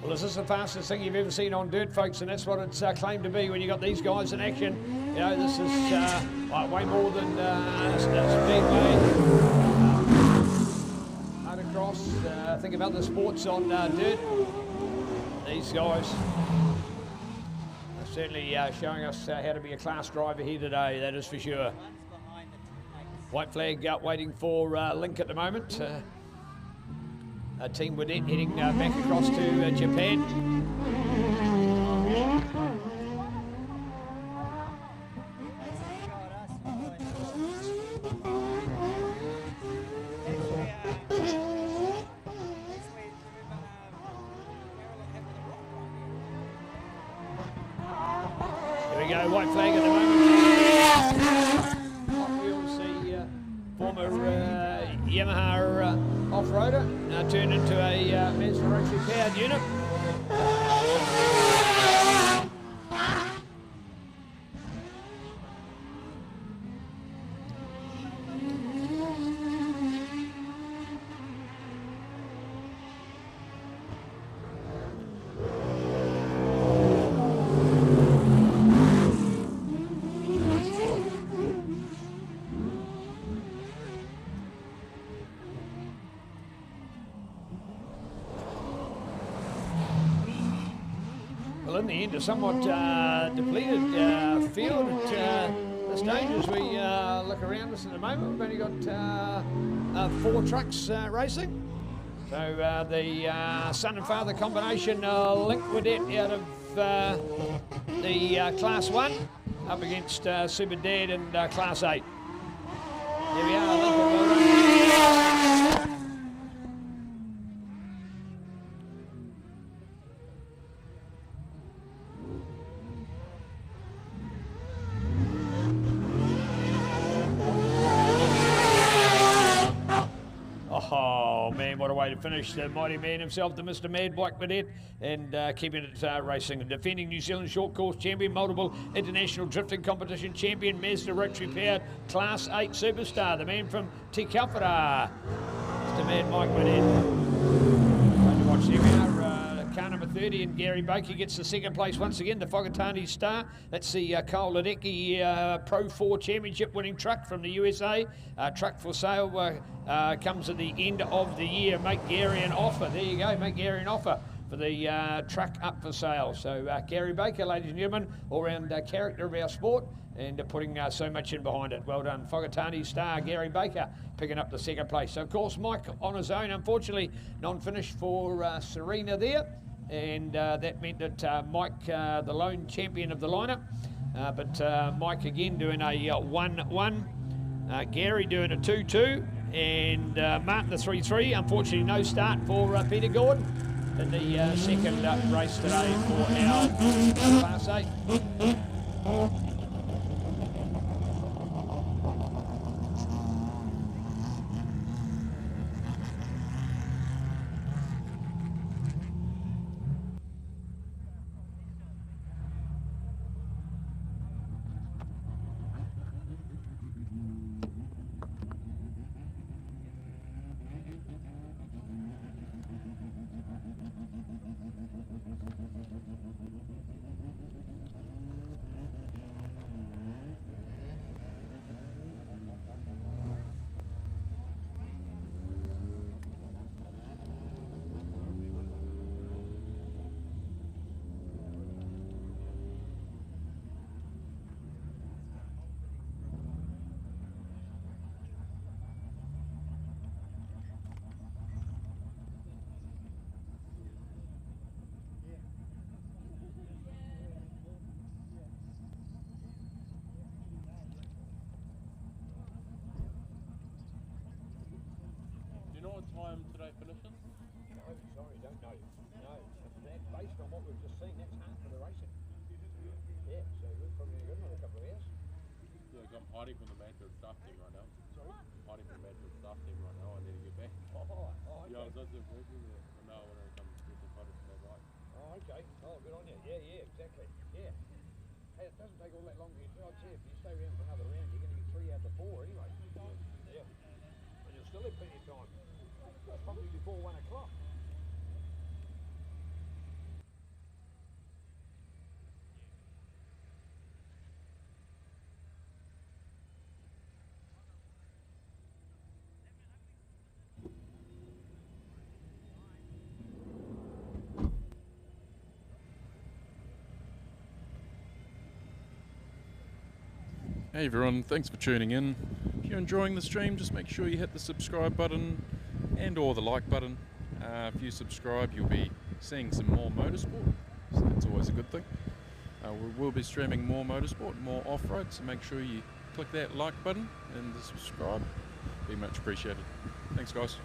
This is the fastest thing you've ever seen on dirt, folks, and that's what it's claimed to be when you got these guys in action. You know, this is way more than speedway, motocross. Think about the sports on dirt. These guys are certainly showing us how to be a class driver here today, that is for sure. White flag waiting for Link at the moment. Team Widette heading back across to Japan. Here we go, white flag at the moment. Hot Wheels, the former Yamaha Offroader, now turned into a Mazda rotary powered unit. Well, in the end, a somewhat depleted field at the stage as we look around us at the moment. We've only got 4 trucks racing. So the son and father combination, Link Widette out of the Class 1 up against Super Dad and Class 8. Here we are, Link, well done. away to finish, the mighty man himself, the Mr. Mad Black Cadet, and keeping it racing. Defending New Zealand short course champion, multiple international drifting competition champion, Mazda rotary powered Class 8 superstar, the man from Te Kawakawa, Mr. Mad Mike Cadet. Fun to watch. Here we are. Car number 30, and Gary Baker gets the second place once again, the Whakatane Star. That's the Cole Ledecky Pro 4 Championship winning truck from the USA. Truck for sale comes at the end of the year. Make Gary an offer. There you go, make Gary an offer for the truck up for sale. So Gary Baker, ladies and gentlemen, all-round character of our sport, and putting so much in behind it. Well done, Whakatane Star, Gary Baker, picking up the second place. So, of course, Mike on his own, unfortunately, non-finish for Serena there, and that meant that Mike, the lone champion of the lineup, but Mike again doing a 1-1, Gary doing a 2-2, and Martin the 3-3. Unfortunately, no start for Peter Gordon in the second race today for our Class 8. You know what time today finishes? No, sorry, don't know. No, that, based on what we've just seen, that's half of the racing. Yeah, so we're probably going to go another couple of hours. Yeah, I'm hiding from the Manfield staff team right now. Sorry? Hiding from the Manfield staff team right now. I need to get back. Okay. Yeah, I was also working there. But now I want to come get some photos from that bike. Oh, okay. Oh, good on you. Yeah, exactly. Yeah. Hey, it doesn't take all that long to get through. I'd say if you stay around for another round, you're going to get 3 out of 4 anyway. Yeah. And you'll still have plenty of time. Probably before 1 o'clock. Hey everyone, thanks for tuning in. If you're enjoying the stream, just make sure you hit the subscribe button and or the like button. If you subscribe, you'll be seeing some more motorsport, so that's always a good thing. We will be streaming more motorsport, more off-road, so make sure you click that like button and the subscribe. Be much appreciated. Thanks guys.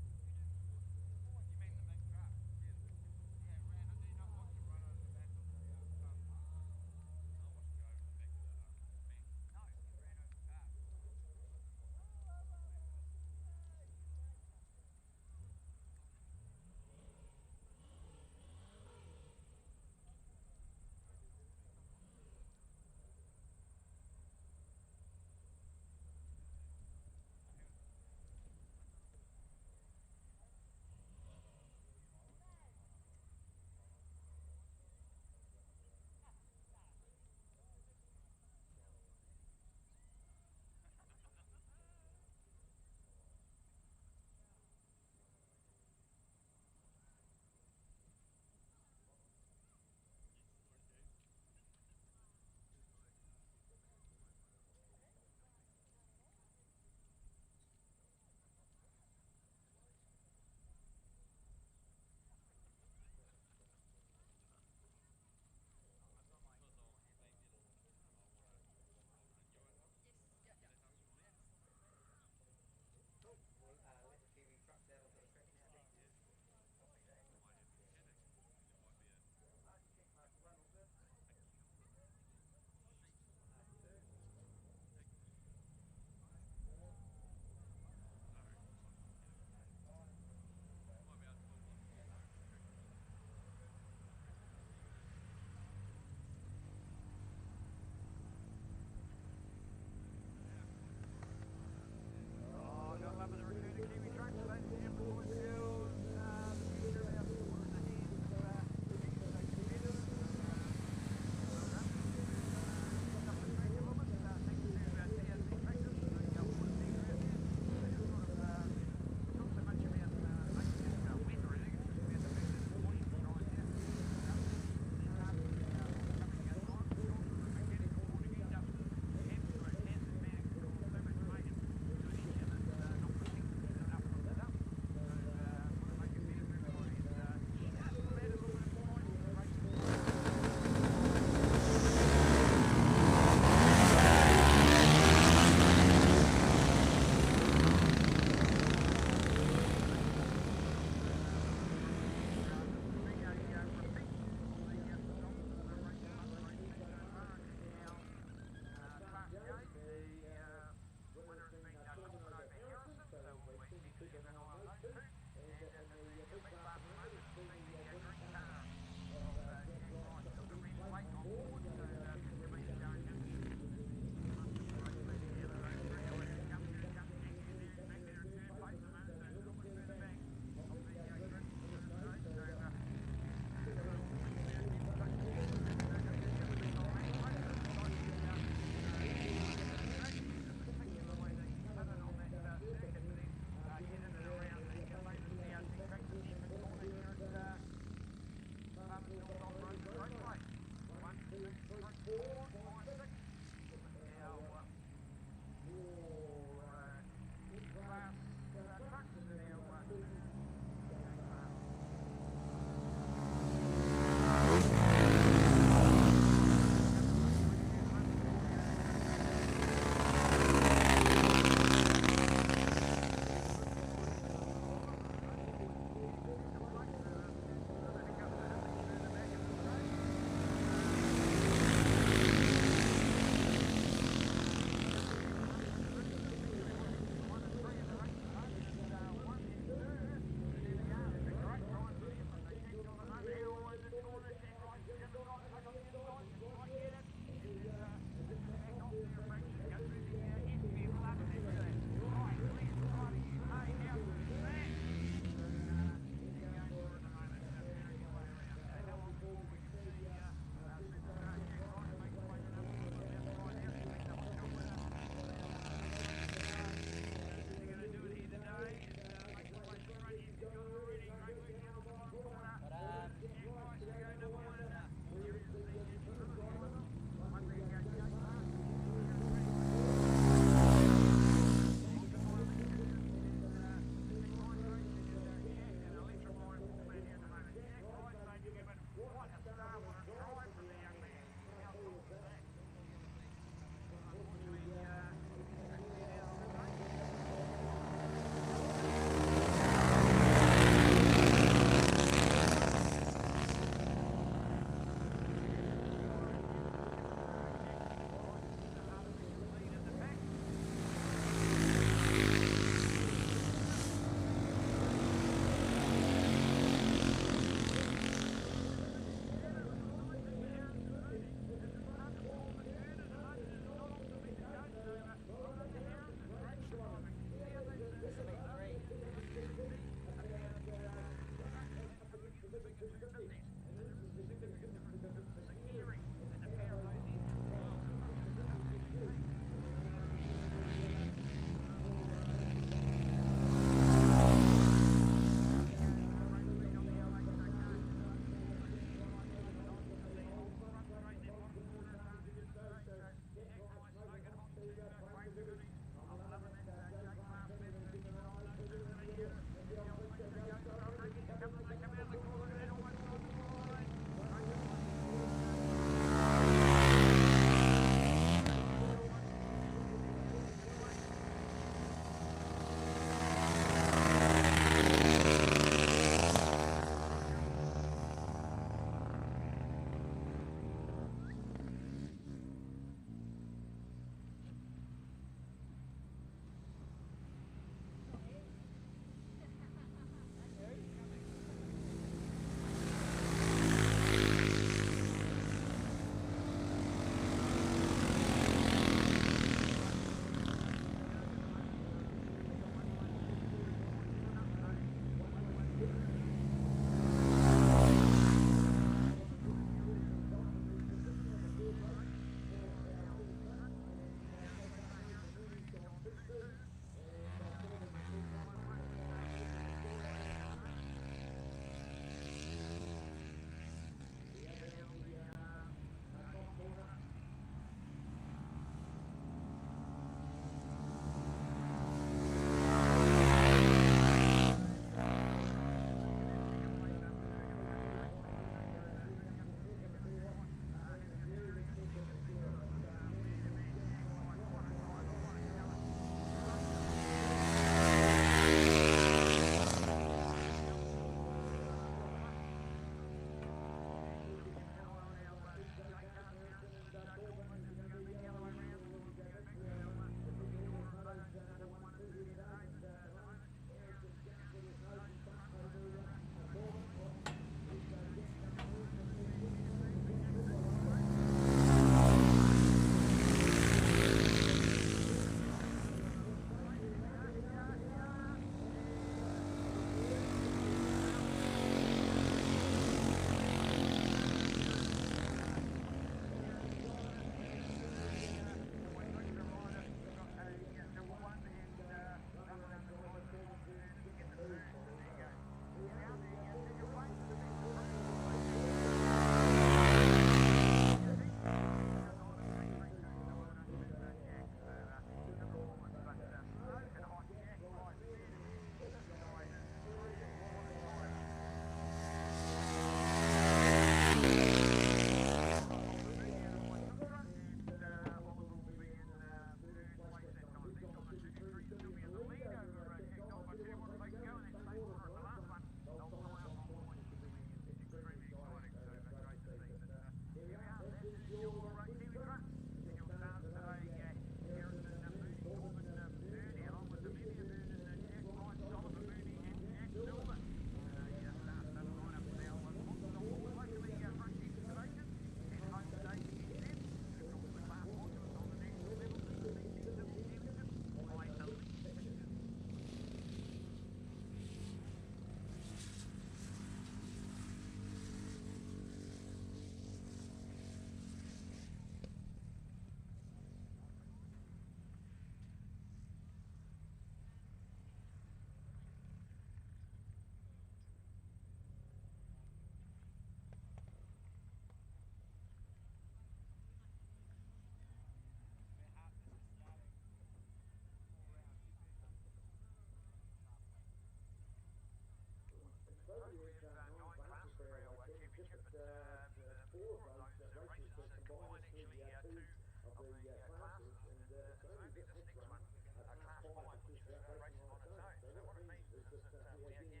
4 of those races combined between the 2 of the classes, and it's only this next one, class 5, which is racing on its own. So what it means is that we are getting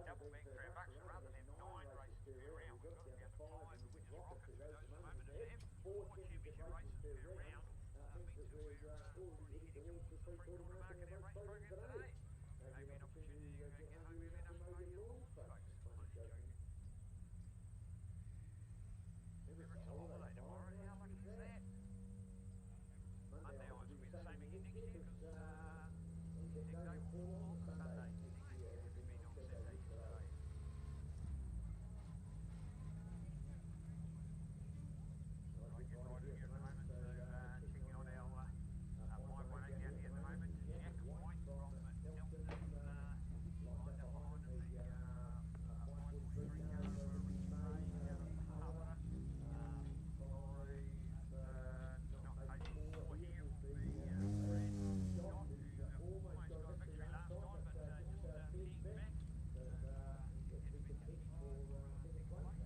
double big for our bucks rather than 9 races per round. We've got it down to 5, and which rockets to go at the moment. To have 4 championship races per round means that we're already heading towards the 3/4 mark in our race program today. Maybe an opportunity to get hungry enough to maybe lawn folks. Funny joking. It's a holiday tomorrow. How much is that? Monday I will be the same again next year because NZ don't fall on Sunday next year. It'll be on Saturday today. I'll get right here at the moment, so checking on our 518 out here at the moment. Jack White from Elton, lined up behind the 543 car for Ricky May, Kawakawa. 5, not 8-4 here will be Brad Scott, who almost got a victory last time, but just finished back. But he competes for second place.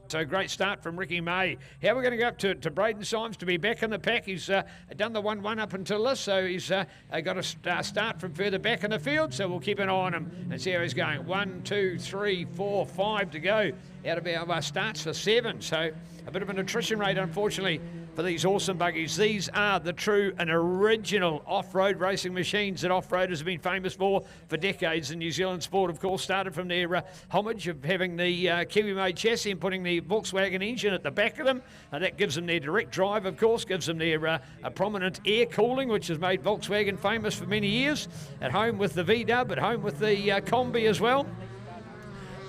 So great start from Ricky May. How are we going to go up to Braden Symes to be back in the pack? He's done the 1-1 up until this, so he's got to start from further back in the field, so we'll keep an eye on him and see how he's going. 1, 2, 3, 4, 5 to go out of our starts for 7. So a bit of an attrition rate, unfortunately, for these awesome buggies. These are the true and original off-road racing machines that off-roaders have been famous for decades in New Zealand sport. Of course, started from their homage of having the Kiwi-made chassis and putting the Volkswagen engine at the back of them. That gives them their direct drive, of course, gives them their prominent air cooling, which has made Volkswagen famous for many years. At home with the V-Dub, at home with the Combi as well.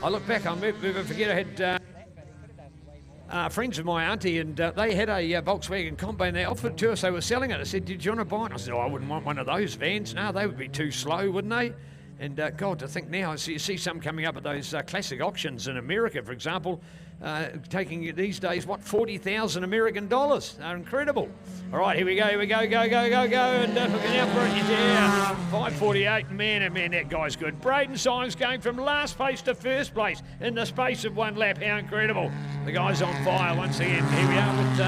I look back, I'll never forget, I had friends of my auntie, and they had a Volkswagen Combi, and they offered to us, they were selling it. I said, did you want to buy it? I said, oh, I wouldn't want one of those vans. No, they would be too slow, wouldn't they? And God, to think now, you see some coming up at those classic auctions in America, for example, taking these days, what, 40,000 American dollars. They're incredible. All right, here we go, go. And looking out for it, yeah. 5:48, man, oh man, that guy's good. Braden Symes going from last place to first place in the space of one lap. How incredible. The guy's on fire once again. Here we are with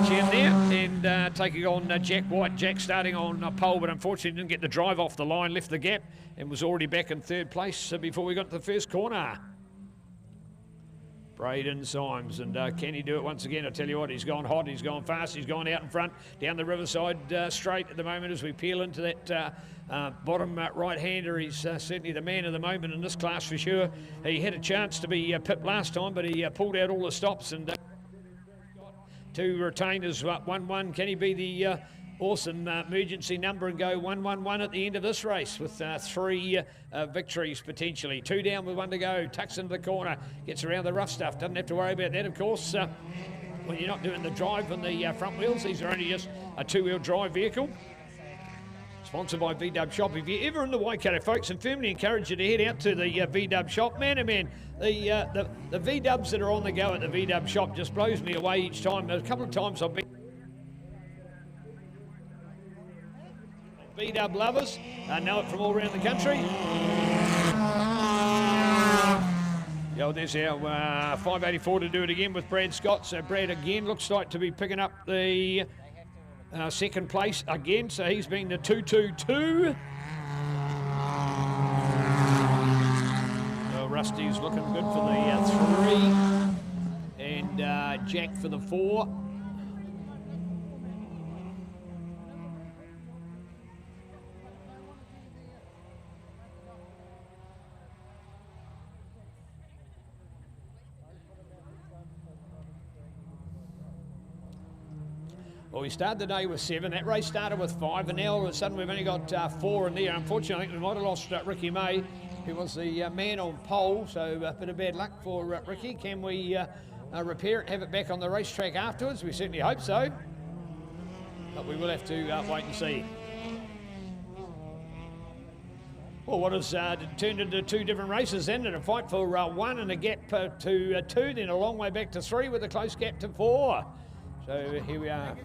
HM there, and taking on Jack White. Jack starting on pole, but unfortunately didn't get the drive off the line, left the gap, and was already back in third place before we got to the first corner. Braden Symes, and can he do it once again? I tell you what, he's gone hot, he's gone fast, he's gone out in front, down the Riverside straight at the moment as we peel into that bottom right-hander. He's certainly the man of the moment in this class for sure. He had a chance to be pipped last time, but he pulled out all the stops and to retain his 1-1. Can he be the awesome emergency number and go 1-1-1 at the end of this race with 3 victories potentially? 2 down with 1 to go, tucks into the corner, gets around the rough stuff, doesn't have to worry about that, of course. When you're not doing the drive on the front wheels, these are only just a 2-wheel drive vehicle. Sponsored by V-Dub Shop. If you're ever in the Waikato, folks, and firmly encourage you to head out to the V-Dub Shop. Man, oh man, the V-Dubs that are on the go at the V-Dub Shop just blows me away each time. A couple of times I've been V-Dub lovers, know it from all around the country. Yeah, there's our 584 to do it again with Brad Scott. So Brad again looks like to be picking up the second place again. So he's been the 222. Rusty's looking good for the 3. Jack for the 4. Well, we started the day with 7. That race started with 5, and now all of a sudden we've only got 4 in there. Unfortunately, I think we might have lost Ricky May, who was the man on pole, so a bit of bad luck for Ricky. Can we repair it, have it back on the racetrack afterwards? We certainly hope so, but we will have to wait and see. Well, what has turned into 2 different races then, and a fight for 1 and a gap to 2, then a long way back to 3 with a close gap to 4. So here we are.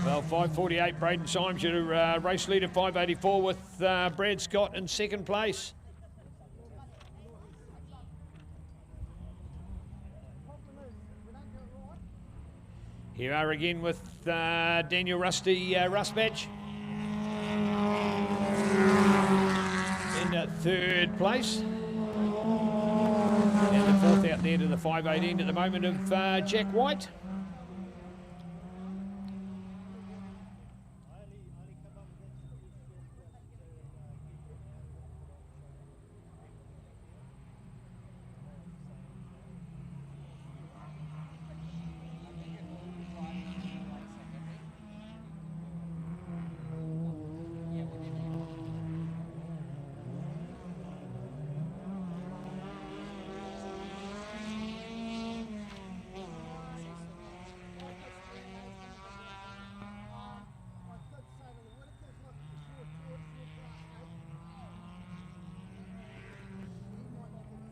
Well, 5:48, Braden Symes, your race leader, 5:84 with Brad Scott in 2nd place. Here are again with Daniel Rusty Rustbatch in 3rd place. And the 4th out there to the 5:18 at the moment of Jack White.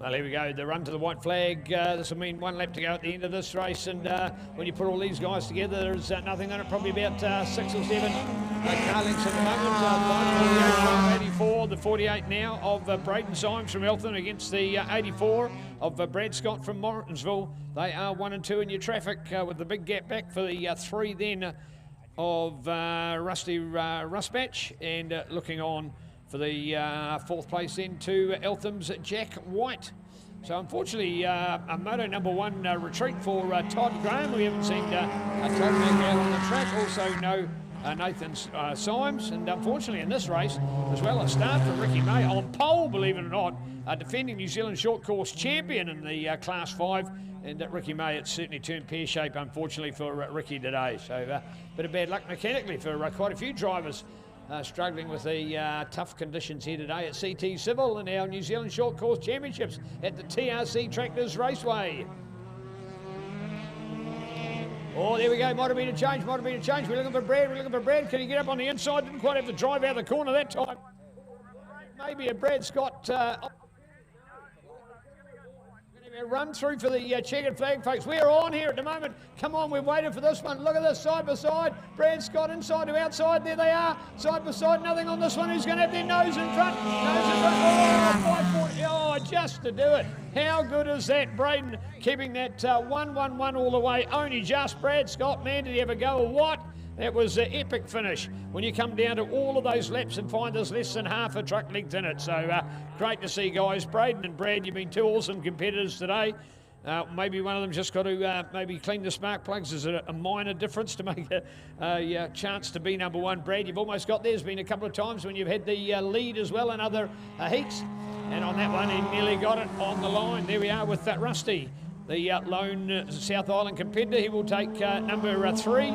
Well, here we go, the run to the white flag. This will mean 1 lap to go at the end of this race, and when you put all these guys together, there's nothing on it, probably about 6 or 7 car lengths at the moment. 584, the 48 now of Braden Symes from Eltham against the 84 of Brad Scott from Morrinsville. They are 1 and 2 in your traffic, with the big gap back for the 3 then of Rusty Rustbatch, and looking on for the 4th place then to Eltham's Jack White. So unfortunately, a moto number 1 retreat for Todd Graham. We haven't seen Todd back out on the track. Also no Nathan Symes, and unfortunately in this race as well, a start for Ricky May on pole, believe it or not, defending New Zealand short course champion in the Class 5. And Ricky May, it's certainly turned pear-shaped, unfortunately, for Ricky today. So bit of bad luck mechanically for quite a few drivers struggling with the tough conditions here today at CT Civil in our New Zealand Short Course Championships at the TRC Tractors Raceway. Oh, there we go. Might have been a change. We're looking for Brad. Can he get up on the inside? Didn't quite have to drive out the corner that time. Maybe a Brad Scott run through for the checkered flag, folks. We're on here at the moment. Come on, we're waiting for this one. Look at this, side by side. Brad Scott inside to outside. There they are, side by side. Nothing on this one. Who's going to have their nose in front? Oh, 540. Oh, just to do it. How good is that? Braden keeping that 1-1-1 all the way. Only just. Brad Scott, man, did he ever go or what? That was an epic finish when you come down to all of those laps and find there's less than half a truck length in it. So great to see, guys. Braden and Brad, you've been 2 awesome competitors today. Maybe one of them just got to maybe clean the spark plugs. Is a minor difference to make a chance to be number 1. Brad, you've almost got there. There's been a couple of times when you've had the lead as well in other heats. And on that one, he nearly got it on the line. There we are with that Rusty, the lone South Island competitor. He will take number 3.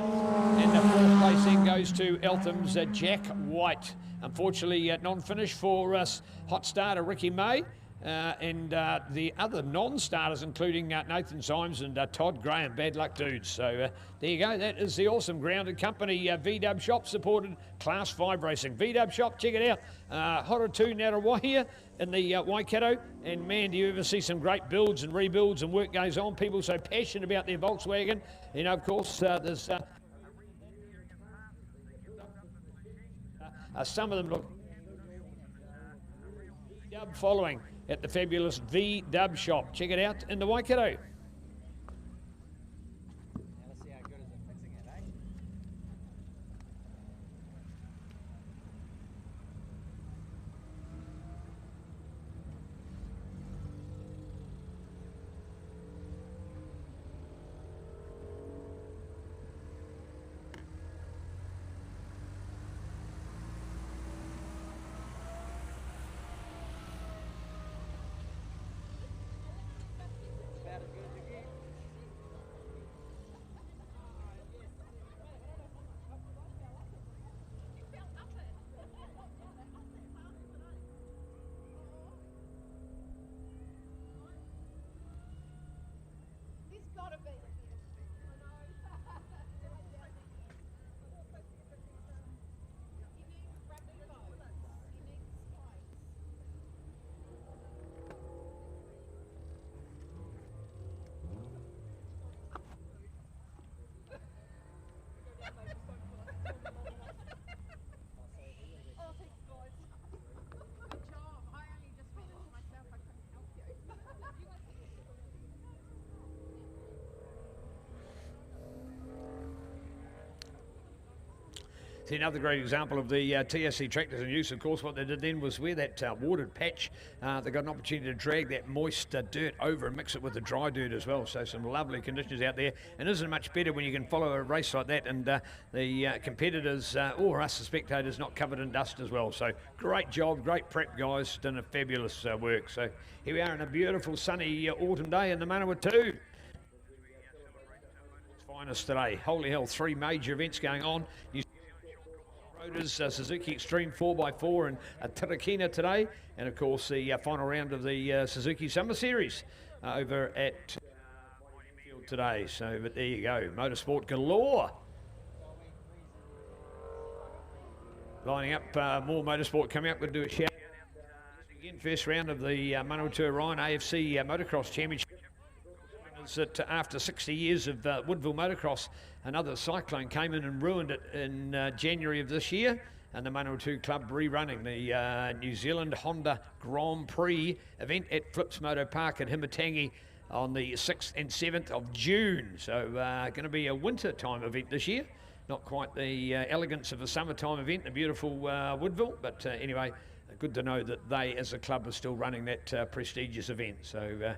And the 4th place then goes to Eltham's Jack White. Unfortunately, non-finish for hot starter Ricky May. And the other non-starters, including Nathan Symes and Todd Graham. Bad luck, dudes. So there you go. That is the awesome grounded company, VW Shop, supported Class 5 racing. VW Shop, check it out. Horotu Narawahia in the Waikato. And man, do you ever see some great builds and rebuilds and work goes on. People so passionate about their Volkswagen. You know, of course, there's some of them look following at the fabulous VW Shop. Check it out in the Waikato. See, another great example of the TRC tractors in use. Of course, what they did then was where that watered patch, they got an opportunity to drag that moist dirt over and mix it with the dry dirt as well. So some lovely conditions out there. And isn't it much better when you can follow a race like that and the competitors or us, the spectators, not covered in dust as well. So great job, great prep, guys. Done a fabulous work. So here we are on a beautiful sunny autumn day in the Manawatu. Finest today. Holy hell, 3 major events going on. Suzuki Extreme 4x4 and Tirakina today, and of course the final round of the Suzuki Summer Series over at Field today. So, but there you go, motorsport galore. Lining up more motorsport coming up. We'll do a shout again. First round of the Manawatu Orion AFC Motocross Championship. That after 60 years of Woodville Motocross, another cyclone came in and ruined it in January of this year, and the Manawatu Club rerunning the New Zealand Honda Grand Prix event at Flips Moto Park at Himatangi on the 6th and 7th of June. So going to be a winter time event this year, not quite the elegance of a summertime event, the beautiful Woodville, but anyway, good to know that they as a club are still running that prestigious event. So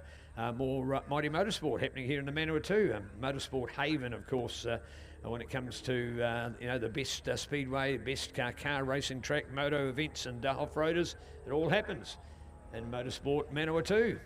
more Mighty Motorsport happening here in the Manawatu, Motorsport Haven, of course, when it comes to you know, the best speedway, best car racing track, moto events and off-roaders. It all happens in Motorsport Manawatu.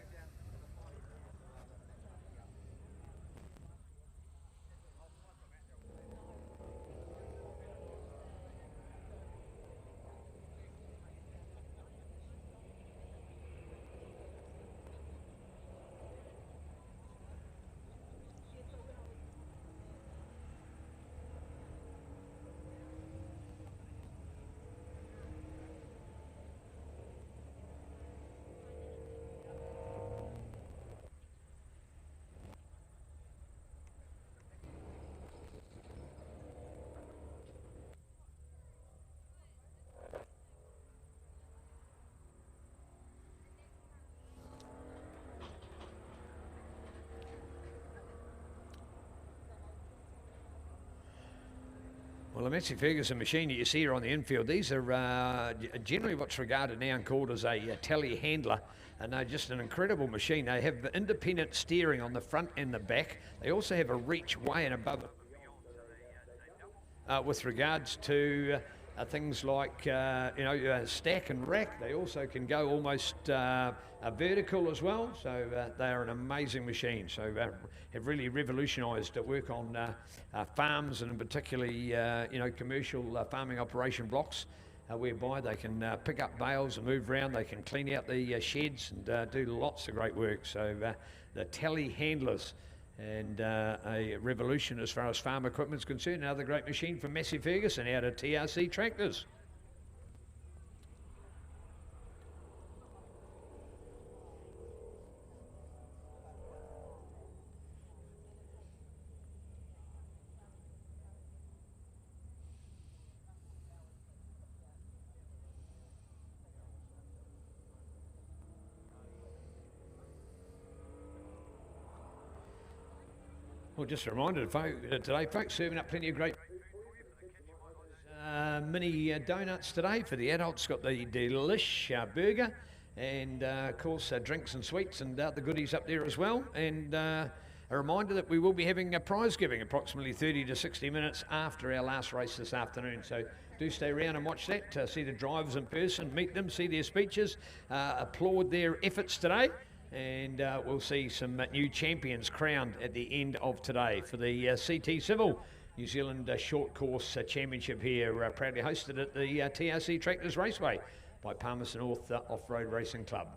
Well, the Massey Ferguson machine you see here on the infield, these are generally what's regarded now and called as a telehandler, and they're just an incredible machine. They have independent steering on the front and the back. They also have a reach way and above with regards to things like you know, stack and rack. They also can go almost vertical as well. So they are an amazing machine. So have really revolutionised work on farms, and particularly you know, commercial farming operation blocks, whereby they can pick up bales and move around. They can clean out the sheds and do lots of great work. So the telehandlers, and a revolution as far as farm equipment is concerned. Another great machine from Massey Ferguson out of TRC Tractors. Well, just a reminder today, folks, serving up plenty of great mini donuts today for the adults. Got the delish burger, and of course drinks and sweets and the goodies up there as well. And a reminder that we will be having a prize giving approximately 30 to 60 minutes after our last race this afternoon. So do stay around and watch that, see the drivers in person, meet them, see their speeches, applaud their efforts today. And we'll see some new champions crowned at the end of today for the CT Civil New Zealand Short Course Championship here, proudly hosted at the TRC Tractors Raceway by Palmerston North Off-Road Racing Club.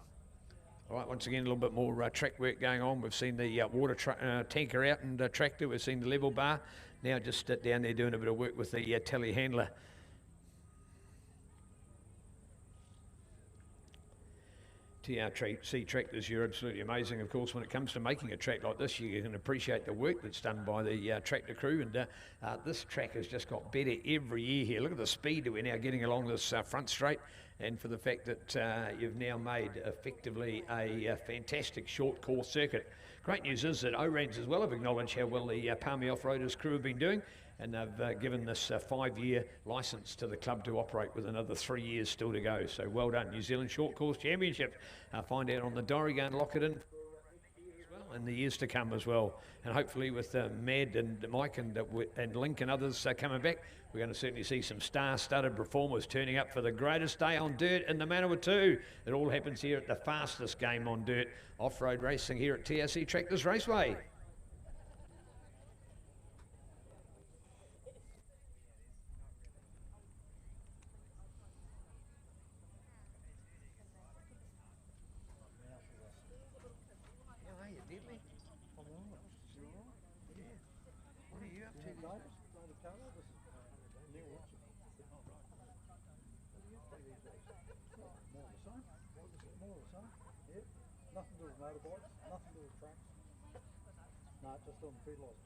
All right, once again, a little bit more track work going on. We've seen the water tanker out and tractor. We've seen the level bar. Now just down there doing a bit of work with the telehandler. TRC Tractors, you're absolutely amazing. Of course, when it comes to making a track like this, you can appreciate the work that's done by the tractor crew. And this track has just got better every year here. Look at the speed that we're now getting along this front straight, and for the fact that you've now made effectively a fantastic short course circuit. Great news is that ORANS as well have acknowledged how well the Palmy Off-Roaders crew have been doing, and they've given this 5-year licence to the club to operate with another 3 years still to go. So well done, New Zealand Short Course Championship. Find out on the diary, go and lock it in in the years to come as well, and hopefully with Mad and Mike and Link and others coming back, we're going to certainly see some star-studded performers turning up for the greatest day on dirt in the Manawatu. It all happens here at the fastest game on dirt, off-road racing here at TRC Tractors Raceway. Nothing to do with motorbikes, nothing to do with tracks. No, just on feedlots.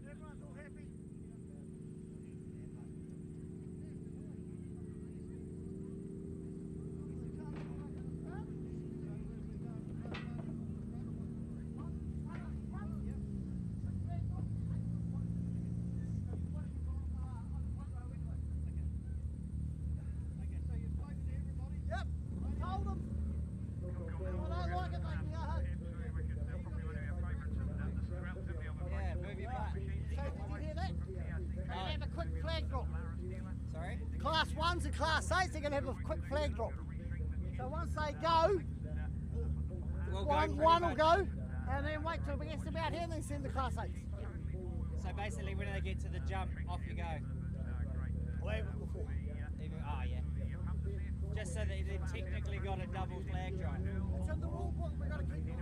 Everyone's all happy. Yep, I told them. Well, I like it, they can go home. Yeah, move your butt. So, did you hear that? They have a quick flag drop. Sorry? Class 1s and Class 8s, they're going to have a quick flag drop. So once they go, We'll one pretty will much. go, and then wait till we get to about here and then send the Class 8s. So basically when they get to the jump, off you go. Or even before. Even, oh yeah. Just so that they've technically got a double flag drop. It's in the rule book, we've got to keep it.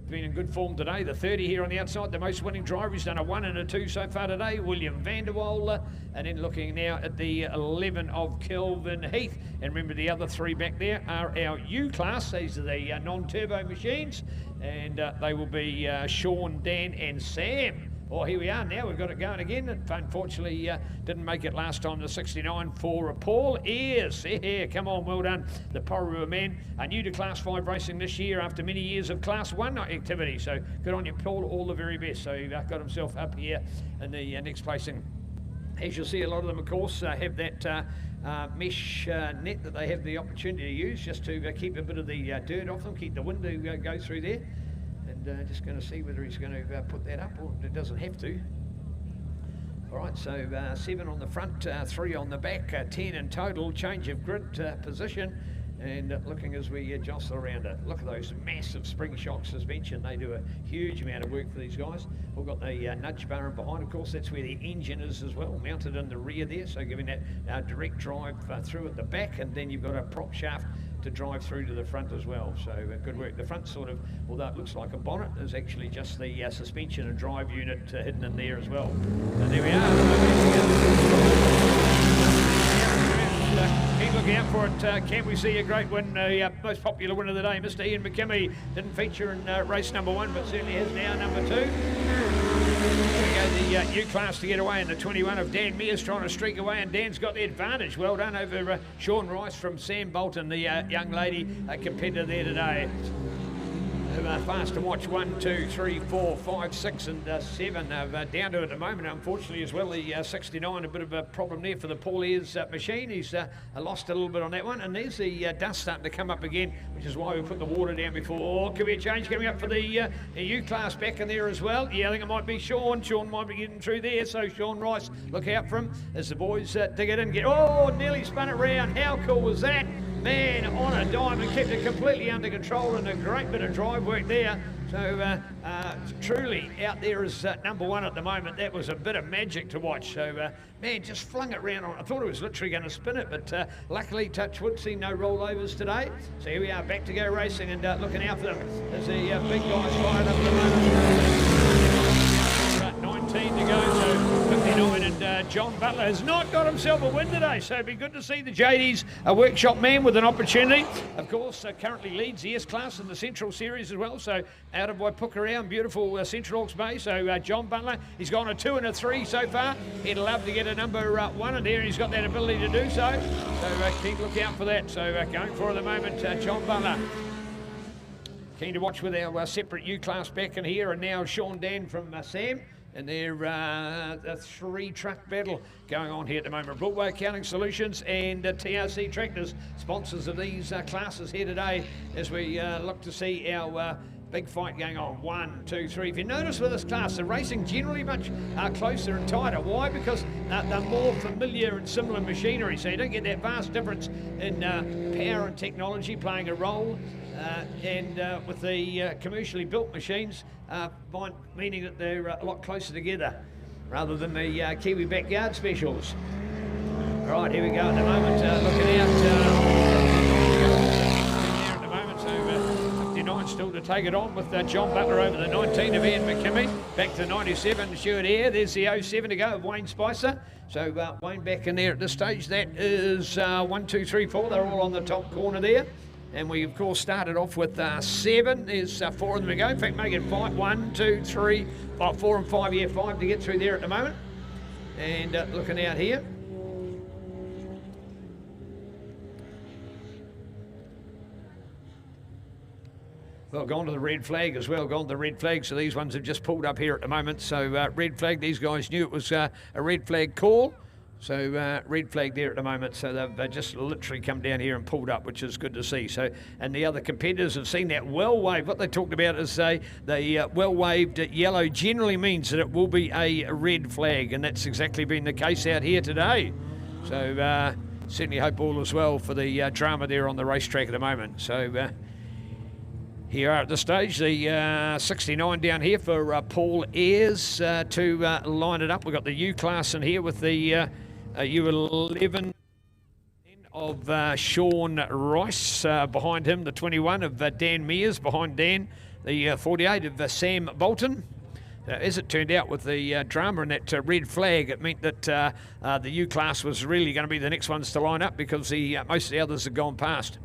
Been in good form today. The 30 here on the outside, the most winning driver. He's done a 1 and a 2 so far today, William van der Waal. And then looking now at the 11 of Kelvin Heath. And remember the other 3 back there are our U class. These are the non-turbo machines. And they will be Sean, Dan and Sam. Well, here we are now. We've got it going again. It unfortunately didn't make it last time, the 69 for Paul Ayres. Here, come on, well done. The Porrua man, new to Class 5 racing this year after many years of Class 1 activity. So good on you, Paul. All the very best. So he got himself up here in the next placing. As you'll see, a lot of them, of course, have that mesh net that they have the opportunity to use just to keep a bit of the dirt off them, keep the wind to go through there. And just going to see whether he's going to put that up, or it doesn't have to. All right, so 7 on the front, 3 on the back, 10 in total, change of grid position. And looking as we jostle around it. Look at those massive spring shock suspension. They do a huge amount of work for these guys. We've got the nudge bar in behind. Of course, that's where the engine is as well, mounted in the rear there. So giving that direct drive through at the back. And then you've got a prop shaft to drive through to the front as well. So good work. The front sort of, although it looks like a bonnet, is actually just the suspension and drive unit hidden in there as well. And there we are. Keep looking out for it. Can we see a great win? The most popular win of the day, Mr. Ian McKimmey, didn't feature in race number 1, but certainly has now number 2. There we go, the U-Class to get away in the 21 of Dan Mears trying to streak away, and Dan's got the advantage. Well done over Sean Rice from Sam Bolton, the young lady competitor there today. Fast to watch. 1, 2, 3, 4, 5, 6 and 7 down to at the moment, unfortunately, as well. The 69, a bit of a problem there for the Paul Ayres machine. He's lost a little bit on that one, and there's the dust starting to come up again, which is why we put the water down before. Oh, could be a change coming up for the U-Class back in there as well. Yeah, I think it might be Sean. Sean might be getting through there, so Sean Rice, look out for him as the boys dig it in. Oh, nearly spun it round. How cool was that? Man, on a dime, and kept it completely under control, and a great bit of drive work there. So truly out there is number 1 at the moment. That was a bit of magic to watch. So man, just flung it round. I thought it was literally going to spin it, but luckily, touch wood, see no rollovers today. So here we are, back to go racing, and looking out for them as the big guys fired up at the moment. 19 to go, so 59, and John Butler has not got himself a win today, so it'd be good to see the JD's a workshop man with an opportunity. Of course, currently leads the S-Class in the Central Series as well, so out of Waipukurau, beautiful Central Hawke's Bay. So John Butler, he's gone a 2 and a 3 so far. He'd love to get a number 1 in there, and he's got that ability to do so. So keep look out for that. So going for at the moment, John Butler. Keen to watch with our separate U-Class back in here, and now Sean Dan from Sam. And they're a 3-truck battle going on here at the moment. Broadway Accounting Solutions and TRC Tractors, sponsors of these classes here today, as we look to see our big fight going on. 1, 2, 3. If you notice with this class, the racing generally much closer and tighter. Why? Because they're more familiar and similar machinery, so you don't get that vast difference in power and technology playing a role. And with the commercially built machines, meaning that they're a lot closer together rather than the Kiwi backyard specials. All right, here we go at the moment, looking out there at the moment. So 59 still to take it on with John Butler over the 19 of Ian McKimmey. Back to 97, Stuart Eyre. There's the 07 to go of Wayne Spicer. So Wayne back in there at this stage. That is 1, 2, 3, 4. They're all on the top corner there. And we, of course, started off with 7. There's 4 of them to go. In fact, make it 5. 1, 2, 3, 4 and 5. Yeah, 5 to get through there at the moment. And looking out here. Well, gone to the red flag as well. Gone to the red flag. So these ones have just pulled up here at the moment. So red flag, these guys knew it was a red flag call. So red flag there at the moment, so they've just literally come down here and pulled up, which is good to see. So, and the other competitors have seen that well waved. What they talked about is the well waved yellow generally means that it will be a red flag, and that's exactly been the case out here today. So certainly hope all is well for the drama there on the racetrack at the moment. So here are at the stage, the 69 down here for Paul Ayres to line it up. We've got the U-Class in here with the U11 of Sean Rice behind him, the 21 of Dan Mears behind Dan, the 48 of Sam Bolton. As it turned out with the drama and that red flag, it meant that the U-Class was really going to be the next ones to line up because most of the others had gone past.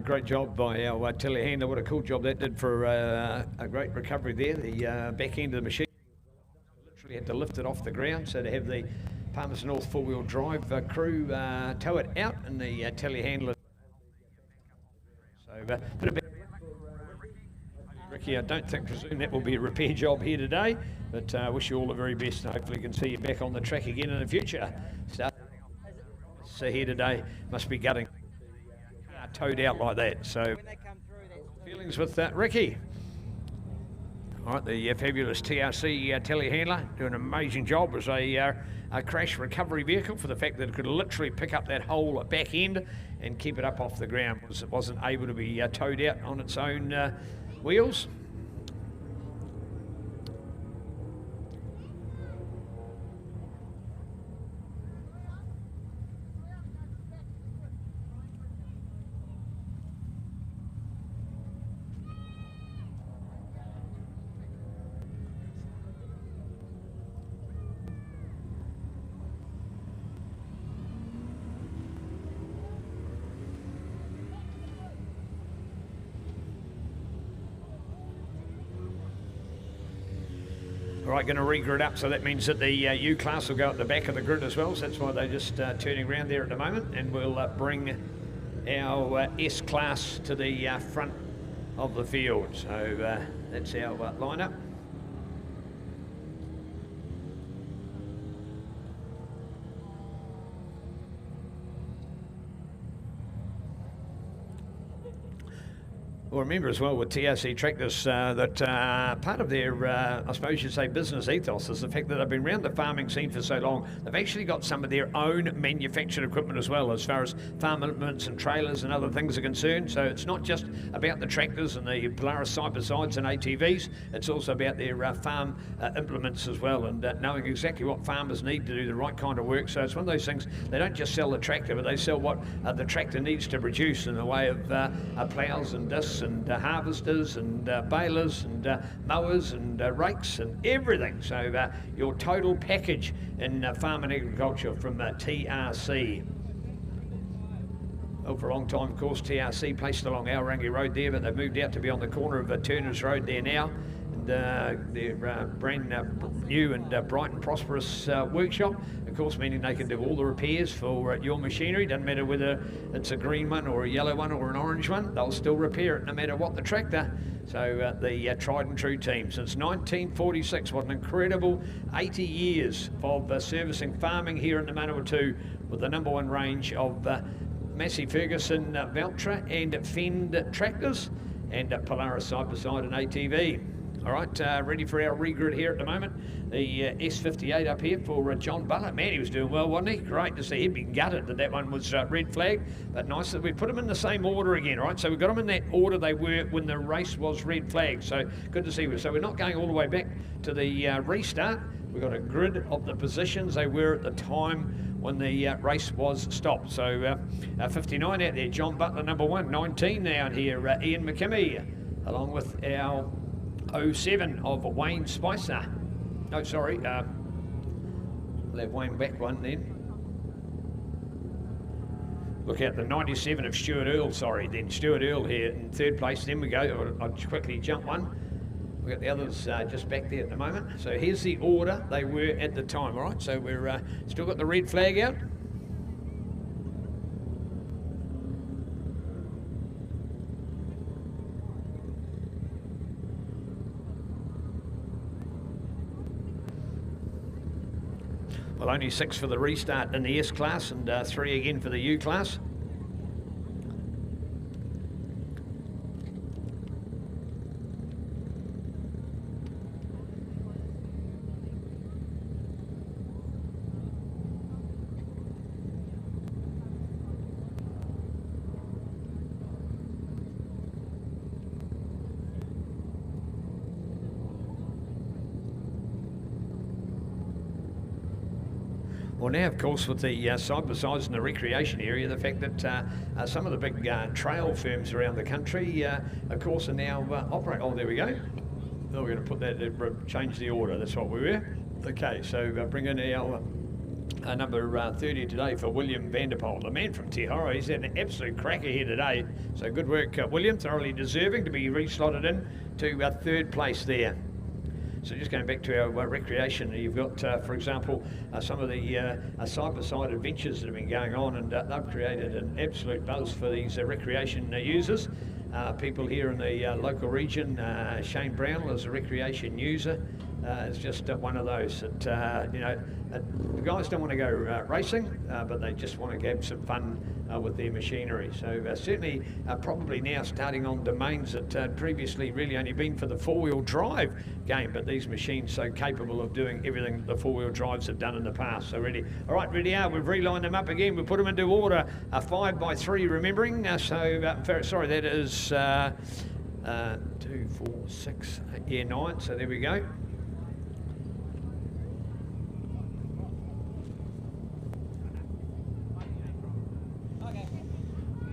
great job by our telehandler. What a cool job that did for a great recovery there. The back end of the machine literally had to lift it off the ground, so to have the Palmerston North four-wheel drive crew tow it out and the telehandler. So bit of Ricky, I don't presume that will be a repair job here today, but I wish you all the very best, and hopefully we can see you back on the track again in the future. So here today must be gutting towed out like that. So feelings with Ricky. All right, the fabulous TRC telehandler doing an amazing job. It was a crash recovery vehicle for the fact that it could literally pick up that whole back end and keep it up off the ground. It wasn't able to be towed out on its own wheels. All right, going to regrid up, so that means that the U-Class will go at the back of the grid as well, so that's why they're just turning around there at the moment, and we'll bring our S-Class to the front of the field. So that's our lineup. Well, remember as well with TRC tractors that part of their, I suppose you'd say, business ethos is the fact that they've been around the farming scene for so long. They've actually got some of their own manufactured equipment as well, as far as farm implements and trailers and other things are concerned. So it's not just about the tractors and the Polaris side-by-sides and ATVs. It's also about their farm implements as well, and knowing exactly what farmers need to do the right kind of work. So it's one of those things, they don't just sell the tractor, but they sell what the tractor needs to produce in the way of ploughs and discs and harvesters and balers and mowers and rakes and everything. So your total package in farm and agriculture from TRC. Well, for a long time, of course, TRC placed along Aorangi Road there, but they've moved out to be on the corner of Turner's Road there now. Their brand new and bright and prosperous workshop, of course, meaning they can do all the repairs for your machinery. Doesn't matter whether it's a green one or a yellow one or an orange one, they'll still repair it no matter what the tractor. So the tried and true team since 1946. What an incredible 80 years of servicing farming here in the Manawatu with the #1 range of Massey Ferguson Valtra and Fend tractors and Polaris side-by-side and ATV. All right, ready for our regrid here at the moment. The S58 up here for John Butler. Man, he was doing well, wasn't he? Great to see. He'd been gutted that one was red flag, but nice that we put them in the same order again, all right? So we've got them in that order they were when the race was red flag. So good to see. So we're not going all the way back to the restart. We've got a grid of the positions they were at the time when the race was stopped. So 59 out there, John Butler, #1. 19 out here, Ian McKimmie, along with our 07 of Wayne Spicer. No, sorry. We'll have Wayne back one then. Look out the 97 of Stuart Earl, sorry. Then Stuart Earl here in third place. Then we go. I'll quickly jump one. We've got the others just back there at the moment. So here's the order they were at the time, all right? So we're still got the red flag out. Well, only 6 for the restart in the S-Class and 3 again for the U-Class. Well, now, of course, with the side-by-sides in the recreation area, the fact that some of the big trail firms around the country, of course, are now operate. Oh, there we go. Oh, we're going to put that, change the order. That's what we were. Okay, so bring in our number 30 today for William Vanderpoel, the man from Te Horo. He's had an absolute cracker here today. So good work, William. Thoroughly deserving to be re-slotted in to third place there. So just going back to our recreation, you've got, for example, some of the side-by-side adventures that have been going on, and they've created an absolute buzz for these recreation users. People here in the local region, Shane Brownell is a recreation user. It's just one of those that, you know, the guys don't want to go racing, but they just want to have some fun with their machinery. So certainly probably now starting on domains that had previously really only been for the four-wheel drive game, but these machines so capable of doing everything the four-wheel drives have done in the past. So ready. All right, ready are. We've relined them up again. We've put them into order, 5 by 3, remembering. Sorry, that is 2, 4, 6, 9. So there we go.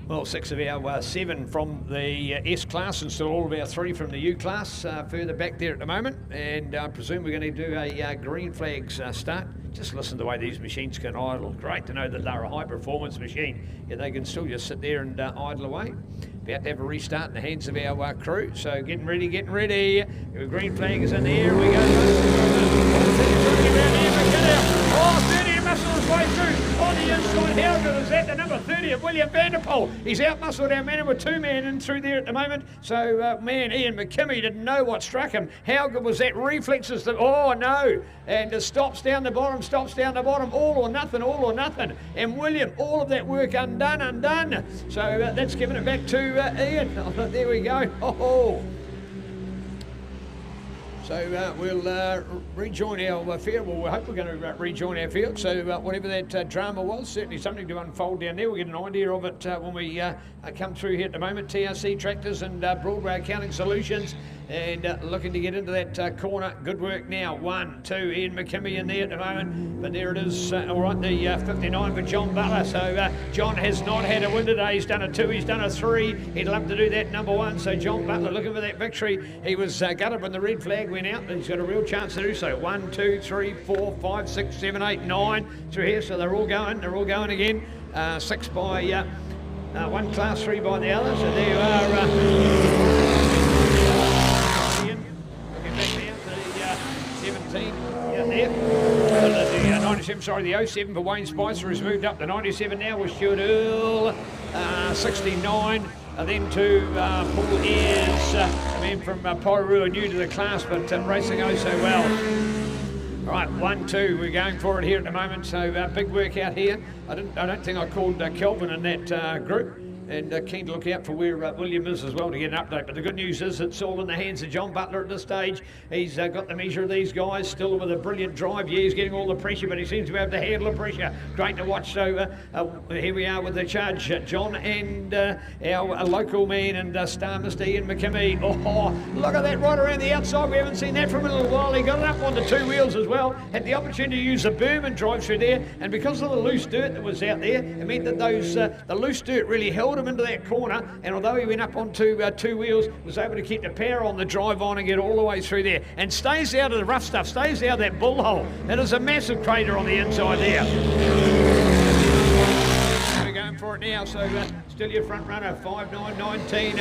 Well, 6 of our 7 from the S class, and still all of our 3 from the U class further back there at the moment. And I presume we're going to do a green flags start. Just listen to the way these machines can idle. Great to know that they're a high performance machine. Yeah, they can still just sit there and idle away. About to have a restart in the hands of our crew. So getting ready, getting ready. The green flag is in the air. We go. Oh, 30 muscle his way through on the inside. How good is that? The number 30 of William Vanderpoel. He's out-muscled our man with 2 men in through there at the moment. So, man, Ian McKimmie didn't know what struck him. How good was that? Reflexes that, oh, no. And stops down the bottom, all or nothing, all or nothing. And William, all of that work undone. So that's giving it back to Ian. Oh, there we go. Oh. So we'll rejoin our field. Well, we hope we're going to rejoin our field. So whatever that drama was, certainly something to unfold down there. We'll get an idea of it when we come through here at the moment. TRC Tractors and Broadway Accounting Solutions. And looking to get into that corner. Good work now. 1, 2. Ian McKimmie in there at the moment. But there it is. All right, the 59 for John Butler. So John has not had a win today. He's done a 2. He's done a 3. He'd love to do that number 1. So John Butler looking for that victory. He was gutted when the red flag went out. He's got a real chance to do so. 1, 2, 3, 4, 5, 6, 7, 8, 9 through here. So they're all going. They're all going again. 6 by one class, 3 by the other. So there you are. Looking back now to the 17 out there. The 97, sorry, the 07 for Wayne Spicer has moved up. The 97 now with Stuart Earl. 69. Then to Paul Ayres, a man from Poirua, new to the class, but racing oh so well. All right, 1, 2, we're going for it here at the moment. So big work out here. I don't think I called Kelvin in that group. And keen to look out for where William is as well to get an update. But the good news is it's all in the hands of John Butler at this stage. He's got the measure of these guys, still with a brilliant drive. Yeah, he's getting all the pressure, but he seems to be able to handle the pressure. Great to watch. So here we are with the charge, John and our local man and star, Mr. Ian McKimmie. Oh, look at that right around the outside. We haven't seen that for a little while. He got it up on the 2 wheels as well. Had the opportunity to use the boom and drive through there. And because of the loose dirt that was out there, it meant that those the loose dirt really held him into that corner, and although he went up onto 2 wheels, was able to keep the power on the drive on and get all the way through there, and stays out of the rough stuff, stays out of that bull hole. It is a massive crater on the inside there. We're going for it now, so still your front runner, 5, 9, 19,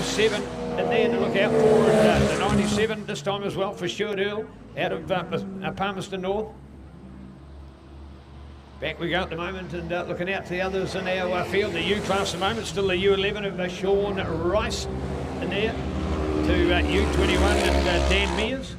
07 in there to look out for, the 97 this time as well for Stuart Earl out of Palmerston North. Back we go at the moment, and looking out to the others in our field. The U class at the moment, still the U11 of Sean Rice in there, to U21 and Dan Mears.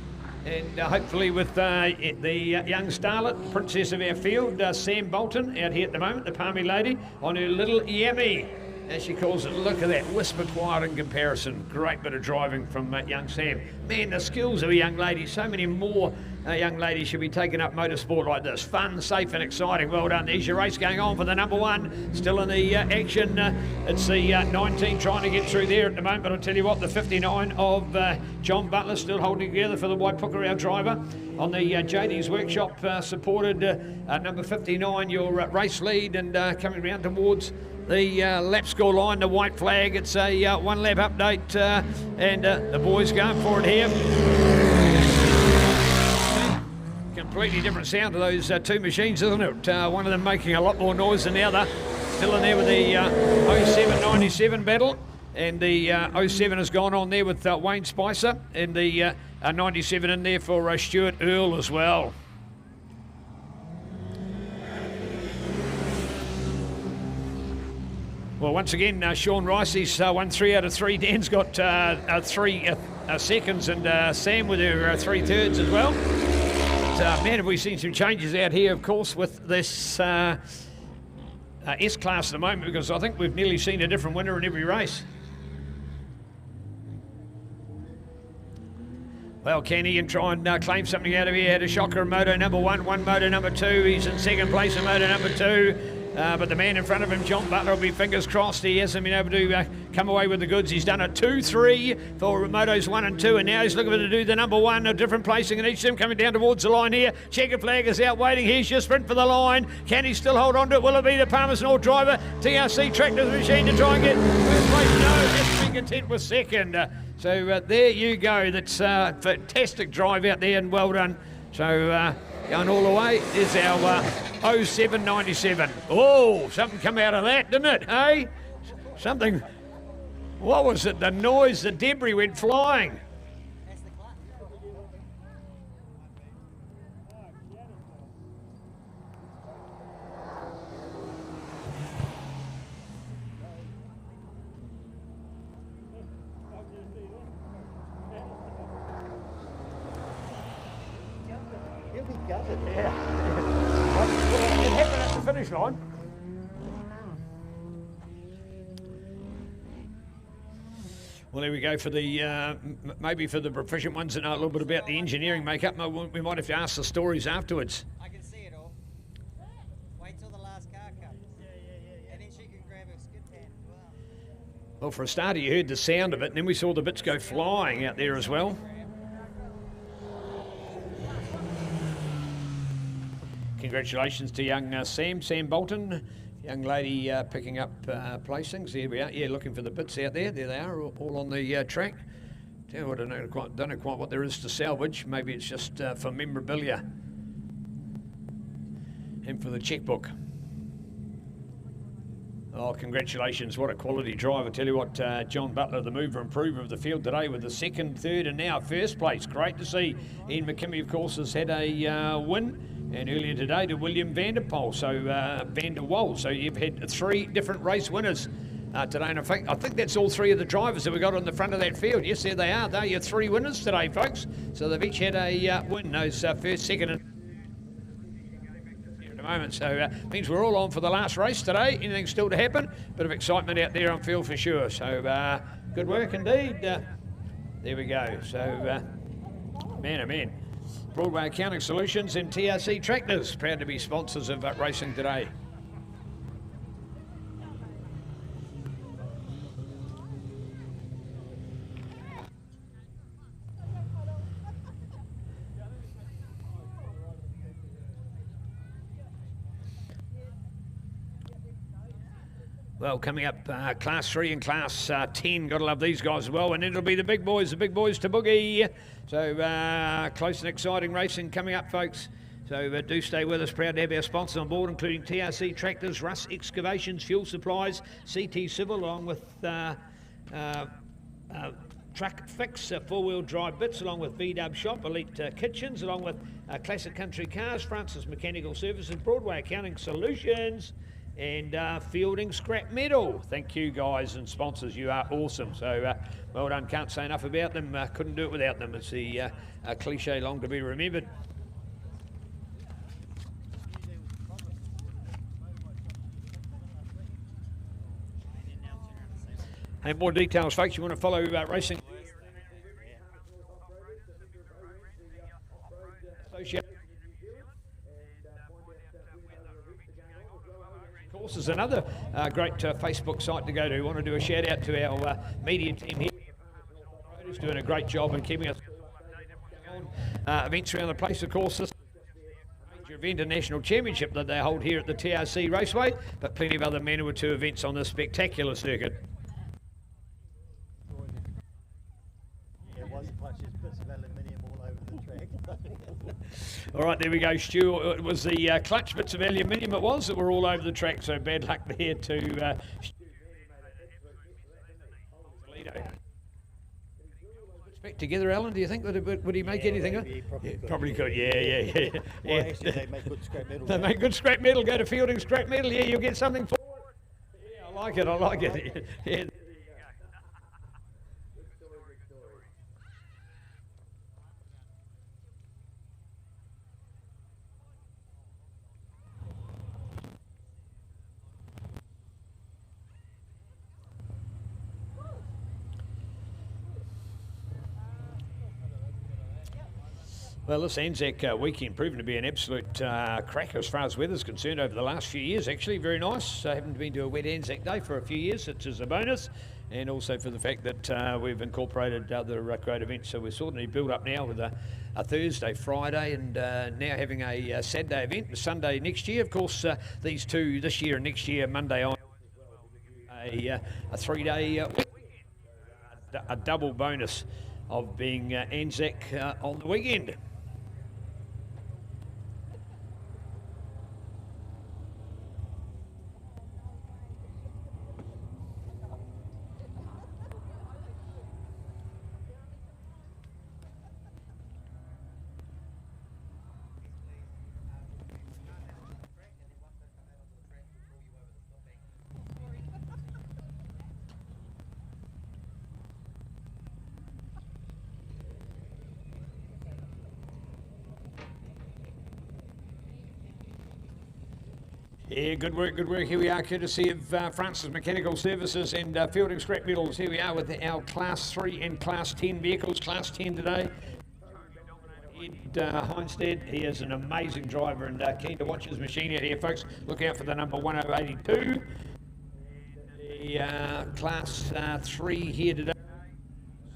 And hopefully with the young starlet, princess of our field, Sam Bolton, out here at the moment, the Palmy lady, on her little Yummy, as she calls it. Look at that, whisper quiet in comparison. Great bit of driving from young Sam. Man, the skills of a young lady, so many more young ladies should be taking up motorsport like this. Fun, safe and exciting. Well done. There's your race going on for the number 1. Still in the action. It's the 19 trying to get through there at the moment. But I'll tell you what, the 59 of John Butler still holding together for the Waipuka, our driver. On the JD's Workshop supported number 59, your race lead, and coming around towards the lap score line, the white flag. It's a 1 lap update, and the boys going for it here. Completely different sound to those two machines, isn't it? One of them making a lot more noise than the other. Still in there with the 0797 battle. And the 07 has gone on there with Wayne Spicer. And the 97 in there for Stuart Earl as well. Well, once again, Sean Rice, he's won 3 out of 3. Dan's got 3 seconds, and Sam with her 3 thirds as well. But, man, have we seen some changes out here, of course, with this S-Class at the moment, because I think we've nearly seen a different winner in every race. Well, can he try and claim something out of here? Had a shocker in moto number 1, moto number 2. He's in second place in moto number 2. But the man in front of him, John Butler, will be fingers crossed. He hasn't been able to come away with the goods. He's done a 2-3 for motos 1 and 2, and now he's looking to do the number 1, a different placing in each of them, coming down towards the line here. Checker flag is out waiting. Here's your sprint for the line. Can he still hold on to it? Will it be the Palmerston North driver? TRC Tractors machine to try and get first place? No, just be content with second. So there you go. That's a fantastic drive out there, and well done. So going all the way is our 0797. Oh, something come out of that, didn't it? Hey, something. What was it? The noise, the debris went flying. He'll be gutted. Yeah. It happened at the finish line. Well, there we go for the, maybe for the proficient ones that know a little bit about the engineering makeup. We might have to ask the stories afterwards. I can see it all. Wait till the last car comes. And then she can grab her skid pan as well. Well, for a starter, you heard the sound of it, and then we saw the bits go flying out there as well. Congratulations to young Sam Bolton. Young lady picking up placings. Here we are. Yeah, looking for the bits out there. There they are, all on the track. Tell you what, I don't know quite what there is to salvage. Maybe it's just for memorabilia and for the checkbook. Oh, congratulations. What a quality drive. I tell you what, John Butler, the mover and prover of the field today with the second, third, and now first place. Great to see. Ian McKimmie, of course, has had a win. And earlier today to William van der Poel, so Van der Waal. So you've had 3 different race winners today. And I think that's all 3 of the drivers that we got on the front of that field. Yes, there they are. They're your 3 winners today, folks. So they've each had a win, those first, second, and at the moment. So means we're all on for the last race today. Anything still to happen? Bit of excitement out there on field for sure. So good work indeed. There we go. So man, oh man. Broadway Accounting Solutions and TRC Tractors, proud to be sponsors of racing today. Well, coming up, Class 3 and Class 10. Got to love these guys as well. And then it'll be the big boys to boogie. So close and exciting racing coming up, folks. So do stay with us. Proud to have our sponsors on board, including TRC Tractors, Russ Excavations, Fuel Supplies, CT Civil, along with Truck Fix, 4-wheel drive bits, along with VW Shop, Elite Kitchens, along with Classic Country Cars, Francis Mechanical Services, Broadway Accounting Solutions, and Feilding Scrap Metal. Thank you, guys and sponsors. You are awesome. So well done. Can't say enough about them. Couldn't do it without them. It's the cliche long to be remembered. And more details, folks. You want to follow racing? Of course, there's another great Facebook site to go to. We want to do a shout out to our media team here. Who's doing a great job in keeping us on events around the place. Of course, this major event, a national championship that they hold here at the TRC Raceway, but plenty of other Manawatu 2 events on this spectacular circuit. Yeah, it was a much as bits of aluminium all over the track. All right, there we go, Stu. It was the clutch bits of aluminium that were all over the track, so bad luck there to back together, Alan. Do you think would he make anything of it? Probably could. Yeah. Well, actually, they make good scrap metal. They make good scrap metal. Go to Feilding scrap metal. Yeah, you'll get something for it. Yeah, I like it. Yeah. Well, this Anzac weekend proven to be an absolute cracker as far as weather's concerned over the last few years. Actually, very nice. I haven't been to a wet Anzac day for a few years, which is a bonus. And also for the fact that we've incorporated other great events. So we're sort of built up now with a Thursday, Friday, and now having a Saturday event, Sunday next year. Of course, these two, this year and next year, Monday on a 3-day weekend. A double bonus of being Anzac on the weekend. Yeah, good work. Here we are, courtesy of Francis Mechanical Services and Feilding Scrap Metals. Here we are with our Class 3 and Class 10 vehicles. Class 10 today. Ed Heinstead, he is an amazing driver and keen to watch his machine out here, folks. Look out for the number 1082. The Class 3 here today.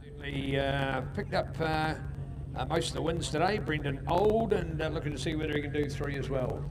Certainly picked up most of the wins today. Brendan Old, and looking to see whether he can do 3 as well.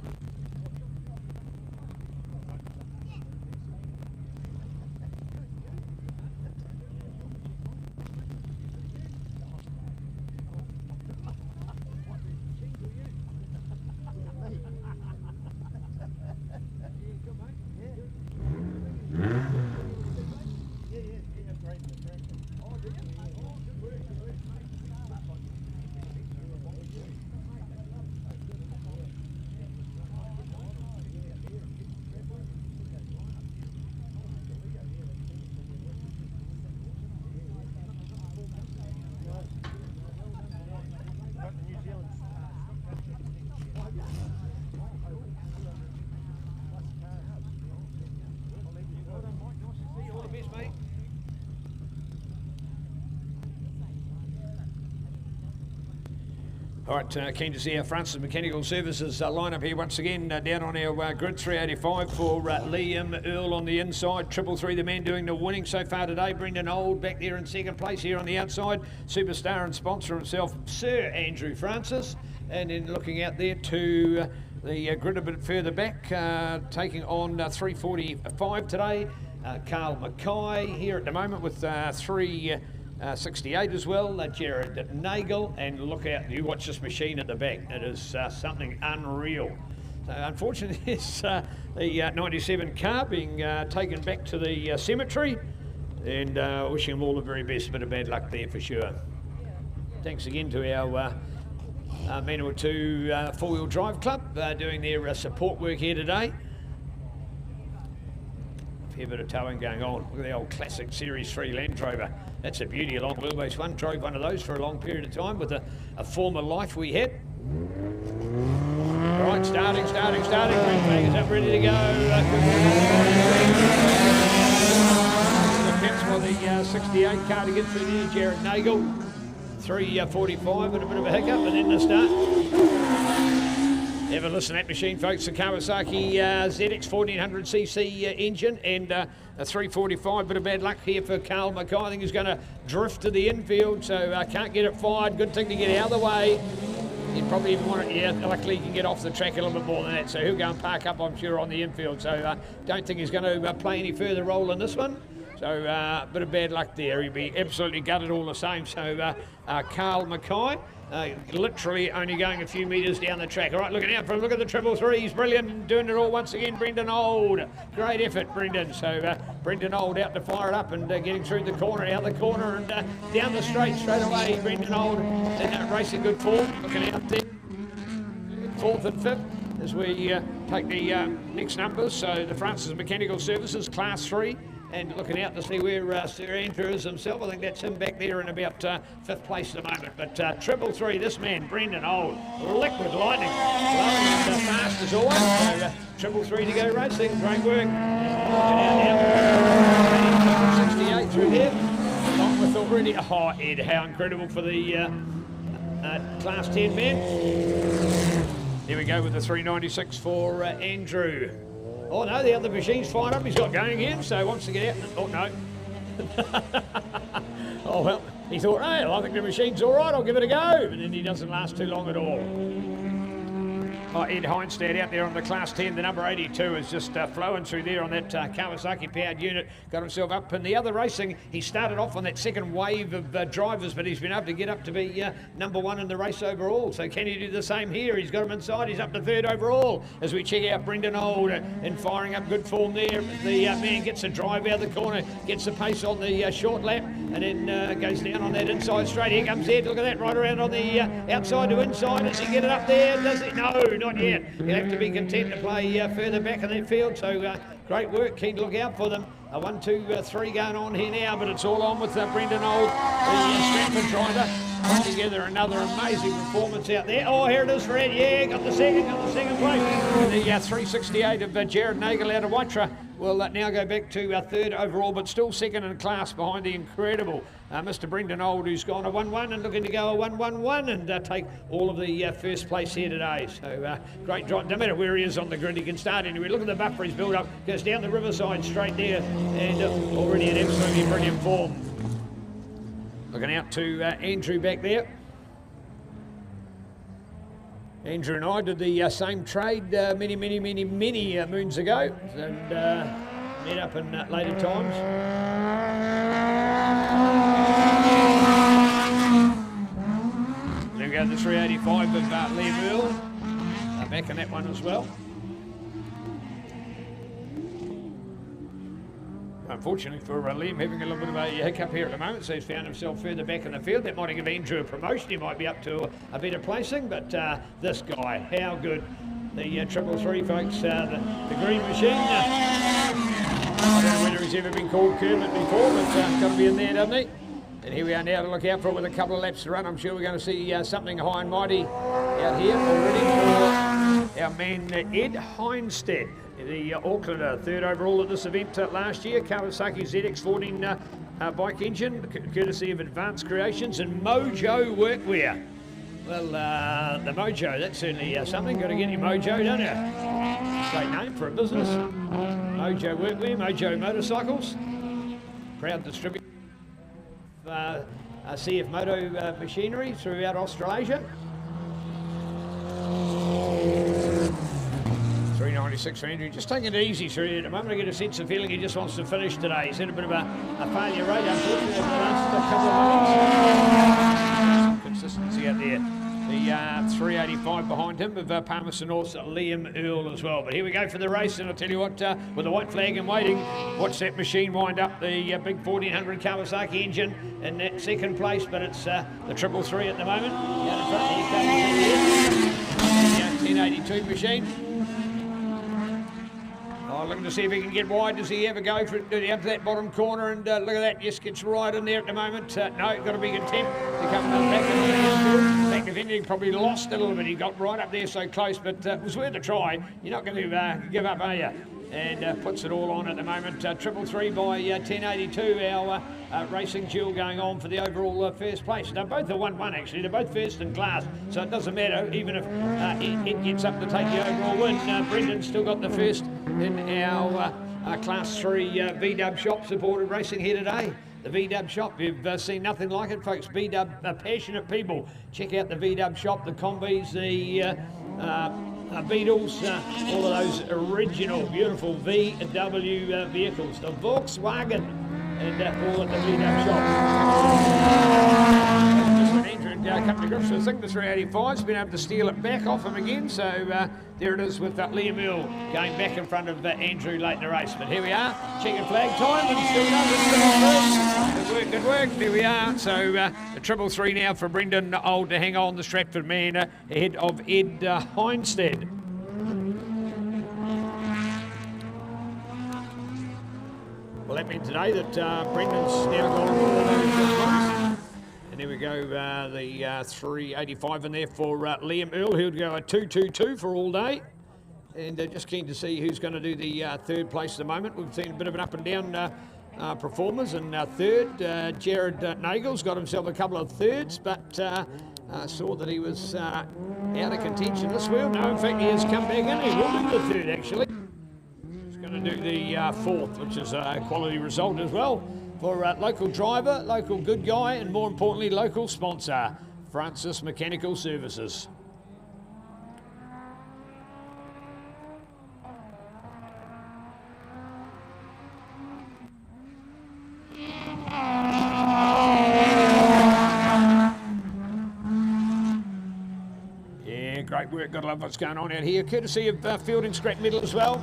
All right, keen to see our Francis Mechanical Services lineup here once again down on our grid. 385 for Liam Earl on the inside. 333, the man doing the winning so far today. Brendan Old back there in second place here on the outside. Superstar and sponsor himself, Sir Andrew Francis. And then looking out there to the grid a bit further back, taking on 345 today. Carl Mackay here at the moment with 368 as well, Jared Nagel, and look out, you watch this machine at the back, it is something unreal. So unfortunately it's the 97 car being taken back to the cemetery, and wishing them all the very best, bit of bad luck there for sure. Thanks again to our Manual 2 4-wheel drive club doing their support work here today. Fair bit of towing going on. Look at the old classic Series 3 Land Rover. That's a beauty, a long wheelbase one. Drove one of those for a long period of time with a former life we had. All right, starting. Green flag is up, ready to go. That's for the 68 car to get through there. Jared Nagel, 345 with a bit of a hiccup, and then the start. Have a listen to that machine, folks. The Kawasaki ZX 1400cc engine and a 345. Bit of bad luck here for Carl Mackay. I think he's going to drift to the infield, so can't get it fired. Good thing to get out of the way. He'd probably even want it, yeah, luckily he can get off the track a little bit more than that, so he'll go and park up, I'm sure, on the infield. So don't think he's going to play any further role in this one. So a bit of bad luck there. He'll be absolutely gutted all the same. So Carl Mackay, literally only going a few metres down the track. All right, looking out for him. Look at the 333. He's brilliant, doing it all once again. Brendan Old, great effort, Brendan. So Brendan Old out to fire it up and getting through the corner, out the corner and down the straight away. Brendan Old in racing good form. Looking out there, 4th and 5th as we take the next numbers. So the Francis Mechanical Services Class 3. And looking out to see where Sir Andrew is himself. I think that's him back there in about 5th place at the moment. But 333, this man, Brendan Old, liquid lightning, blowing and fast as always. So 333 to go racing, great work. Looking out now, 68 through there. Along with already, Ed, how incredible for the Class 10 man. Here we go with the 396 for Andrew. Oh no, the other machine's fired up, he's got going again, so he wants to get out. Oh no. Oh well, he thought, hey, I think the machine's all right, I'll give it a go. And then he doesn't last too long at all. Oh, Ed Heinstead out there on the Class 10, the number 82 is just flowing through there on that Kawasaki powered unit. Got himself up in the other racing. He started off on that second wave of drivers, but he's been able to get up to be number 1 in the race overall. So can he do the same here? He's got him inside. He's up to 3rd overall as we check out Brendan Old and firing up good form there. The man gets a drive out of the corner, gets the pace on the short lap, and then goes down on that inside straight. Here comes Ed. Look at that, right around on the outside to inside. Does he get it up there? Does he? No, not yet. He'll have to be content to play further back in that field. So great work. Keen to look out for them. 1, 2, 3 going on here now, but it's all on with Brendan Old, the Stratford driver. Put together another amazing performance out there. Oh, here it is for Ed. Yeah, got the second place. The 368 of Jared Nagel out of Waitra will now go back to 3rd overall, but still 2nd in class behind the incredible Mr. Brendan Old, who's gone a 1-1 and looking to go a 1-1-1 and take all of the 1st place here today. So great drive. No matter where he is on the grid, he can start anywhere. Look at the buffer he's built up. Goes down the riverside straight there and already in absolutely brilliant form. Looking out to Andrew back there. Andrew and I did the same trade many moons ago and met up in later times. There we go, the 385 of Liam Earl, back in that one as well. Unfortunately for Liam, having a little bit of a hiccup here at the moment, so he's found himself further back in the field. That might give Andrew a promotion. He might be up to a better placing, but this guy, how good. The 333, folks, the green machine. I don't know whether he's ever been called Kermit before, but got to be in there, doesn't he? And here we are now to look out for it with a couple of laps to run. I'm sure we're going to see something high and mighty out here already for our man Ed Heinstead. The Aucklander, 3rd overall at this event last year. Kawasaki ZX14 bike engine, courtesy of Advanced Creations and Mojo Workwear. Well, the Mojo, that's certainly something. Got to get your Mojo, don't you? Great name for a business. Mojo Workwear, Mojo Motorcycles. Proud distributor of CF Moto machinery throughout Australasia. 396 for Andrew, just taking it easy through at the moment. I get a sense of feeling he just wants to finish today. He's had a bit of a failure rate, unfortunately, in the last couple of months. Consistency out there. The 385 behind him of Palmerston North's Liam Earl as well. But here we go for the race, and I'll tell you what, with the white flag in waiting, watch that machine wind up the big 1400 Kawasaki engine in that 2nd place, but it's the 333 at the moment. Down in front, here comes the 1082 machine. Oh, looking to see if he can get wide. Does he ever go for it down to that bottom corner? And look at that, just gets right in there at the moment. No, got to be content to come back in the back if anything, probably lost a little bit. He got right up there so close, but it was worth a try. You're not going to give up, are you? And puts it all on at the moment. 333 by 1082, our racing duel going on for the overall 1st place. They're both a 1-1 actually, they're both 1st in class, so it doesn't matter, even if it gets up to take the overall win. Brendan's still got the 1st in our Class 3 VW shop supported racing here today. The VW shop, you've seen nothing like it, folks. VW, passionate people. Check out the VW shop, the combis, the Beetles, all of those original, beautiful VW vehicles. The Volkswagen and all at the lead-up shot. Just an Andrew coming to grips with, I think the 385's been able to steal it back off him again, so there it is with Liam Earl going back in front of Andrew late in the race. But here we are, checking flag time, and still does it. Good work, there we are. So a 333 now for Brendan Old to hang on, the Stratford man, ahead of Ed Heinstead. Well, that meant today that Brendan's now gone all over the place. And there we go, the 385 in there for Liam Earl. He'll go a 222 for all day. And just keen to see who's going to do the third place at the moment. We've seen a bit of an up and down performers. And third, Jared Nagel's got himself a couple of thirds, but saw that he was out of contention this wheel. No, in fact, he has come back in. He will do the third, actually. Going to do the fourth, which is a quality result as well for local driver, local good guy, and more importantly, local sponsor, Francis Mechanical Services. Yeah, great work. Gotta love what's going on out here. Courtesy of Feilding scrap metal as well.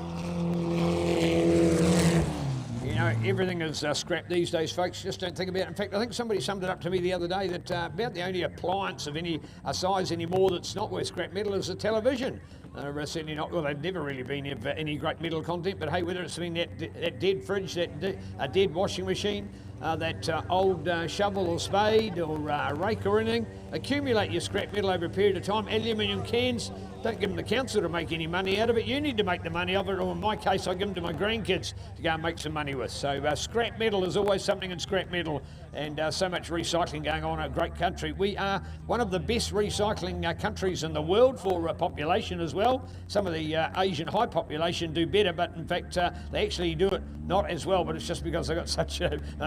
You know, everything is scrap these days, folks. Just don't think about it. In fact, I think somebody summed it up to me the other day that about the only appliance of any size anymore that's not worth scrap metal is a television. Certainly not, well, they've never really been of any great metal content, but hey, whether it's been that dead fridge, a dead washing machine, that old shovel or spade or rake or anything, accumulate your scrap metal over a period of time. Aluminium cans, don't give them the council to make any money out of it. You need to make the money of it, or in my case, I give them to my grandkids to go and make some money with. So scrap metal is always something in scrap metal, and so much recycling going on in a great country. We are one of the best recycling countries in the world for population as well. Some of the Asian high population do better, but in fact, they actually do it not as well, but it's just because they've got such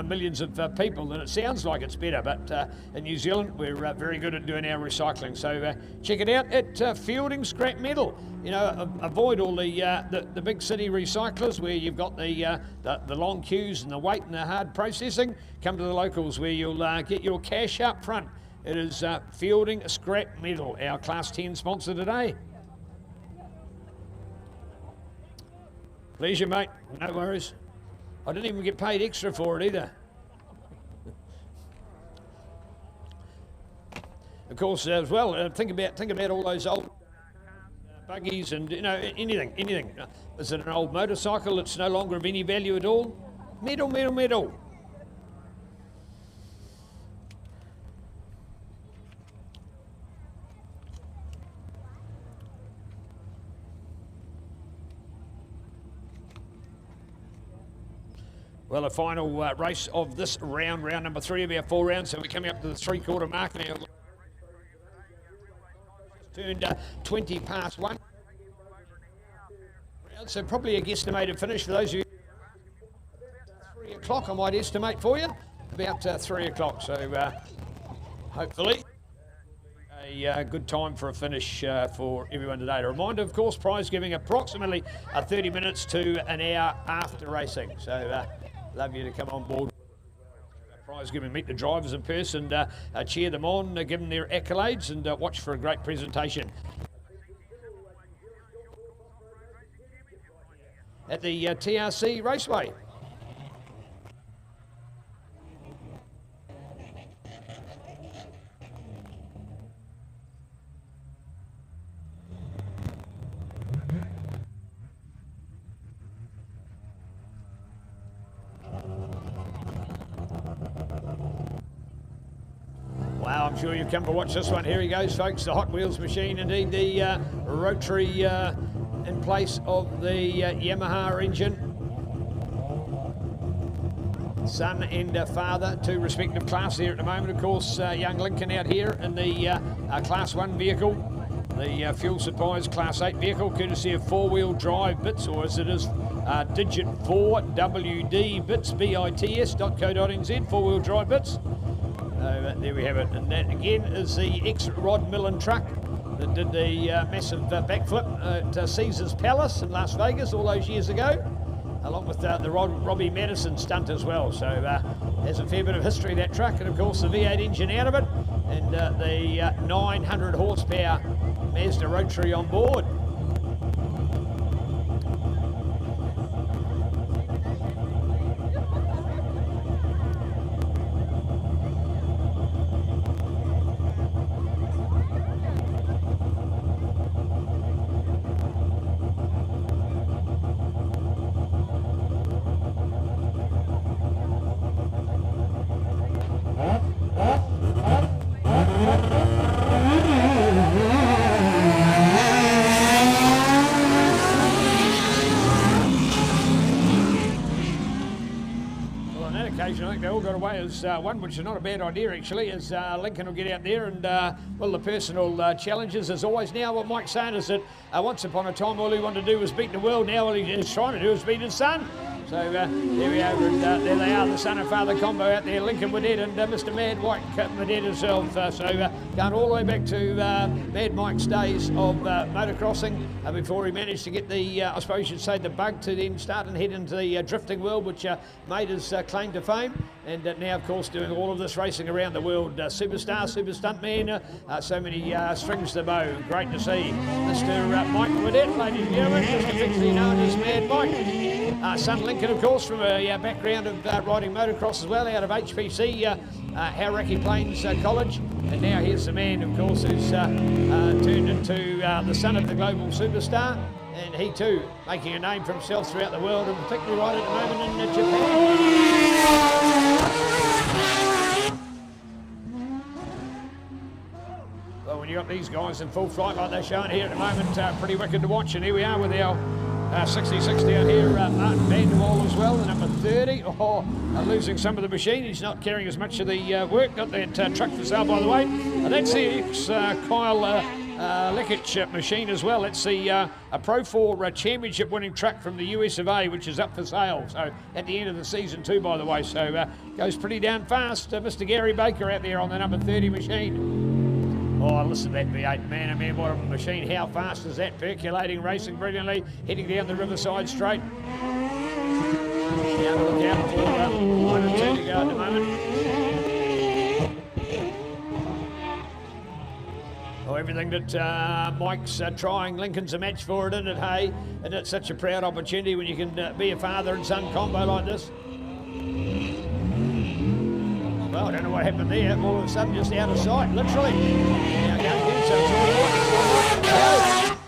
millions of people that it sounds like it's better. But in New Zealand, we're very good at doing our recycling. So check it out at Feilding Scrap Metal. You know, avoid all the big city recyclers where you've got the long queues and the wait and the hard processing. Come to the locals where you'll get your cash up front. It is Feilding Scrap Metal, our Class 10 sponsor today. Pleasure, mate. No worries. I didn't even get paid extra for it either. Of course, as well, think about all those old buggies and, you know, anything. Is it an old motorcycle that's no longer of any value at all? Metal. Well, the final race of this round number 3 of our 4 rounds. So we're coming up to the 3/4 mark now. Turned 20 past 1. So probably a guesstimated finish for those of you. 3 o'clock, I might estimate for you. About 3 o'clock. So hopefully a good time for a finish for everyone today. A reminder, of course, prize giving approximately 30 minutes to an hour after racing. So love you to come on board. Prize giving, meet the drivers in person, cheer them on, give them their accolades, and watch for a great presentation at the TRC Raceway. Wow, I'm sure you've come to watch this one. Here he goes, folks, the Hot Wheels machine, indeed the rotary in place of the Yamaha engine. Son and father, 2 respective classes here at the moment. Of course, young Lincoln out here in the Class 1 vehicle. The fuel supply is Class 8 vehicle, courtesy of 4-wheel drive bits, or as it is, digit 4 WD bits, bits.co.nz, 4-wheel drive bits. There we have it, and that again is the ex-Rod Millen truck that did the massive backflip at Caesar's Palace in Las Vegas all those years ago. along with the Robbie Madison stunt as well. So there's a fair bit of history of that truck, and of course the V8 engine out of it, and the 900 horsepower Mazda rotary on board. I think they all got away as one, which is not a bad idea actually, as Lincoln will get out there and, well, the personal challenges as always. Now what Mike's saying is that once upon a time all he wanted to do was beat the world, now all he's trying to do is beat his son. So there we are, and there they are, the son and father combo out there, Lincoln Widett and Mr. Mad Mike Widett himself. So going all the way back to Mad Mike's days of motocrossing before he managed to get the, I suppose you'd say, the bug to then start and head into the drifting world, which made his claim to fame. And now, of course, doing all of this racing around the world. Superstar, super stuntman, so many strings to the bow. Great to see Mr. Mike Widett, ladies and gentlemen, just affectionately known as Mad Mike. Son Lincoln, of course, from a background of riding motocross as well, out of HPC, Hauraki Plains College. And now here's the man, of course, who's turned into the son of the global superstar. And he too making a name for himself throughout the world, and particularly right at the moment in Japan. Well, when you got these guys in full flight like they're showing here at the moment, pretty wicked to watch. And here we are with our 66 down here, Martin Vanderwall as well, the number 30. Losing some of the machine. He's not carrying as much of the work. Got that truck for sale, by the way. That's the ex-Kyle Lekic machine as well. It's the a Pro 4 championship winning truck from the US of A, which is up for sale. So at the end of the season too, by the way. So goes pretty down fast. Mr. Gary Baker out there on the number 30 machine. Oh, listen to that V8, man, oh man, what a machine. How fast is that? Percolating, racing brilliantly, heading down the Riverside Straight. Now to look out for 1 and 2 to go at the moment. Oh, everything that Mike's trying, Lincoln's a match for it, isn't it, hey? And it's such a proud opportunity when you can be a father and son combo like this. Well, I don't know what happened there. All of a sudden, just out of sight, literally. Now going again, so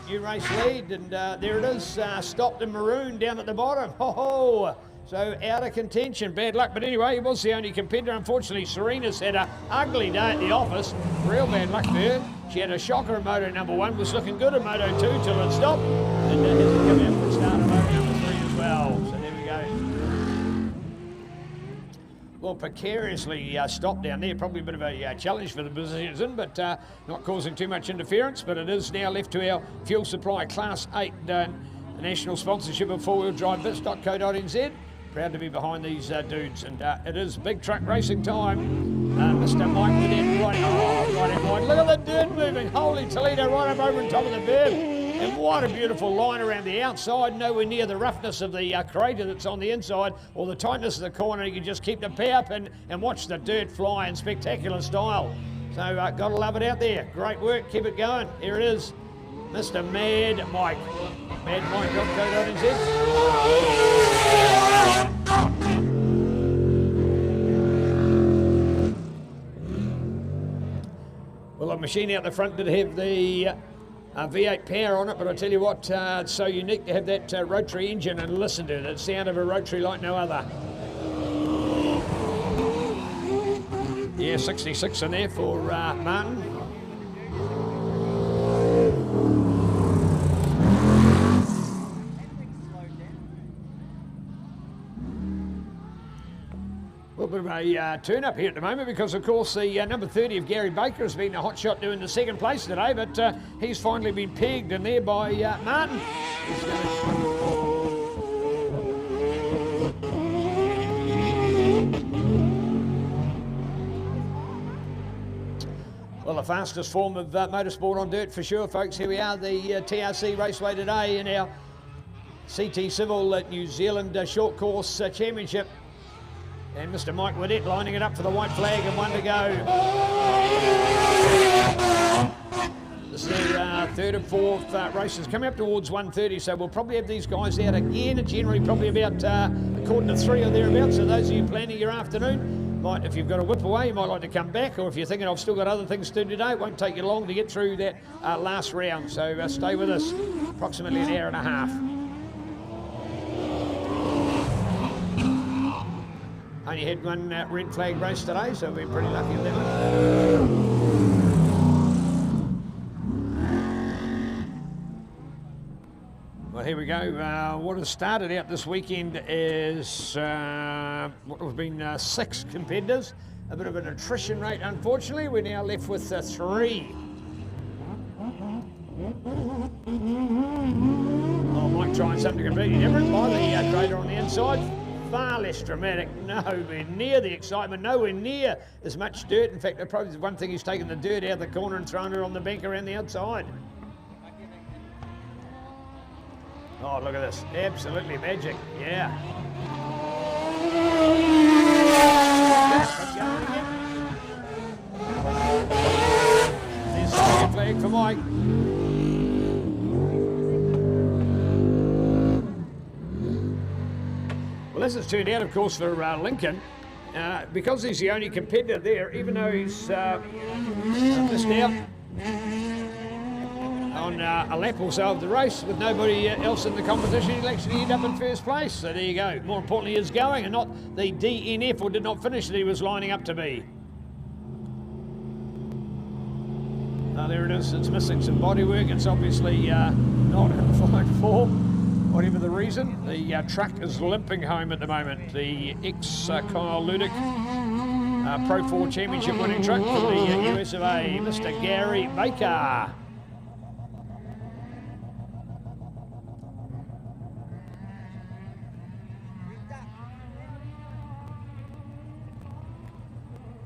new race lead, and there it is, stopped in maroon down at the bottom. Ho-ho! So out of contention, bad luck. But anyway, he was the only competitor. Unfortunately, Serena's had an ugly day at the office. Real bad luck for her. She had a shocker in Moto number 1, was looking good in Moto 2 till it stopped. And then has come out for a start of Moto number 3 as well. So there we go. Well, precariously stopped down there. Probably a bit of a challenge for the business in, but not causing too much interference. But it is now left to our fuel supply Class 8 national sponsorship of fourwheeldrivebits.co.nz. Proud to be behind these dudes, and it is big truck racing time. Mr. Mike Widett right in line. Look at the dirt moving. Holy Toledo, right up over on top of the berm. And what a beautiful line around the outside, nowhere near the roughness of the crater that's on the inside or the tightness of the corner. You can just keep the power up and watch the dirt fly in spectacular style. So gotta love it out there. Great work, keep it going. Here it is, Mr. Mad Mike. MadMike.co.nz. Well, the machine out the front did have the V8 power on it, but I tell you what, it's so unique to have that rotary engine, and listen to the sound of a rotary like no other. Yeah, 66 in there for Martin. A bit of a turn up here at the moment because, of course, the number 30 of Gary Baker has been a hot shot doing the second place today, but he's finally been pegged in there by Martin. Well, the fastest form of motorsport on dirt for sure, folks. Here we are, the TRC Raceway today in our CT Civil New Zealand Short Course Championship. And Mr. Mike Widdett lining it up for the white flag and one to go. This is their third and fourth races. Coming up towards 1:30, so we'll probably have these guys out again. Generally probably about a quarter to 3 or thereabouts. So those of you planning your afternoon, if you've got to whip away, you might like to come back. Or if you're thinking I've still got other things to do today, it won't take you long to get through that last round. So stay with us, approximately an hour and a half. Only had one red flag race today, so we're pretty lucky in that one. Well, here we go. What has started out this weekend is what have been 6 competitors. A bit of an attrition rate, unfortunately. We're now left with 3. Oh, Mike trying something completely different by the grader on the inside. Far less dramatic, nowhere near the excitement, nowhere near as much dirt. In fact, probably one thing he's taken the dirt out of the corner and thrown it on the bank around the outside. Oh, look at this, absolutely magic, yeah. There's the second flag for Mike. Well, this has turned out, of course, for Lincoln. Because he's the only competitor there, even though he's missed out on a lap or so of the race with nobody else in the competition, he'll actually end up in first place. So there you go. More importantly, he's going and not the DNF or did not finish that he was lining up to be. There it is. It's missing some bodywork. It's obviously not in fine form. Whatever the reason, the truck is limping home at the moment. The ex-Kyle Ludic Pro 4 Championship winning truck for the US of A, Mr. Gary Baker.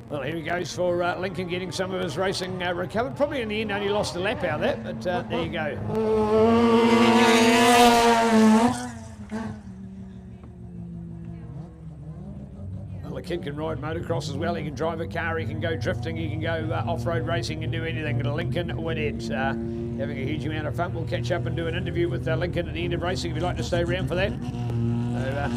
Well, here he goes for Lincoln, getting some of his racing recovered. Probably in the end only lost a lap out of that, but there you go. Well, the kid can ride motocross as well. He can drive a car, he can go drifting, he can go off-road racing and do anything. Lincoln Widdett having a huge amount of fun. We'll catch up and do an interview with Lincoln at the end of racing if you'd like to stay around for that. So,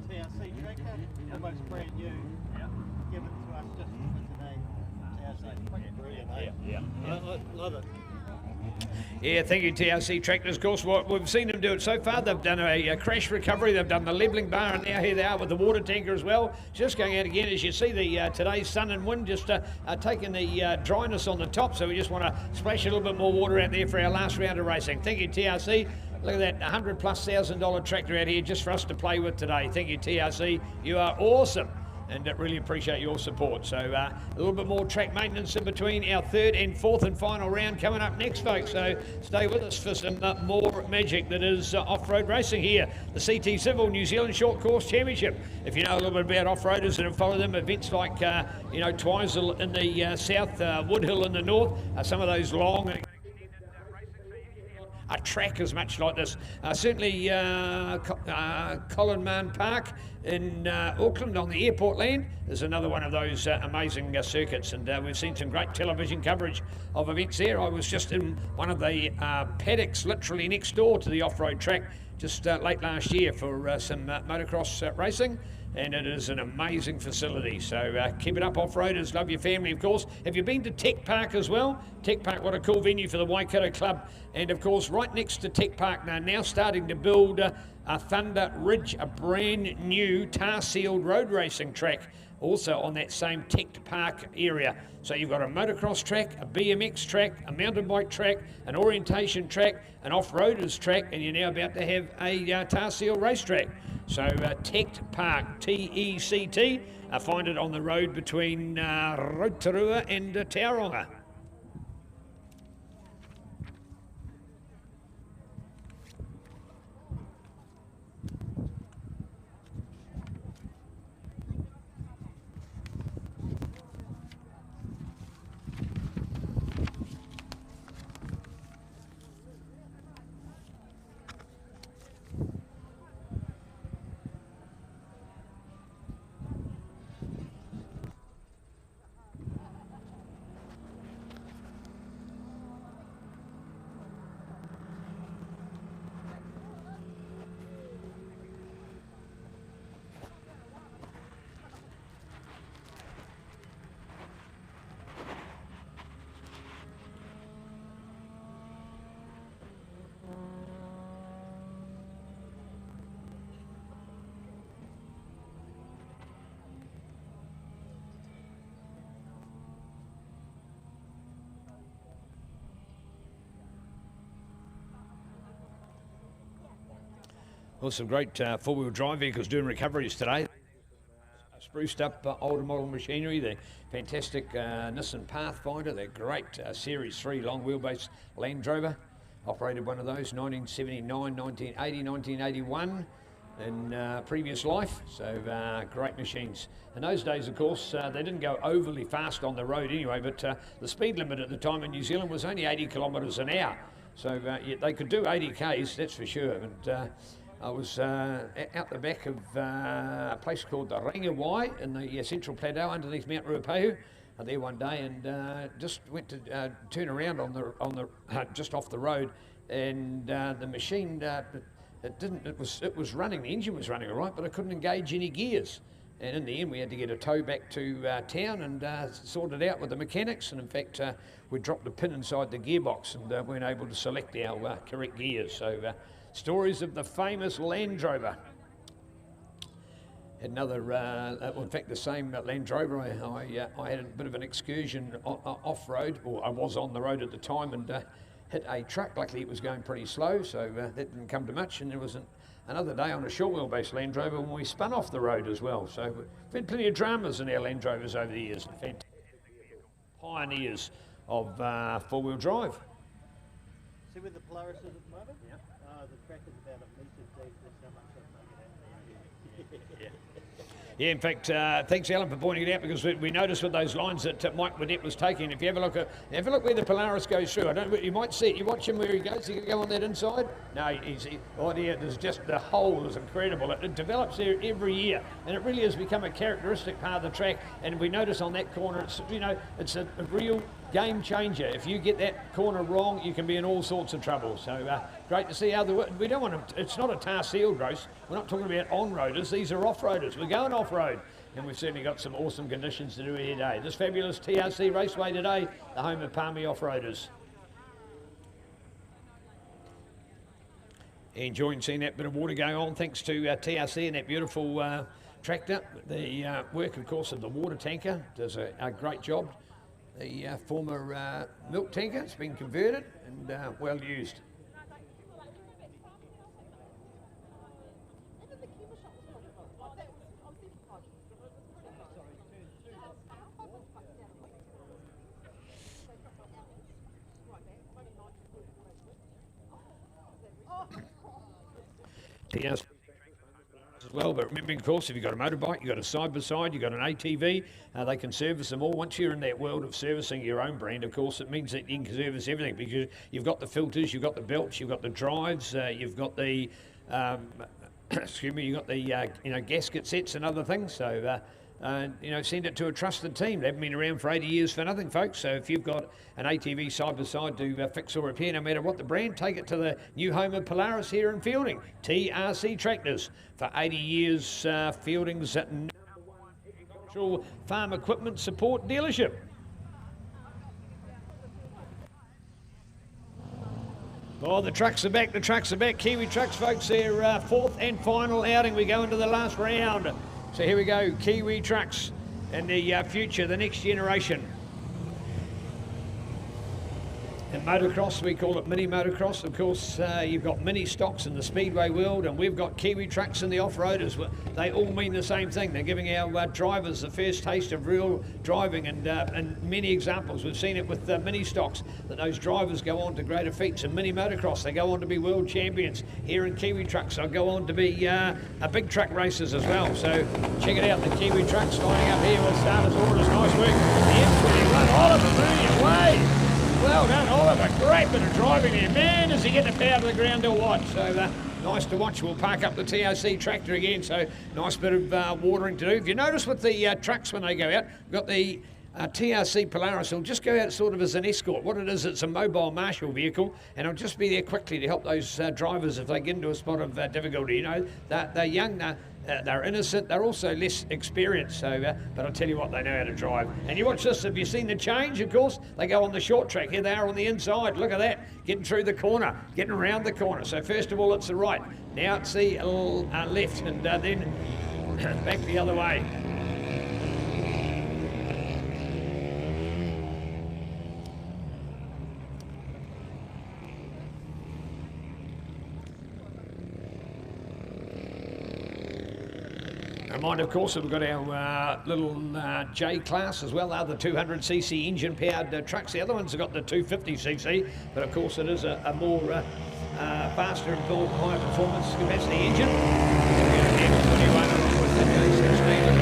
TRC tractor, almost brand new. Yeah. Given to us just for today. TRC, brilliant, eh? Yeah. I love it. Yeah, thank you, TRC Tractors. Of course, what we've seen them do it so far, they've done a crash recovery, they've done the levelling bar, and now here they are with the water tanker as well. Just going out again, as you see, the today's sun and wind just taking the dryness on the top, so we just want to splash a little bit more water out there for our last round of racing. Thank you, TRC. Look at that, $100,000+ tractor out here just for us to play with today. Thank you, TRC. You are awesome. And really appreciate your support. So a little bit more track maintenance in between our third and fourth and final round coming up next, folks. So stay with us for some more magic that is off-road racing here. The CT Civil New Zealand Short Course Championship. If you know a little bit about off-roaders and have followed them, events like, Twizel in the south, Woodhill in the north, some of those long a track is much like this. Certainly Collinman Park in Auckland on the airport land is another one of those amazing circuits, and we've seen some great television coverage of events there. I was just in one of the paddocks literally next door to the off-road track just late last year for some motocross racing, and it is an amazing facility. So keep it up, off-roaders. Love your family, of course. Have you been to Tech Park as well? Tech Park, what a cool venue for the Waikato Club. And of course, right next to Tech Park, they're now starting to build a Thunder Ridge, a brand new tar-sealed road racing track, also on that same Tech Park area. So you've got a motocross track, a BMX track, a mountain bike track, an orientation track, an off-roaders track, and you're now about to have a tar-seal racetrack. So Tech Park, T-E-C-T, find it on the road between Rotorua and Tauranga. Well, some great four-wheel drive vehicles doing recoveries today. Spruced up older model machinery, the fantastic Nissan Pathfinder, the great Series 3 long wheelbase Land Rover. Operated one of those 1979, 1980, 1981 in previous life. So great machines. In those days, of course, they didn't go overly fast on the road anyway, but the speed limit at the time in New Zealand was only 80 kilometres an hour. So they could do 80 Ks, that's for sure. And, I was out the back of a place called the Rangawai in the Central Plateau underneath Mount Ruapehu there one day, and just went to turn around on the just off the road, and the machine it was running, the engine was running all right, but I couldn't engage any gears. And in the end, we had to get a tow back to town and sort it out with the mechanics. And in fact, we dropped a pin inside the gearbox and weren't able to select our correct gears. So stories of the famous Land Rover. Another, well, in fact, the same Land Rover, I had a bit of an excursion off-road, or I was on the road at the time, and hit a truck. Luckily, it was going pretty slow, so that didn't come to much. And there was another day on a short wheelbase Land Rover when we spun off the road as well. So we've had plenty of dramas in our Land Rovers over the years. Fantastic pioneers of four-wheel drive. See where the Polaris is at the moment? Yeah. The track is about a metre deep. That's how much I've made it out. Yeah, in fact, thanks Alan for pointing it out, because we noticed with those lines that Mike Burnett was taking. If you have a look where the Polaris goes through, you might see it. You watch him where he goes. He can go on that inside. No, there's just the hole is incredible. It develops there every year, and it really has become a characteristic part of the track. And we notice on that corner, it's a real game changer. If you get that corner wrong, you can be in all sorts of trouble. So great to see how we don't want to. It's not a tar sealed race. We're not talking about on-roaders. These are off-roaders. We're going off-road, and we've certainly got some awesome conditions to do here today. This fabulous TRC Raceway today, the home of Palmy off-roaders. Enjoying seeing that bit of water going on, thanks to TRC and that beautiful tractor. The work, of course, of the water tanker does a great job. The former milk tanker has been converted and well used. TRC as well, but remember, of course, if you've got a motorbike, you've got a side-by-side, you've got an ATV, they can service them all. Once you're in that world of servicing your own brand, of course, it means that you can service everything, because you've got the filters, you've got the belts, you've got the drives, you've got the excuse me, you've got the gasket sets and other things. So you know, send it to a trusted team. They haven't been around for 80 years for nothing, folks. So if you've got an ATV side-by-side to fix or repair, no matter what the brand, take it to the new home of Polaris here in Feilding. TRC Tractors. For 80 years, Feilding's natural farm equipment support dealership. Oh, the trucks are back, the trucks are back. Kiwi Trucks, folks, their fourth and final outing. We go into the last round. So here we go, Kiwi Trucks and the future, the next generation. In motocross, we call it mini motocross. Of course, you've got mini stocks in the speedway world, and we've got Kiwi Trucks and the off-roaders. They all mean the same thing. They're giving our drivers the first taste of real driving, and many examples. We've seen it with mini stocks, that those drivers go on to greater feats. In mini motocross, they go on to be world champions. Here in Kiwi Trucks, they'll go on to be big truck racers as well. So check it out, the Kiwi Trucks lining up here with starters orders. Nice work. The M21, Oliver moving away. Well done, Oliver. Great bit of driving there. Man, does he get the power to the ground or what? So nice to watch. We'll park up the TRC tractor again. So nice bit of watering to do. If you notice with the trucks when they go out, we've got the TRC Polaris. It'll just go out sort of as an escort. What it is, it's a mobile marshal vehicle, and it'll just be there quickly to help those drivers if they get into a spot of difficulty. You know, they're young, they're innocent, they're also less experienced, so but I'll tell you what, they know how to drive. And you watch this, have you seen the change? Of course, they go on the short track. Here they are on the inside. Look at that, getting through the corner, getting around the corner. So first of all, it's the right. Now it's the left, and then back the other way. Mind, of course, we've got our little J class as well, other 200cc engine powered trucks. The other ones have got the 250cc, but of course it is a more faster and more higher performance capacity engine.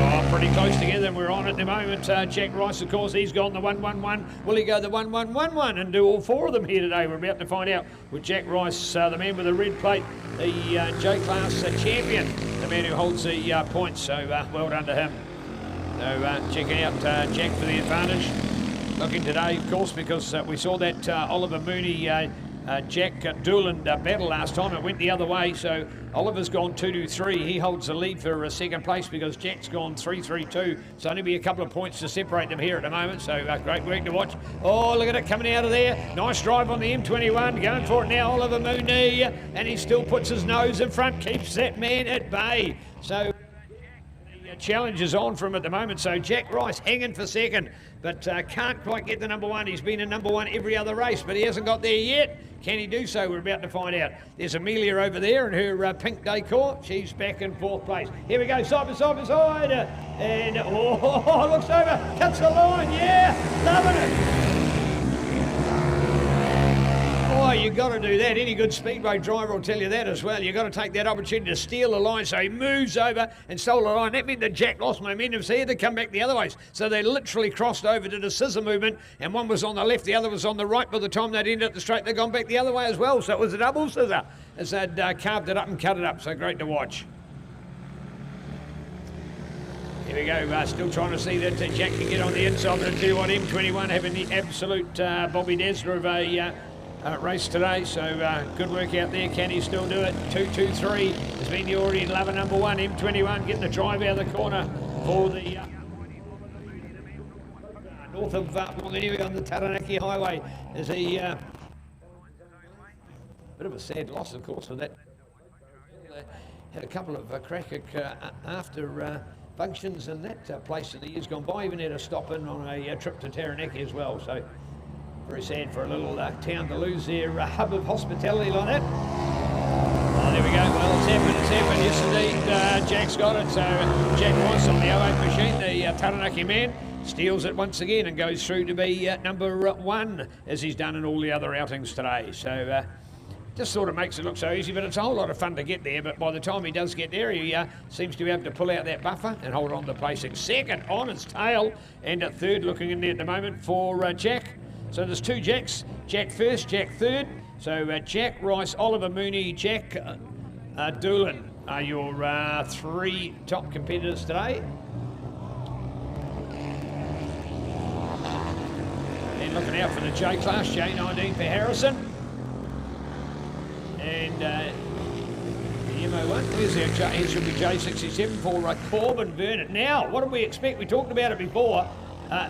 Oh, pretty close together, and we're on at the moment. Jack Rice, of course, he's gone the 111. Will he go the 1111 and do all four of them here today? We're about to find out with Jack Rice, the man with the red plate, the J-Class champion, the man who holds the points. So well done to him. So checking out Jack for the advantage. Looking today, of course, because we saw that Oliver Mooney Jack Doolan battle last time. It went the other way, so Oliver's gone 2-2-3. He holds the lead for second place because Jack's gone 3-3-2. So only be a couple of points to separate them here at the moment. So great work to watch. Oh, look at it coming out of there. Nice drive on the M21. Going for it now, Oliver Mooney, and he still puts his nose in front, keeps that man at bay. So the challenge is on for him at the moment. So Jack Rice hanging for second, but can't quite get the number one. He's been in number one every other race, but he hasn't got there yet. Can he do so? We're about to find out. There's Amelia over there in her pink decor. She's back in fourth place. Here we go, side by side by side. And, oh, looks over, cuts the line, yeah, loving it. Oh, you've got to do that. Any good speedway driver will tell you that as well. You've got to take that opportunity to steal the line. So he moves over and stole the line. That meant that Jack lost momentum. So he had to come back the other ways. So they literally crossed over, did a scissor movement, and one was on the left, the other was on the right. By the time they'd ended up the straight, they'd gone back the other way as well. So it was a double scissor as they'd carved it up and cut it up. So great to watch. Here we go, still trying to see that Jack can get on the inside. But I tell you what, M21 having the absolute Bobby Dazzler of a race today, so good work out there. Can he still do it? 2-2-3 has been the already lover number one. M21 getting the drive out of the corner for the north of Wanganui on the Taranaki Highway. There's a bit of a sad loss, of course, for that. Had a couple of cracker after functions in that place in the years gone by. Even had a stop in on a trip to Taranaki as well. So very sad for a little town to lose their hub of hospitality like that. Oh, there we go. Well, it's happened. Yes, indeed. Jack's got it. So Jack Rice on the 08 machine, the Taranaki man, steals it once again and goes through to be number one, as he's done in all the other outings today. So just sort of makes it look so easy, but it's a whole lot of fun to get there. But by the time he does get there, he seems to be able to pull out that buffer and hold on to placing second on his tail, and at third looking in there at the moment for Jack. So there's two Jacks, Jack first, Jack third. So Jack Rice, Oliver Mooney, Jack Doolan are your three top competitors today. looking out for the J class, J19 for Harrison. And the MO1, there's our J, here should be J67 for Corbin Vernon. Now, what did we expect? We talked about it before.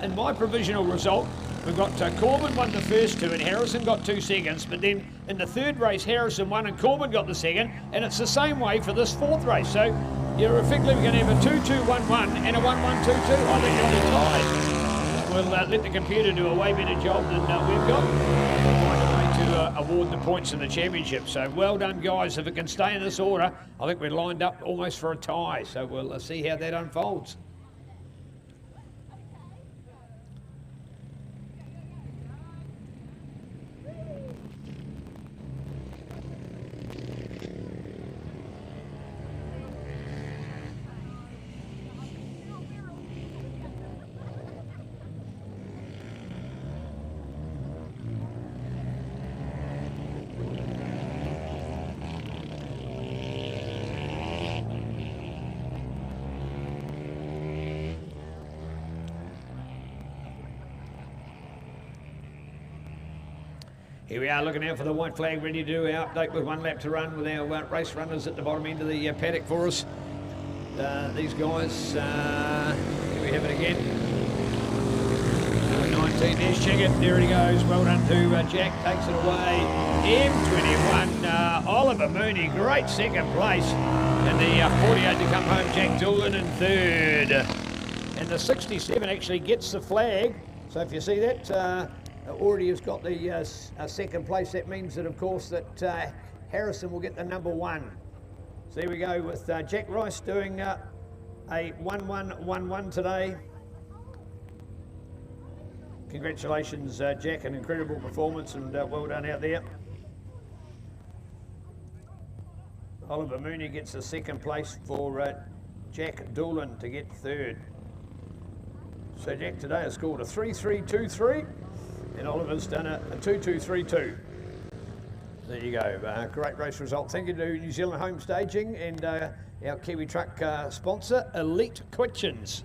In my provisional result, we've got Corbin won the first two and Harrison got 2 seconds, but then in the third race, Harrison won and Corbin got the second, and it's the same way for this fourth race. So you're effectively going to have a 2-2-1-1 and a 1-1-2-2. I think it'll be tied. We'll let the computer do a way better job than we've got. We'll find a way to award the points in the championship. So well done, guys. If it can stay in this order, I think we're lined up almost for a tie. So we'll see how that unfolds. Here we are looking out for the white flag, ready to do our update with 1 lap to run with our race runners at the bottom end of the paddock for us. These guys, here we have it again. 19, there's Chicken, there he goes, well done to Jack, takes it away. M21, Oliver Mooney, great second place. And the 48 to come home, Jack Doolan in third. And the 67 actually gets the flag, so if you see that, already has got the second place. That means that, of course, that Harrison will get the number 1. So here we go with Jack Rice doing a 1-1-1-1 today. Congratulations, Jack, an incredible performance and well done out there. Oliver Mooney gets the second place for Jack Doolan to get third. So Jack today has scored a 3-3-2-3. And Oliver's done a 2-2-3-2. There you go. Great race result. Thank you to New Zealand Home Staging and our Kiwi Truck sponsor, Elite Kitchens.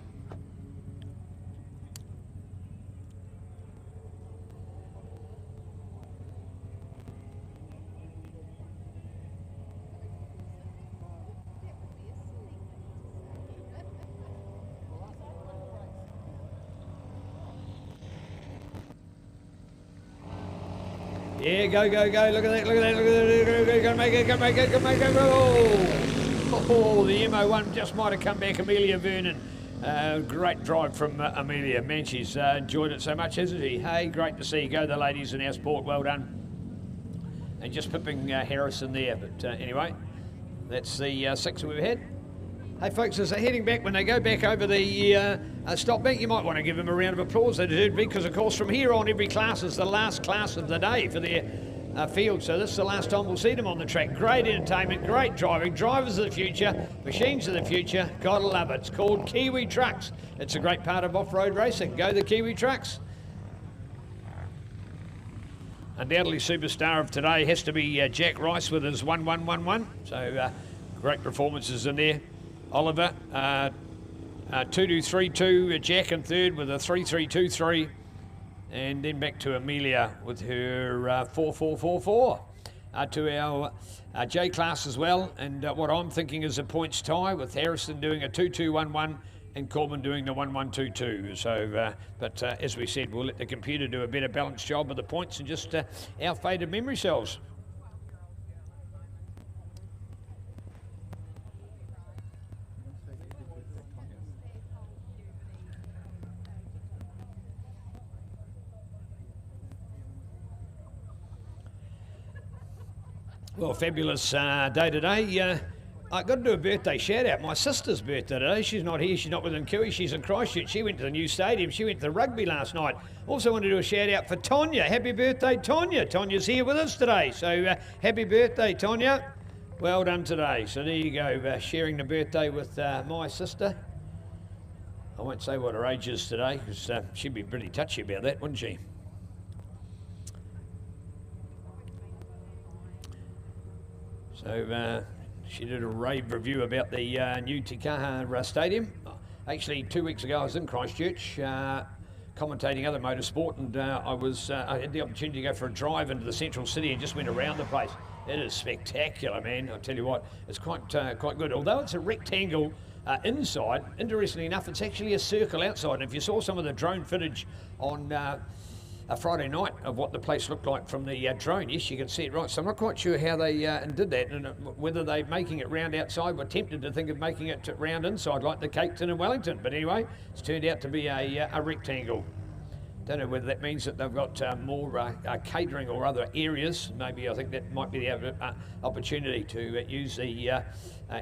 Yeah, go, go, go. Look at that, look at that, look at that. Go make it, go make it, go make it. Oh, the MO1 just might have come back, Amelia Vernon. Great drive from Amelia. Man, she's enjoyed it so much, hasn't she? Hey, great to see. Go the ladies in our sport, well done. And just pipping Harrison there. But anyway, that's the 6 that we've had. Hey folks, as they're heading back, when they go back over the stop bank, you might want to give them a round of applause. They deserve be, because of course from here on every class is the last class of the day for their field. So this is the last time we'll see them on the track. Great entertainment, great driving, drivers of the future, machines of the future. Gotta love it. It's called Kiwi Trucks. It's a great part of off-road racing. Go the Kiwi Trucks. Undoubtedly superstar of today has to be Jack Rice with his 1-1-1-1. So great performances in there. Oliver, 2-2-3-2, Jack in third with a 3-3-2-3, and then back to Amelia with her 4-4-4-4. To our J class as well, and what I'm thinking is a points tie with Harrison doing a 2-2-1-1 and Corbin doing the 1-1-2-2. So, but as we said, we'll let the computer do a better balanced job of the points and just our faded memory cells. Well, fabulous day today. I've got to do a birthday shout out. My sister's birthday today. She's not here. She's not within Kiwi. She's in Christchurch. She went to the new stadium. She went to the rugby last night. Also want to do a shout out for Tonya. Happy birthday, Tonya. Tonya's here with us today. So happy birthday, Tonya. Well done today. So there you go, sharing the birthday with my sister. I won't say what her age is today because she'd be pretty touchy about that, wouldn't she? So she did a rave review about the new Te Kaha Stadium. Actually, 2 weeks ago I was in Christchurch. commentating other motorsport, and I had the opportunity to go for a drive into the central city and just went around the place. It is spectacular, man. I tell you what, it's quite good. Although it's a rectangle inside, interestingly enough, it's actually a circle outside. And if you saw some of the drone footage on a Friday night of what the place looked like from the drone, yes, you can see it right. So I'm not quite sure how they did that, and whether they're making it round outside. We're tempted to think of making it round inside like the Cape Town and Wellington, but anyway, it's turned out to be a rectangle. Don't know whether that means that they've got more catering or other areas. Maybe I think that might be the opportunity to use the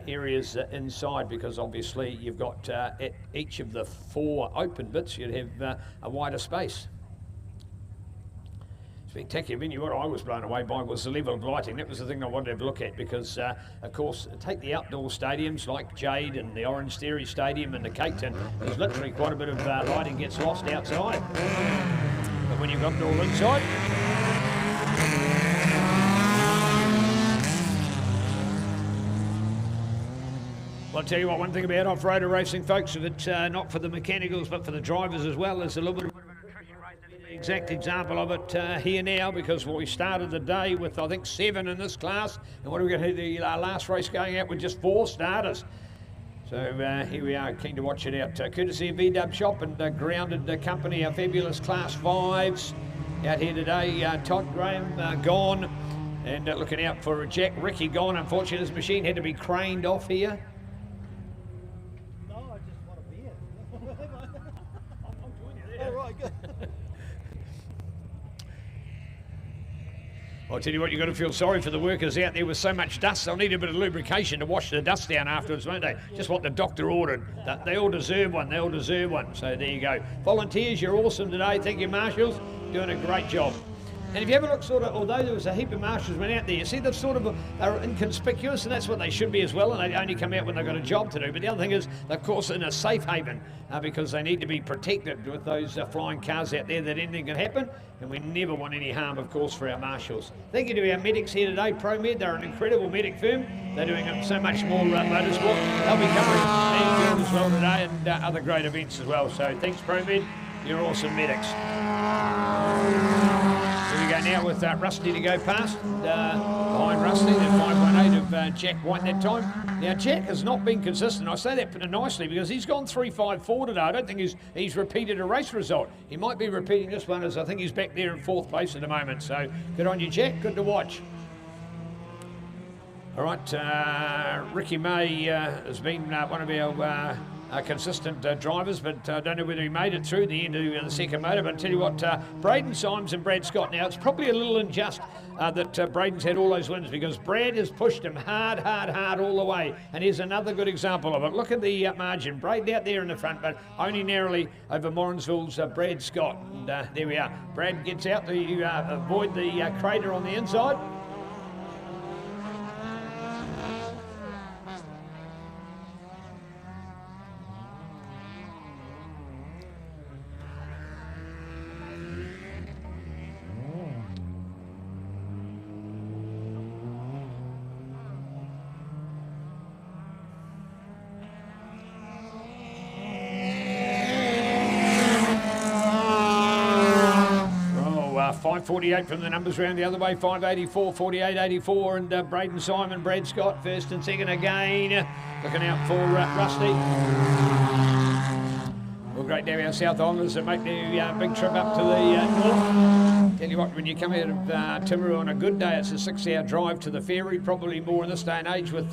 areas inside, because obviously you've got at each of the 4 open bits, you'd have a wider space. Spectacular venue. What I was blown away by was the level of lighting. That was the thing I wanted to look at, because of course, take the outdoor stadiums like Jade and the Orange Theory Stadium and the Cape Town, there's literally quite a bit of lighting gets lost outside. But when you've got it all inside, well, I'll tell you what, one thing about off-roader racing, folks, if it's not for the mechanicals but for the drivers as well, there's a little bit of exact example of it here now, because we started the day with, I think, 7 in this class, and what are we going to do the last race going out with just 4 starters. So here we are, keen to watch it out. Courtesy of V-Dub Shop and Grounded Company, our fabulous Class 5s out here today. Todd Graham gone, and looking out for Jack Ricky gone. Unfortunately, his machine had to be craned off here. No, I just want a beer. I'm joining you there. Oh, right, good. I'll tell you what, you've got to feel sorry for the workers out there with so much dust. They'll need a bit of lubrication to wash the dust down afterwards, won't they? Just what the doctor ordered. They all deserve one. They all deserve one. So there you go. Volunteers, you're awesome today. Thank you, marshals. Doing a great job. And if you have a look, sort of, although there was a heap of marshals went out there, you see they're sort of are inconspicuous, and that's what they should be as well, and they only come out when they've got a job to do. But the other thing is, of course, in a safe haven, because they need to be protected with those flying cars out there, that anything can happen, and we never want any harm, of course, for our marshals. Thank you to our medics here today, ProMed. They're an incredible medic firm. They're doing so much more motorsport. They'll be covering Anfield as well today, and other great events as well. So thanks, ProMed. You're awesome medics. Here we go now with Rusty to go past. Behind Rusty, the 518 of Jack White that time. Now, Jack has not been consistent. I say that nicely because he's gone 3.54 today. I don't think he's repeated a race result. He might be repeating this one, as I think he's back there in 4th place at the moment. So good on you, Jack. Good to watch. All right, Ricky May has been one of our consistent drivers, but I don't know whether he made it through the end of the second motor. But I tell you what, Braden Symes and Brad Scott. Now, it's probably a little unjust that Braden's had all those wins, because Brad has pushed him hard all the way. And here's another good example of it. Look at the margin. Braden out there in the front, but only narrowly over Morrinsville's Brad Scott. And there we are. Brad gets out to avoid the crater on the inside. .548 from the numbers round the other way, 584, 4884, and Braden Simon, Brad Scott, first and second again. Looking out for Rusty. Well, great to have our South Islanders that make the big trip up to the north. Tell you what, when you come out of Timaru on a good day, it's a 6-hour drive to the ferry, probably more in this day and age with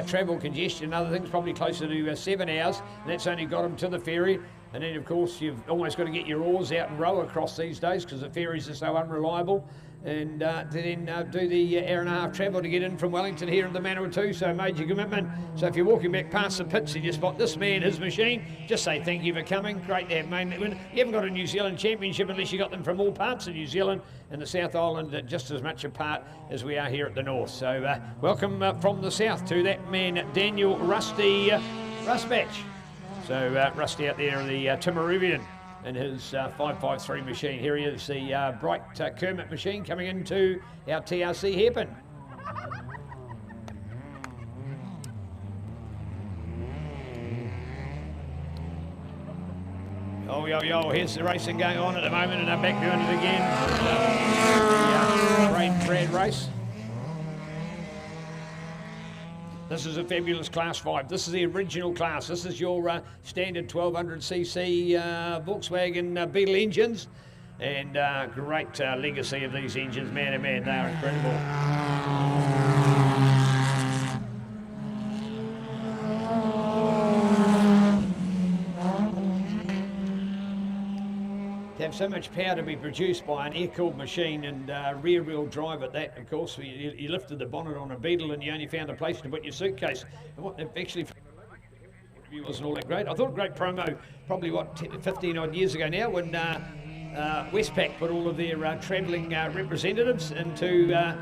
travel congestion and other things, probably closer to 7 hours, and that's only got them to the ferry. And then, of course, you've almost got to get your oars out and row across these days because the ferries are so unreliable. And to then do the hour and a half travel to get in from Wellington here in the Manawatu, so major commitment. So if you're walking back past the pits and you spot this man, his machine, just say thank you for coming. Great to have main win. You haven't got a New Zealand championship unless you got them from all parts of New Zealand, and the South Island just as much a part as we are here at the north. So welcome from the south to that man, Daniel Rusty Rustbatch. So Rusty out there in the Timaruvian in his 553 machine. Here he is, the bright Kermit machine coming into our TRC hairpin. Oh, yo, here's the racing going on at the moment, and they're back doing it again. The Brad race. This is a fabulous Class 5. This is the original class. This is your standard 1200cc Volkswagen Beetle engines. And great legacy of these engines, man, oh man, they are incredible. To have so much power to be produced by an air-cooled machine and rear-wheel drive at that, of course, you lifted the bonnet on a Beetle and you only found a place to put your suitcase. And what actually wasn't all that great. I thought great promo, probably 15 odd years ago now, when Westpac put all of their travelling representatives into the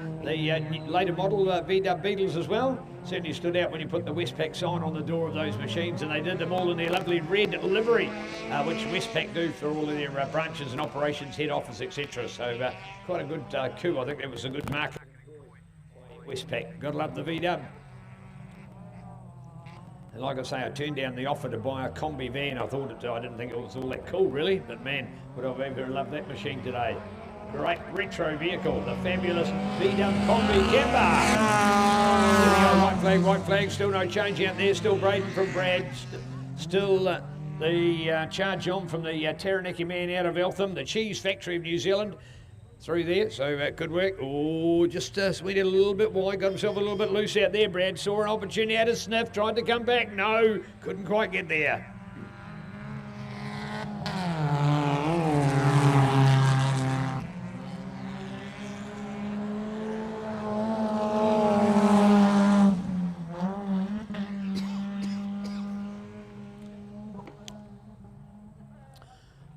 later model VW Beetles as well. Certainly stood out when you put the Westpac sign on the door of those machines, and they did them all in their lovely red livery, which Westpac do for all of their branches and operations, head office, etc. So quite a good coup. I think it was a good market. Westpac, gotta love the VW. And like I say, I turned down the offer to buy a Combi van. I didn't think it was all that cool really, but man, would I ever love that machine today. Great retro vehicle, the fabulous VW Combi Camper. There we go, white flag, still no change out there, still Braden from Brad, still the charge on from the Taranaki man out of Eltham, the cheese factory of New Zealand. Through there, so good work. Oh, just went a little bit wide, got himself a little bit loose out there. Brad saw an opportunity, had a sniff, tried to come back. No, couldn't quite get there.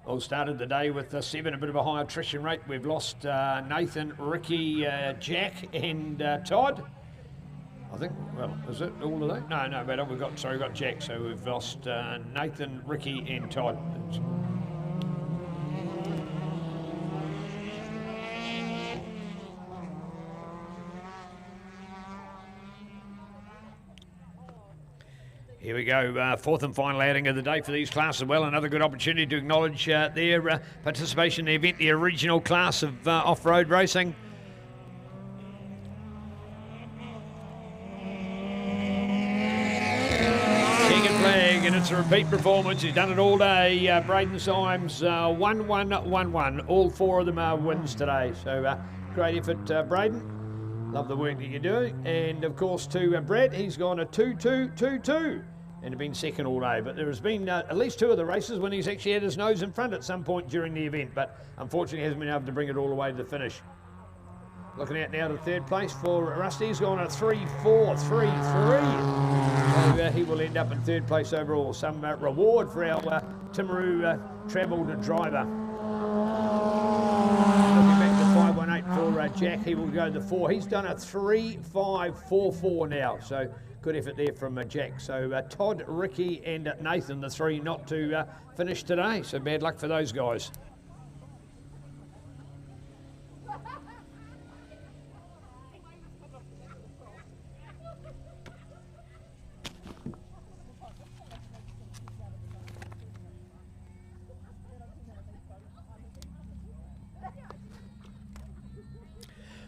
All started the day with 7, a bit of a high attrition rate. We've lost Nathan, Ricky, Jack and Todd. I think, well, is it all of that? No, but we've got Jack. So we've lost Nathan, Ricky and Todd. Here we go, fourth and final outing of the day for these classes. Well, another good opportunity to acknowledge their participation in the event, the original class of off-road racing. Checkered flag, and it's a repeat performance. He's done it all day. Braden Symes, 1-1-1-1. All 4 of them are wins today. So great effort, Braden. Love the work that you're doing. And of course to Brad, he's gone a 2-2-2-2 and been second all day. But there has been at least 2 of the races when he's actually had his nose in front at some point during the event, but unfortunately hasn't been able to bring it all the way to the finish. Looking out now to third place for Rusty. He's gone a 3-4-3-3. So he will end up in third place overall. Some reward for our Timaru travelled driver. Looking back to 518 for Jack, he will go to 4. He's done a 3-5-4-4 now, so good effort there from Jack. So Todd, Ricky and Nathan, the 3 not to finish today, so bad luck for those guys.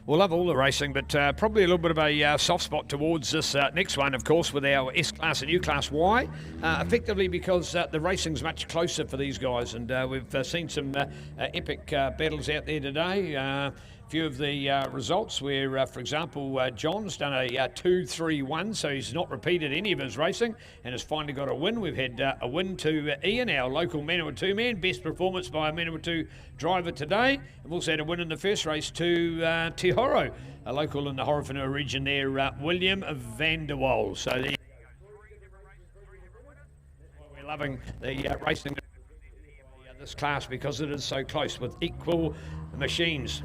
We'll love all the racing, but probably a little bit of a soft spot towards this next one, of course, with our S-Class and U-Class. Why? Effectively because the racing's much closer for these guys, and we've seen some epic battles out there today. A few of the results where, for example, John's done a 2-3-1, so he's not repeated any of his racing and has finally got a win. We've had a win to Ian, our local Manawatu 2-man, best performance by a Manawatu 2 driver today. We've also had a win in the first race to Te Horo, a local in the Horowhenua region there, William van der Waal. So there you go. We're loving the racing this class because it is so close with equal machines.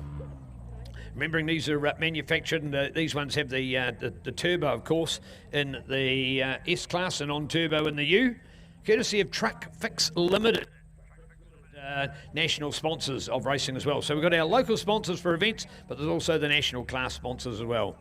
Remembering these are manufactured, and these ones have the turbo, of course, in the S-Class and on turbo in the U, courtesy of Truck Fix Limited. National sponsors of racing as well. So we've got our local sponsors for events, but there's also the national class sponsors as well.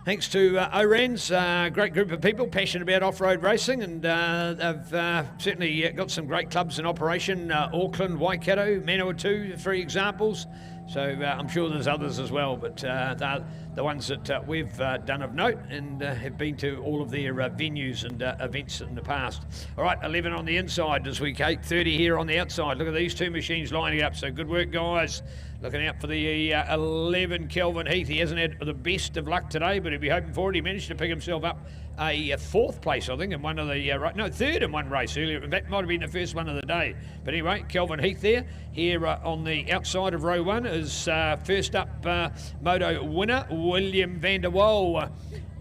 Thanks to ORANS, great group of people passionate about off-road racing, and they've certainly got some great clubs in operation. Auckland, Waikato, Manawatu, for examples. So I'm sure there's others as well, but they're the ones that we've done of note and have been to all of their venues and events in the past. All right, 11 on the inside as we take 30 here on the outside. Look at these two machines lining up, so good work, guys. Looking out for the 11, Kelvin Heath. He hasn't had the best of luck today, but he'll be hoping for it. He managed to pick himself up a fourth place, I think, in one of the, third in one race earlier. In fact, might have been the first one of the day. But anyway, Kelvin Heath there. Here on the outside of row one is first up moto winner, William van der Waal.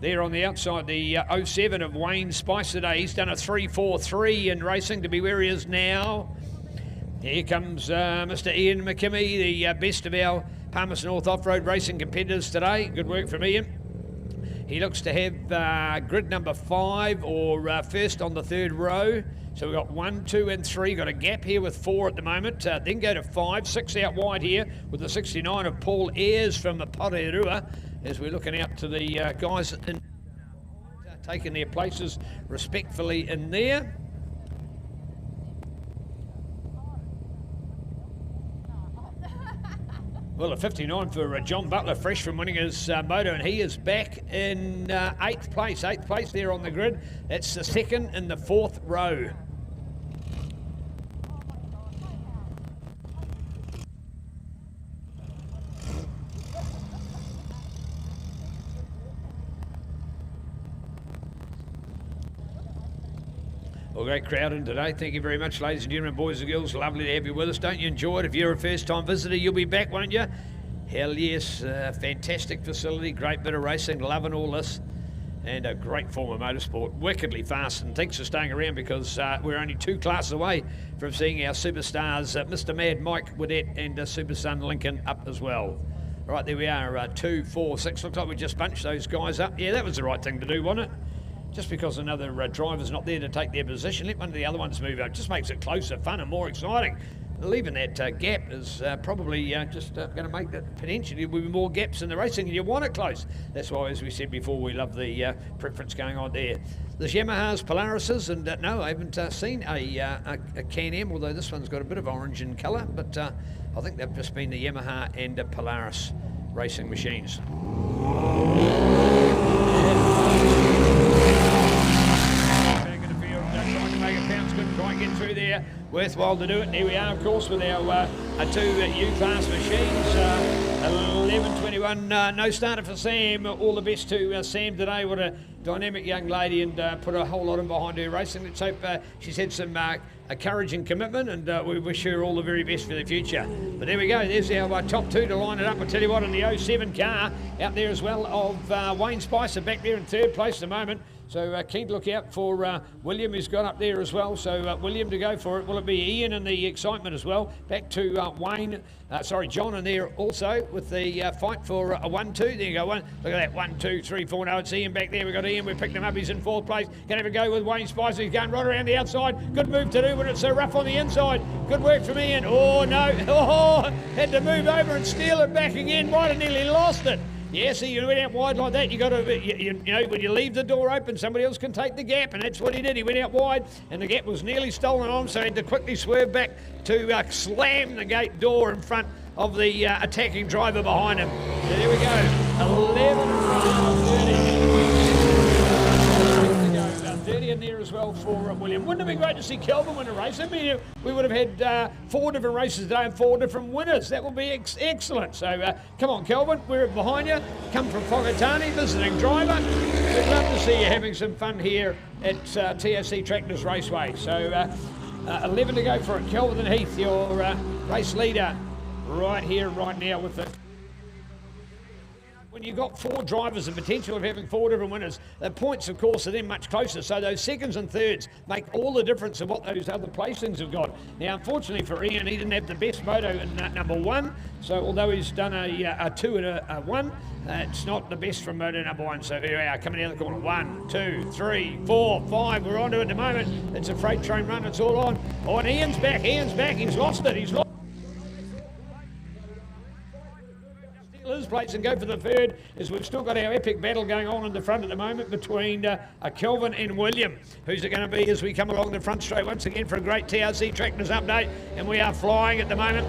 There on the outside, the 07 of Wayne Spice today. He's done a 3.43 in racing to be where he is now. Here comes Mr. Ian McKimmie, the best of our Palmerston North off-road racing competitors today. Good work from Ian. He looks to have grid number 5 or first on the third row. So we've got 1, 2 and 3. Got a gap here with 4 at the moment. Then go to 5, 6 out wide here with the 69 of Paul Ayres from the Porirua as we're looking out to the guys in, taking their places respectfully in there. Well, a 59 for John Butler, fresh from winning his moto, and he is back in 8th place. 8th place there on the grid. That's the second in the 4th row. Well, great crowd in today. Thank you very much, ladies and gentlemen, boys and girls. Lovely to have you with us. Don't you enjoy it? If you're a first-time visitor, you'll be back, won't you? Hell yes. Fantastic facility, great bit of racing, loving all this. And a great form of motorsport. Wickedly fast, and thanks for staying around because we're only 2 classes away from seeing our superstars, Mr. Mad Mike Widdett and Super Son Lincoln up as well. All right, there we are, 2, 4, 6. Looks like we just bunched those guys up. Yeah, that was the right thing to do, wasn't it? Just because another driver's not there to take their position, let one of the other ones move out. Just makes it closer, fun and more exciting. Leaving that gap is probably just going to make that potentially will be more gaps in the racing, and you want it close. That's why, as we said before, we love the preference going on there. There's Yamaha's Polarises, and no, I haven't seen a Can-Am, although this one's got a bit of orange in colour, but I think they've just been the Yamaha and Polaris racing machines. Couldn't quite get through there. Worthwhile to do it. And here we are, of course, with our 2 U-Class machines. 11:21, no starter for Sam. All the best to Sam today. What a dynamic young lady, and put a whole lot in behind her racing. Let's hope she's had some courage and commitment, and we wish her all the very best for the future. But there we go. There's our top 2 to line it up. I'll tell you what, in the 07 car out there as well of Wayne Spicer back there in 3rd place at the moment. So keen to look out for William, who's got up there as well. So William to go for it. Will it be Ian and the excitement as well? Back to John in there also with the fight for a 1-2. There you go. Look at that. 1, 2, 3, 4. No, it's Ian back there. We've got Ian. We picked him up. He's in 4th place. Can have a go with Wayne Spicer. He's going right around the outside. Good move to do when it's so rough on the inside. Good work from Ian. Oh, no. Oh, had to move over and steal it back again. Might have nearly lost it. Yeah, see, you went out wide like that. You got to, you know, when you leave the door open, somebody else can take the gap, and that's what he did. He went out wide, and the gap was nearly stolen on, so he had to quickly swerve back to slam the gate door in front of the attacking driver behind him. So there we go. 11 30 in there as well for William. Wouldn't it be great to see Kelvin win a race? I mean, we would have had 4 different races today and 4 different winners. That would be excellent. So come on, Kelvin, we're behind you. Come from Whakatane, visiting driver. We'd love to see you having some fun here at TRC Tractors Raceway. So 11 to go for it. Kelvin Heath, your race leader, right here, right now with the... When you've got 4 drivers, the potential of having 4 different winners, the points, of course, are then much closer. So those seconds and thirds make all the difference of what those other placings have got. Now, unfortunately for Ian, he didn't have the best moto in number 1. So although he's done a 2 and a 1, it's not the best from moto number 1. So here we are, coming down the corner. 1, 2, 3, 4, 5. We're on to it at the moment. It's a freight train run. It's all on. Oh, and Ian's back. Ian's back. He's lost it. He's lost his place and go for the third, as we've still got our epic battle going on in the front at the moment between Kelvin and William. Who's it going to be as we come along the front straight once again for a great TRC Tractors update, and we are flying at the moment.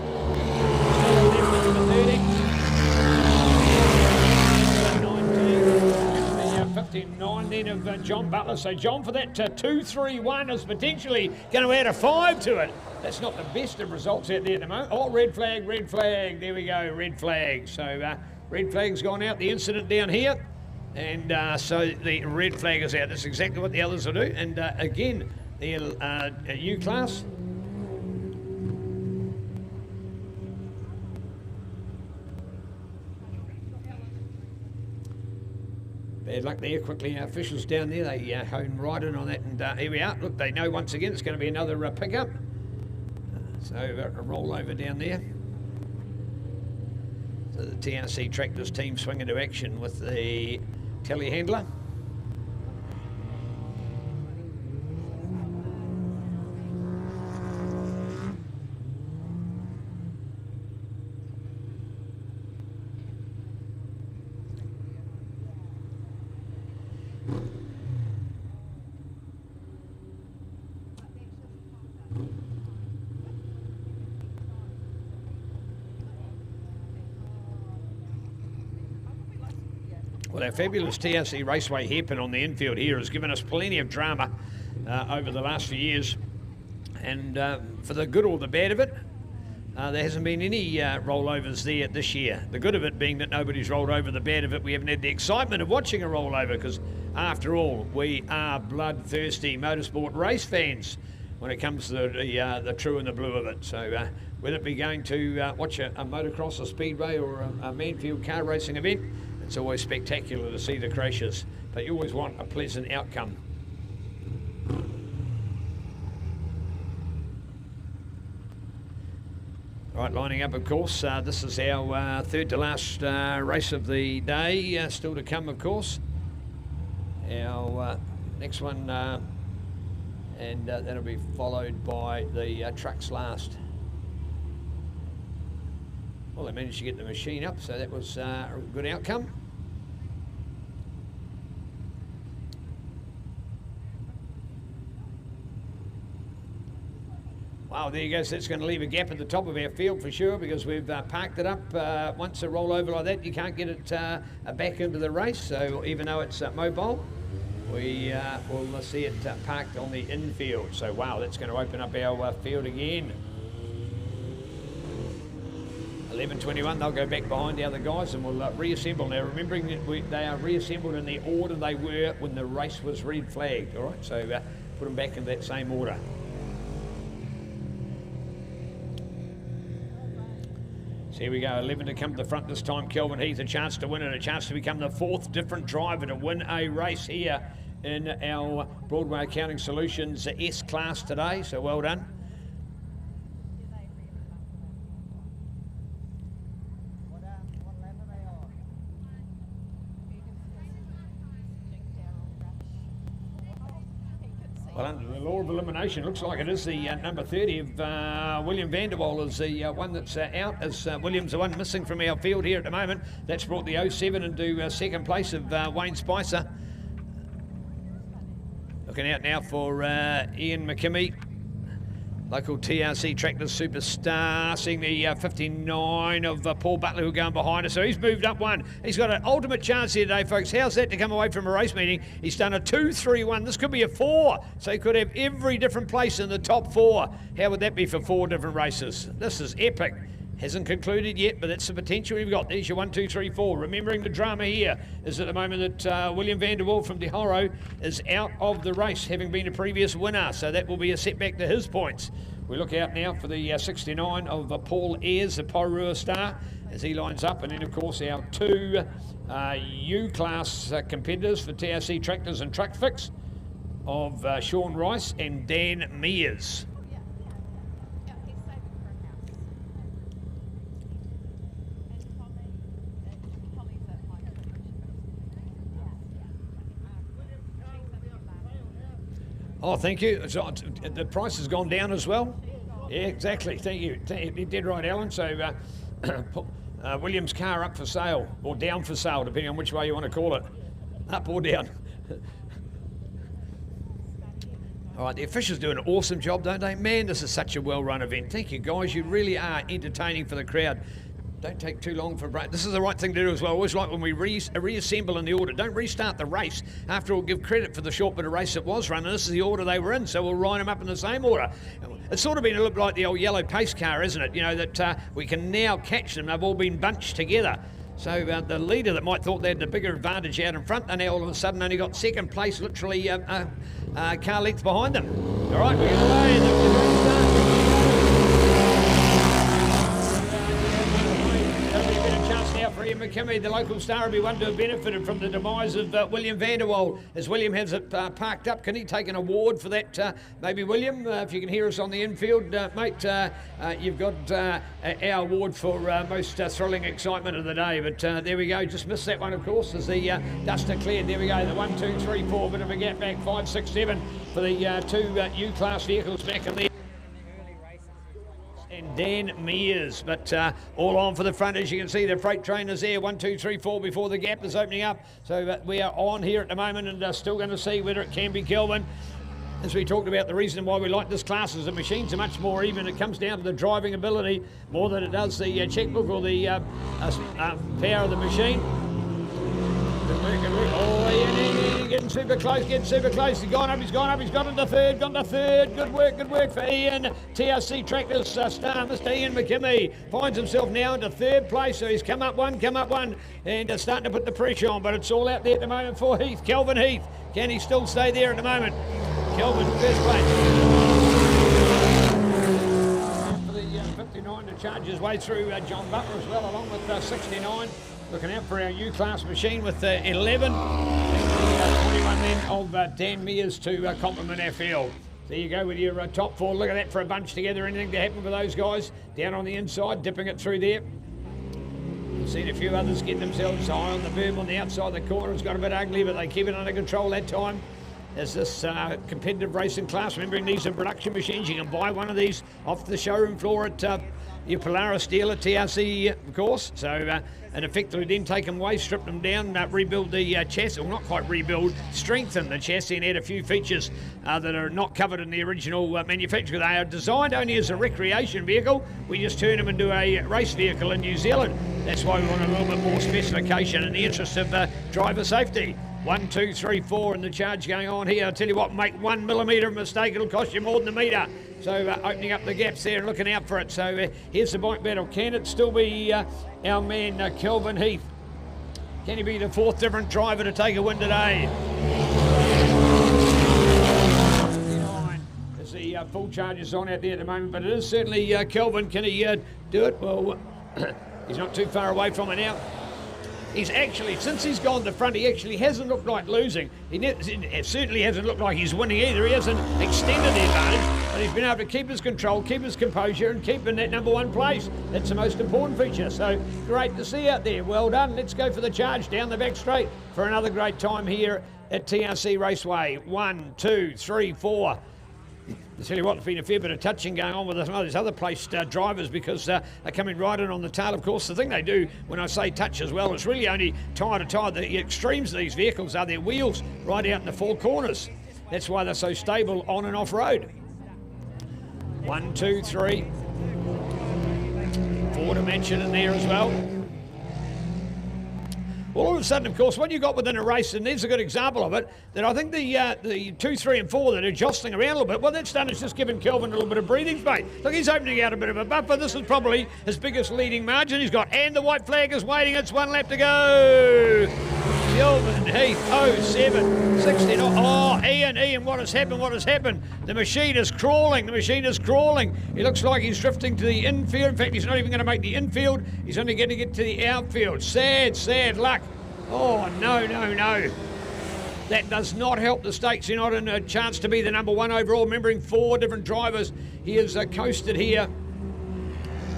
59 then of John Butler. So John, for that 2-3-1 is potentially going to add a 5 to it. That's not the best of results out there at the moment. Oh, red flag, red flag. There we go, red flag. So red flag's gone out, the incident down here. And so the red flag is out. That's exactly what the others will do. And again, the U class. Bad luck there. Quickly, our officials down there, they hone right in on that, and here we are. Look, they know once again it's going to be another pickup. So a rollover down there. So the TRC Tractors team swing into action with the telehandler. Well, our fabulous TRC Raceway hairpin on the infield here has given us plenty of drama over the last few years. And for the good or the bad of it, there hasn't been any rollovers there this year. The good of it being that nobody's rolled over. The bad of it, we haven't had the excitement of watching a rollover, because after all, we are bloodthirsty motorsport race fans when it comes to the true and the blue of it. So whether it be going to watch a motocross, a speedway, or a Manfield car racing event, it's always spectacular to see the crashes, but you always want a pleasant outcome. Right, lining up, of course, this is our third to last race of the day, still to come, of course. Our next one, and that'll be followed by the trucks last. Well, they managed to get the machine up, so that was a good outcome. Wow, there you go. So that's going to leave a gap at the top of our field for sure, because we've parked it up. Once a rollover like that, you can't get it back into the race. So even though it's mobile, we will see it parked on the infield. So wow, that's going to open up our field again. 11:21, they'll go back behind the other guys and we'll reassemble. Now, remembering that they are reassembled in the order they were when the race was red flagged, all right? So put them back in that same order. So here we go, 11 to come to the front this time. Kelvin Heath, a chance to win and a chance to become the fourth different driver to win a race here in our Broadway Accounting Solutions S class today, so well done. Well, under the law of elimination, looks like it is the number 30 of William Vanderwall is the one that's out, as William's the one missing from our field here at the moment. That's brought the 07 into second place of Wayne Spicer. Looking out now for Ian McKimmie, local TRC Tractors superstar, seeing the 59 of Paul Butler who are going behind us. So he's moved up one. He's got an ultimate chance here today, folks. How's that to come away from a race meeting? He's done a 2-3-1. This could be a 4. So he could have every different place in the top 4. How would that be for 4 different races? This is epic. Hasn't concluded yet, but that's the potential we've got. There's your 1, 2, 3, 4. Remembering the drama here is at the moment that William Vanderwall from De Horo is out of the race, having been a previous winner. So that will be a setback to his points. We look out now for the 69 of Paul Ayres, the Porua star, as he lines up. And then, of course, our 2 U-class competitors for TRC Tractors and Truck Fix of Sean Rice and Dan Mears. Oh, thank you. So, the price has gone down as well? Yeah, exactly. Thank you. You did right, Alan. So Williams' car up for sale, or down for sale, depending on which way you want to call it. Up or down. All right, the officials do an awesome job, don't they? Man, this is such a well-run event. Thank you, guys. You really are entertaining for the crowd. Don't take too long for a break. This is the right thing to do as well. I always like when we reassemble in the order. Don't restart the race. After all, give credit for the short bit of race it was running. This is the order they were in, so we'll line them up in the same order. It's sort of been a little bit like the old yellow pace car, isn't it? You know, that we can now catch them. They've all been bunched together. So the leader that might thought they had the bigger advantage out in front, they now all of a sudden only got second place, literally car length behind them. All right, we're away. For Ian McKimmie, the local star, will be one to have benefited from the demise of William van der Waal. As William has it parked up, can he take an award for that? Maybe William, if you can hear us on the infield, mate, you've got our award for most thrilling excitement of the day. But there we go, just missed that one, of course, as the dust are cleared. There we go, the 1, 2, 3, 4, bit of a gap back, 5, 6, 7 for the two U-Class vehicles back in there. And Dan Mears, but all on for the front. As you can see, the freight train is there, 1, 2, 3, 4 before the gap is opening up. So we are on here at the moment and still going to see whether it can be Kelvin. As we talked about, the reason why we like this class is the machines are much more even. It comes down to the driving ability more than it does the checkbook or the power of the machine. Oh, yeah, getting super close, He's gone up, he's got into third, Good work for Ian. TRC Tractors star, Mr. Ian McKimmie, finds himself now into third place, so he's come up one, and starting to put the pressure on, but it's all out there at the moment for Heath, Kelvin Heath. Can he still stay there at the moment? Kelvin, first place. For the 59 to charge his way through John Butler as well, along with 69. Looking out for our U-Class machine with 11. 21 then of Dan Mears to complement our field. There you go with your top four. Look at that for a bunch together. Anything to happen for those guys down on the inside, dipping it through there. We've seen a few others get themselves high on the berm on the outside. The corner has got a bit ugly, but they keep it under control that time. As this competitive racing class, remembering these are production machines, you can buy one of these off the showroom floor at your Polaris dealer, TRC, of course. So, and effectively then take them away, strip them down, rebuild the chassis, well, not quite rebuild, strengthen the chassis and add a few features that are not covered in the original manufacture. They are designed only as a recreation vehicle. We just turn them into a race vehicle in New Zealand. That's why we want a little bit more specification in the interest of driver safety. 1, 2, 3, 4 and the charge going on here. I tell you what, make 1 millimetre of mistake, it'll cost you more than a metre. So opening up the gaps there and looking out for it. So here's the bike battle. Can it still be our man Kelvin Heath? Can he be the fourth different driver to take a win today? As the full charge is on out there at the moment, but it is certainly Kelvin. Can he do it? Well, he's not too far away from it now. He's actually, since he's gone to the front, he actually hasn't looked like losing. It certainly hasn't looked like he's winning either. He hasn't extended the advantage, but he's been able to keep his control, keep his composure, and keep in that number one place. That's the most important feature. So great to see out there. Well done. Let's go for the charge down the back straight for another great time here at TRC Raceway. 1, 2, 3, 4. I tell you what, there's been a fair bit of touching going on with some of these other placed drivers because they're coming right in on the tail. Of course, the thing they do when I say touch as well, it's really only tyre to tyre. The extremes of these vehicles are their wheels right out in the four corners. That's why they're so stable on and off road. 1, 2, 3. 4 to mention in there as well. Well, all of a sudden, of course, what you got within a race, and there's a good example of it, that I think the 2, 3 and 4 that are jostling around a little bit, what that's done is just given Kelvin a little bit of breathing space. Look, he's opening out a bit of a buffer. This is probably his biggest leading margin he's got. And the white flag is waiting. It's 1 lap to go. Kelvin Heath, 07, 69. Oh, Ian, what has happened? The machine is crawling. He looks like he's drifting to the infield. In fact, he's not even going to make the infield. He's only going to get to the outfield. Sad luck. Oh, no. That does not help the stakes. You're not in a chance to be the number one overall. Remembering 4 different drivers. He has coasted here.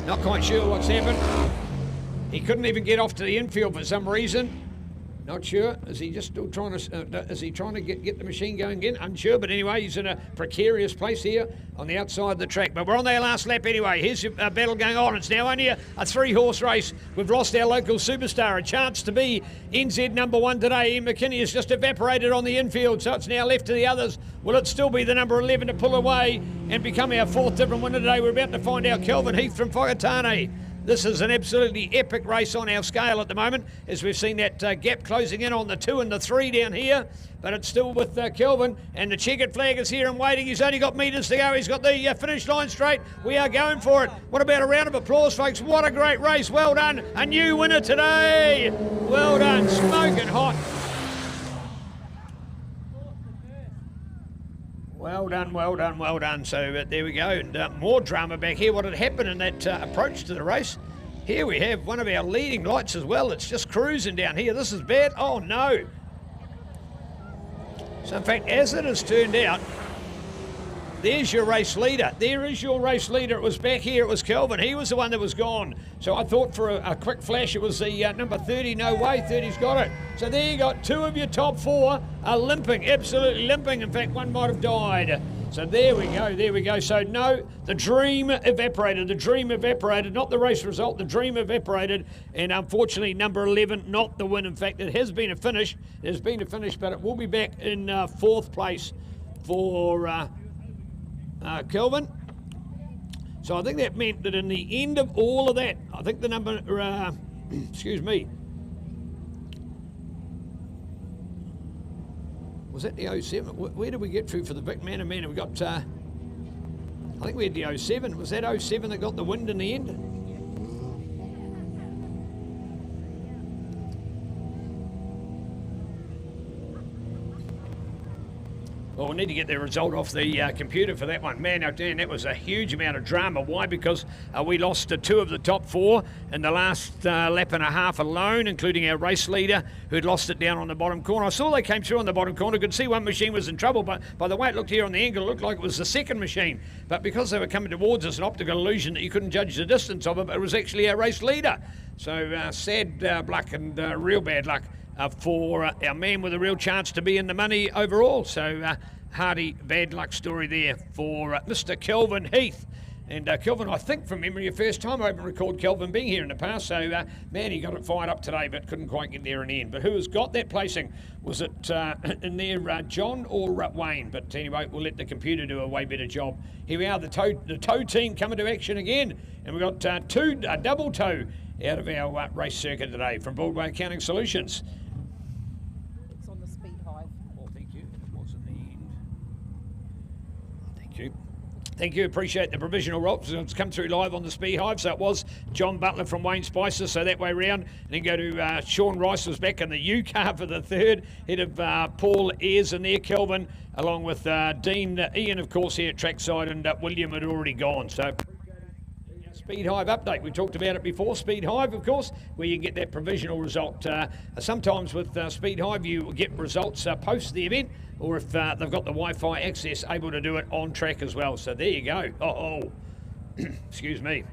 Not quite sure what's happened. He couldn't even get off to the infield for some reason. Not sure. Is he just still trying to? Is he trying to get the machine going again? Unsure. But anyway, he's in a precarious place here on the outside of the track. But we're on our last lap anyway. Here's a battle going on. It's now only a 3-horse race. We've lost our local superstar. A chance to be NZ number 1 today. Ian McKinney has just evaporated on the infield, so it's now left to the others. Will it still be the number 11 to pull away and become our 4th different winner today? We're about to find out. Kelvin Heath from Whakatane. This is an absolutely epic race on our scale at the moment, as we've seen that gap closing in on the 2 and the 3 down here. But it's still with Kelvin, and the checkered flag is here and waiting. He's only got metres to go. He's got the finish line straight. We are going for it. What about a round of applause, folks? What a great race. Well done. A new winner today. Well done. Smoking hot. Well done, well done, well done. So there we go, and more drama back here. What had happened in that approach to the race? Here we have one of our leading lights as well. It's just cruising down here. This is bad. Oh no. So in fact, as it has turned out, there's your race leader. There is your race leader. It was back here. It was Kelvin. He was the one that was gone. So I thought for a quick flash it was the number 30. No way. 30's got it. So there you got 2 of your top 4 are limping. Absolutely limping. In fact, one might have died. So there we go. There we go. So no, the dream evaporated. The dream evaporated. Not the race result. The dream evaporated. And unfortunately, number 11, not the win. In fact, it has been a finish. It has been a finish, but it will be back in 4th place for... Kelvin. So I think that meant that in the end of all of that, I think the number, excuse me, was that the 07? Where did we get through for the Vic Man and Man? We got, I think we had the 07. Was that 07 that got the wind in the end? Well, we need to get the result off the computer for that one. Man, oh Dan, that was a huge amount of drama. Why? Because we lost 2 of the top 4 in the last lap and a half alone, including our race leader, who'd lost it down on the bottom corner. I saw they came through on the bottom corner. Could see one machine was in trouble, but by the way it looked here on the angle, it looked like it was the second machine. But because they were coming towards us, an optical illusion that you couldn't judge the distance of it, but it was actually our race leader. So sad luck and real bad luck for our man with a real chance to be in the money overall. So hardy bad luck story there for Mr. Kelvin Heath. And Kelvin, I think from memory, the first time I haven't recalled Kelvin being here in the past. So man, he got it fired up today, but couldn't quite get there in the end. But who has got that placing? Was it in there John or Wayne? But anyway, we'll let the computer do a way better job. Here we are, the tow team coming to action again, and we've got a double tow out of our race circuit today from Broadway Accounting Solutions. It's on the speed hive. Oh, thank you. It was in the end. Thank you. Thank you. Appreciate the provisional rolls. It's come through live on the Speed Hive. So it was John Butler from Wayne Spicer. So that way round. And then go to Sean Rice was back in the U car for the 3rd. Head of Paul Ayres in there. Kelvin, along with Dean Ian, of course, here at trackside. And William had already gone. So Speed Hive update. We talked about it before. Speed Hive, of course, where you can get that provisional result. Sometimes with Speed Hive, you get results post the event, or if they've got the Wi-Fi access, able to do it on track as well. So there you go. Oh, excuse me.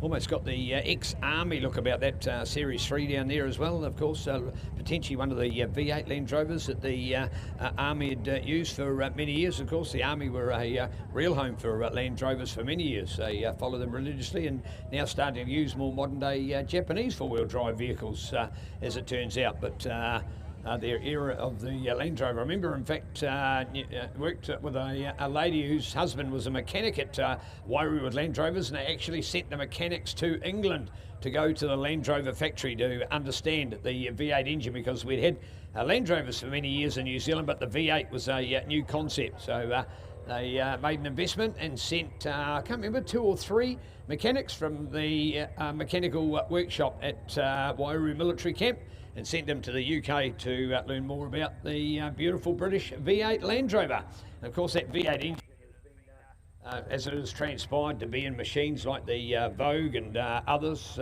Almost got the ex-Army look about that Series 3 down there as well. Of course, potentially one of the V8 Land Rovers that the Army had used for many years. Of course, the Army were a real home for Land Rovers for many years. They follow them religiously and now starting to use more modern-day Japanese four-wheel drive vehicles, as it turns out. But their era of the Land Rover. I remember, in fact, worked with a lady whose husband was a mechanic at Wairau with Land Rovers, and they actually sent the mechanics to England to go to the Land Rover factory to understand the V8 engine, because we'd had Land Rovers for many years in New Zealand, but the V8 was a new concept. So they made an investment and sent, I can't remember, 2 or 3 mechanics from the mechanical workshop at Wairau military camp, and sent them to the UK to learn more about the beautiful British V8 Land Rover. And of course, that V8 engine, as it has transpired to be in machines like the Vogue and others.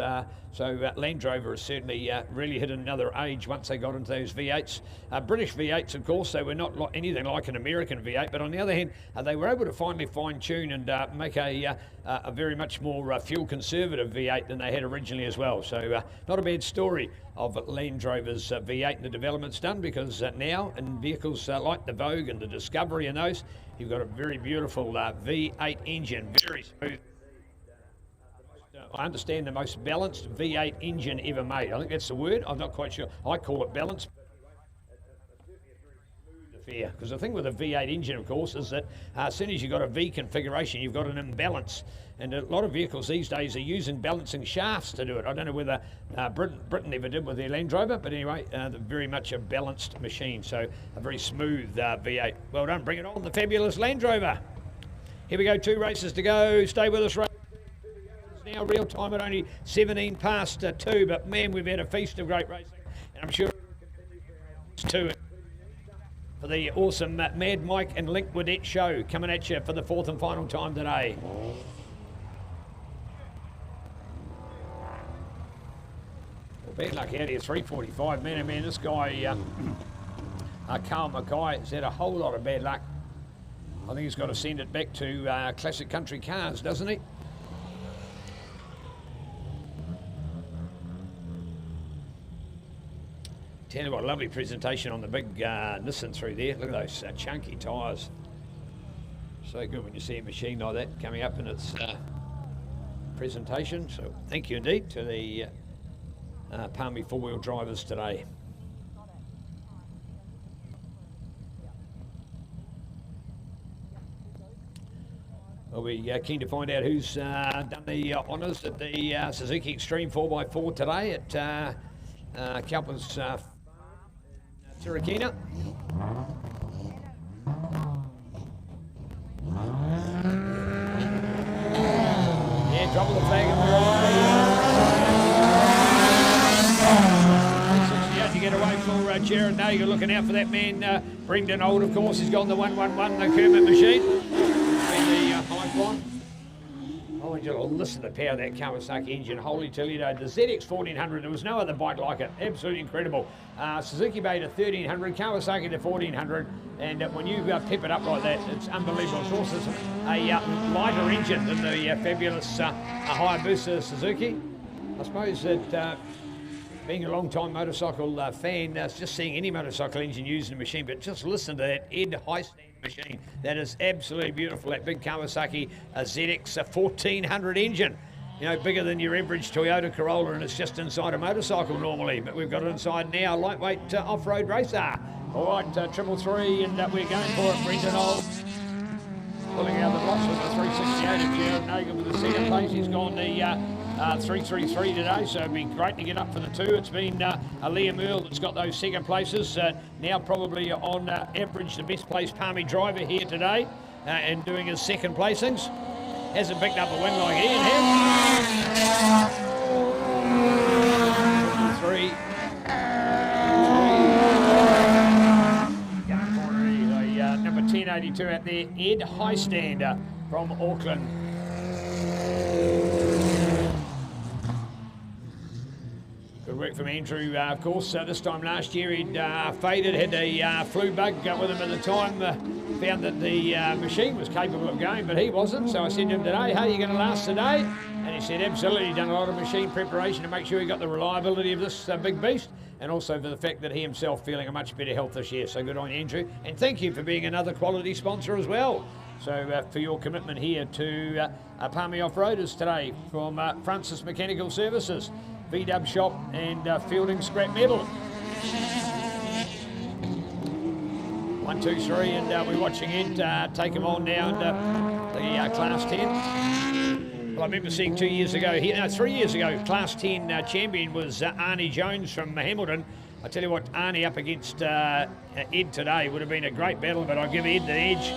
So Land Rover has certainly really hit another age once they got into those V8s. British V8s, of course, they were not anything like an American V8, but on the other hand, they were able to finally fine-tune and make a very much more fuel-conservative V8 than they had originally as well. So not a bad story of Land Rover's V8 and the developments done, because now in vehicles like the Vogue and the Discovery and those, you've got a very beautiful V8 engine, very smooth. I understand the most balanced V8 engine ever made. I think that's the word. I'm not quite sure. I call it balanced. Because the thing with a V8 engine, of course, is that as soon as you've got a V configuration, you've got an imbalance. And a lot of vehicles these days are using balancing shafts to do it. I don't know whether Britain ever did with their Land Rover, but anyway, they're very much a balanced machine. So a very smooth V8. Well done. Bring it on, the fabulous Land Rover. Here we go, 2 races to go. Stay with us, now real time at only 17 past 2, but man, we've had a feast of great racing, and I'm sure it's 2 for the awesome Mad Mike and Link Woodette show coming at you for the 4th and final time today. Well, bad luck out here, 3:45. Man, oh man, this guy Kawakawa has had a whole lot of bad luck. I think he's got to send it back to Classic Country Cars, doesn't he? Tell you what, lovely presentation on the big Nissan through there. Look at those chunky tyres. So good when you see a machine like that coming up in its presentation. So thank you indeed to the Palmy 4-wheel drivers today. We'll be keen to find out who's done the honours at the Suzuki Extreme 4x4 today at Kalpa's Tirakina. Yeah, drop the flag and we're on. To get away for Jared Nager, looking out for that man, Brendan Old, of course. He's gone the 111, the Kermit machine. The high one. Oh, just listen to the power of that Kawasaki engine. Holy Toledo. The ZX 1400, there was no other bike like it. Absolutely incredible. Suzuki made a 1300, Kawasaki the 1400, and when you pep it up like that, it's unbelievable. It's also a lighter engine than the fabulous Hayabusa Suzuki. I suppose that being a long-time motorcycle fan, just seeing any motorcycle engine used in a machine, but just listen to that Ed High-Stand machine. That is absolutely beautiful, that big Kawasaki ZX 1400 engine. You know, bigger than your average Toyota Corolla, and it's just inside a motorcycle normally, but we've got it inside now, lightweight off-road racer. All right, 333, and we're going for it. Brendan Old pulling out the blocks with the 368 of Jared Nager with the second place. He's gone the 333 today, so it'd be great to get up for the 2. It's been Liam Earl that's got those second places. Now probably on average the best placed Palmy driver here today, and doing his second placings. Hasn't picked up a win like Ian has. 3. Number 1082 out there, Ed Highstander from Auckland. Good work from Andrew, of course. This time last year he'd faded, had a flu bug with him at the time. Found that the machine was capable of going, but he wasn't. So I said to him today, hey, you going to last today? And he said, absolutely. He'd done a lot of machine preparation to make sure he got the reliability of this big beast, and also for the fact that he himself feeling a much better health this year. So good on you, Andrew. And thank you for being another quality sponsor as well. So for your commitment here to Palmy Off-Roaders today from Francis Mechanical Services, VW Shop and Feilding Scrap Metal. 1, 2, 3, and we're watching it take him on now into the Class 10. Well, I remember seeing 2 years ago, 3 years ago, Class 10 champion was Arnie Jones from Hamilton. I tell you what, Arnie up against Ed today would have been a great battle, but I'll give Ed the edge.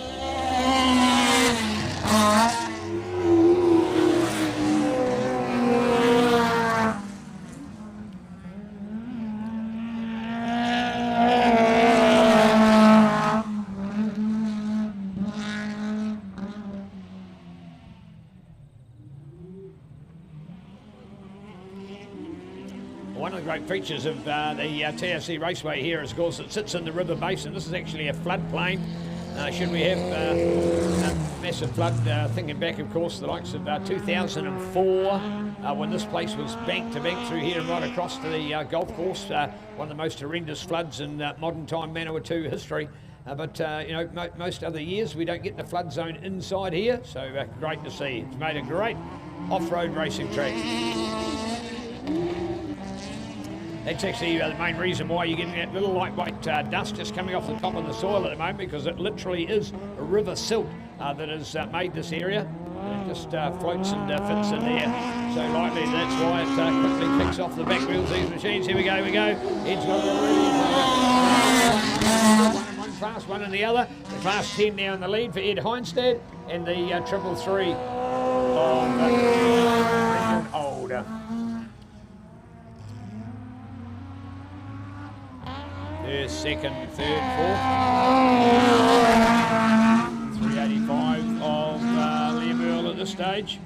One of the great features of the TRC Raceway here is, of course, it sits in the river basin. This is actually a floodplain. Should we have a massive flood, thinking back, of course, the likes of 2004, when this place was bank to bank through here and right across to the golf course, one of the most horrendous floods in modern time Manawatu history. But you know, most other years we don't get the flood zone inside here, so great to see. It's made a great off-road racing track. That's actually the main reason why you're getting that little lightweight dust just coming off the top of the soil at the moment, because it literally is a river silt that has made this area. And it just floats and fits in there so lightly. That's why it quickly kicks off the back wheels of these machines. Here we go, Ed's got it already. One class, one in the other. The Class 10 now in the lead for Ed Heinstad, and the 333 of Brendan Older. First, second, third, fourth. 385 of Liam Earl at this stage.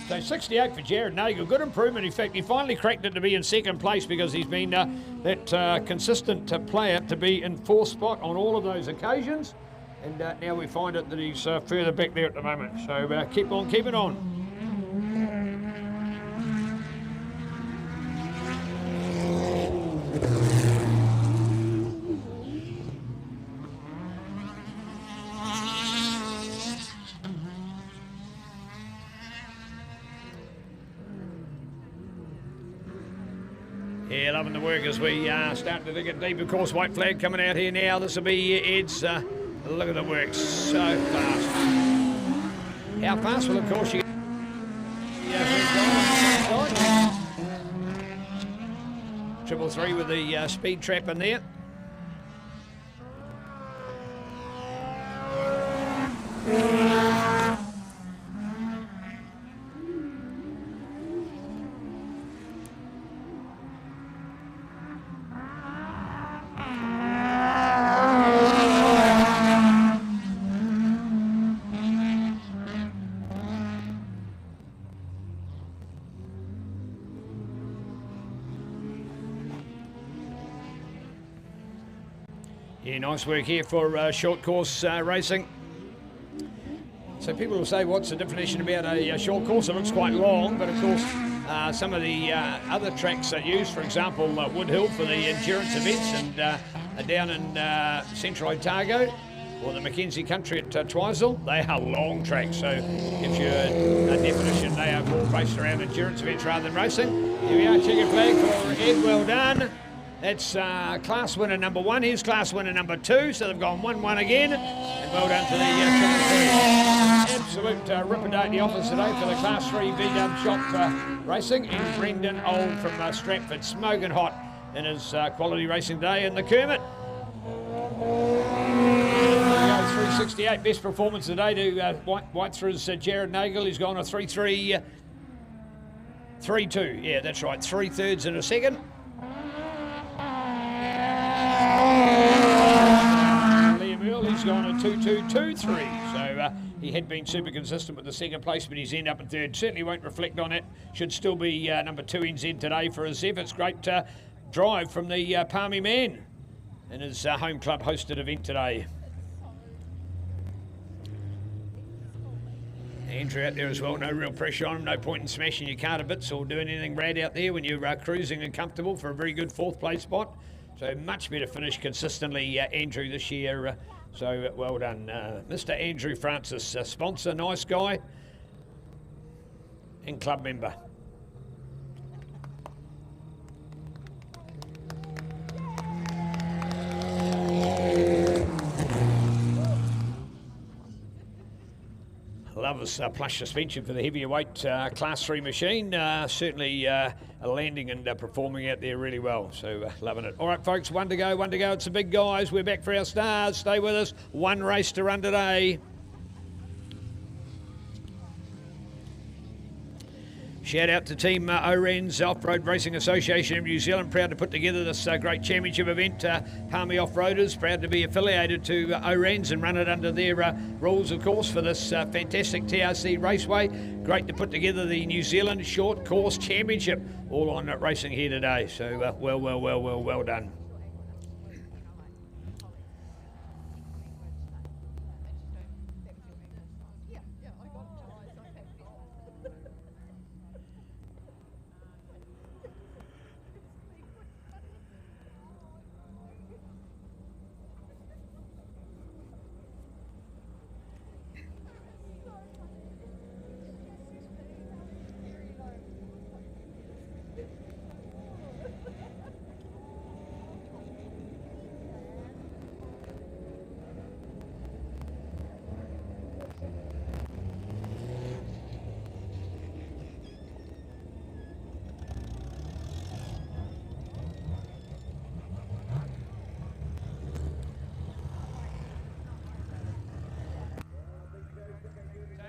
So 68 for Jared Nagel. Good improvement. In fact, he finally cracked it to be in second place, because he's been that consistent player to be in fourth spot on all of those occasions. And now we find it that he's further back there at the moment. So keep on keeping on. Yeah, loving the work as we start to get deep. Of course, white flag coming out here now. This will be Ed's. Look at the work, so fast. How fast? Well, of course, you... Triple three with the speed trap in there. Yeah, nice work here for short course racing. So people will say, what's the definition about a short course? It looks quite long, but of course some of the other tracks that used, for example, Woodhill for the endurance events, and down in Central Otago, or the Mackenzie Country at Twizel, they are long tracks. So gives you a definition. They are more based around endurance events rather than racing. Here we are, checkered flag for Ed, well done. That's class winner number 1. Here's class winner number 2. So they've gone 1-1 again. And well done to the absolute ripper day at the office today for the Class 3 VW Shop Racing. And Brendan Old from Stratford, smoking hot in his quality racing day. And the Kermit. 368, best performance today to White through Jared Nagel. He's gone a 3-3, 3-2. Yeah, that's right. 3/3 in a second. Liam Earl, he's gone a 2-2-2-3. So he had been super consistent with the second place, but he's ended up in third. Certainly won't reflect on it. Should still be number 2 NZ today for his efforts. Great drive from the Palmy man in his home club hosted event today. Andrew out there as well, no real pressure on him, no point in smashing your car to bits or doing anything rad out there when you're cruising and comfortable for a very good 4th place spot. So much better finish consistently, Andrew, this year. So well done. Mr. Andrew Francis, sponsor, nice guy, and club member. loves plush suspension for the heavier weight Class 3 machine. Certainly landing and performing out there really well. So loving it. All right, folks, one to go. It's the big guys. We're back for our stars. Stay with us. One race to run today. Shout out to Team Oren's Off-Road Racing Association of New Zealand, proud to put together this great championship event. Palmy Off-Roaders, proud to be affiliated to Oren's and run it under their rules, of course, for this fantastic TRC raceway. Great to put together the New Zealand Short Course Championship, all on racing here today. So well done.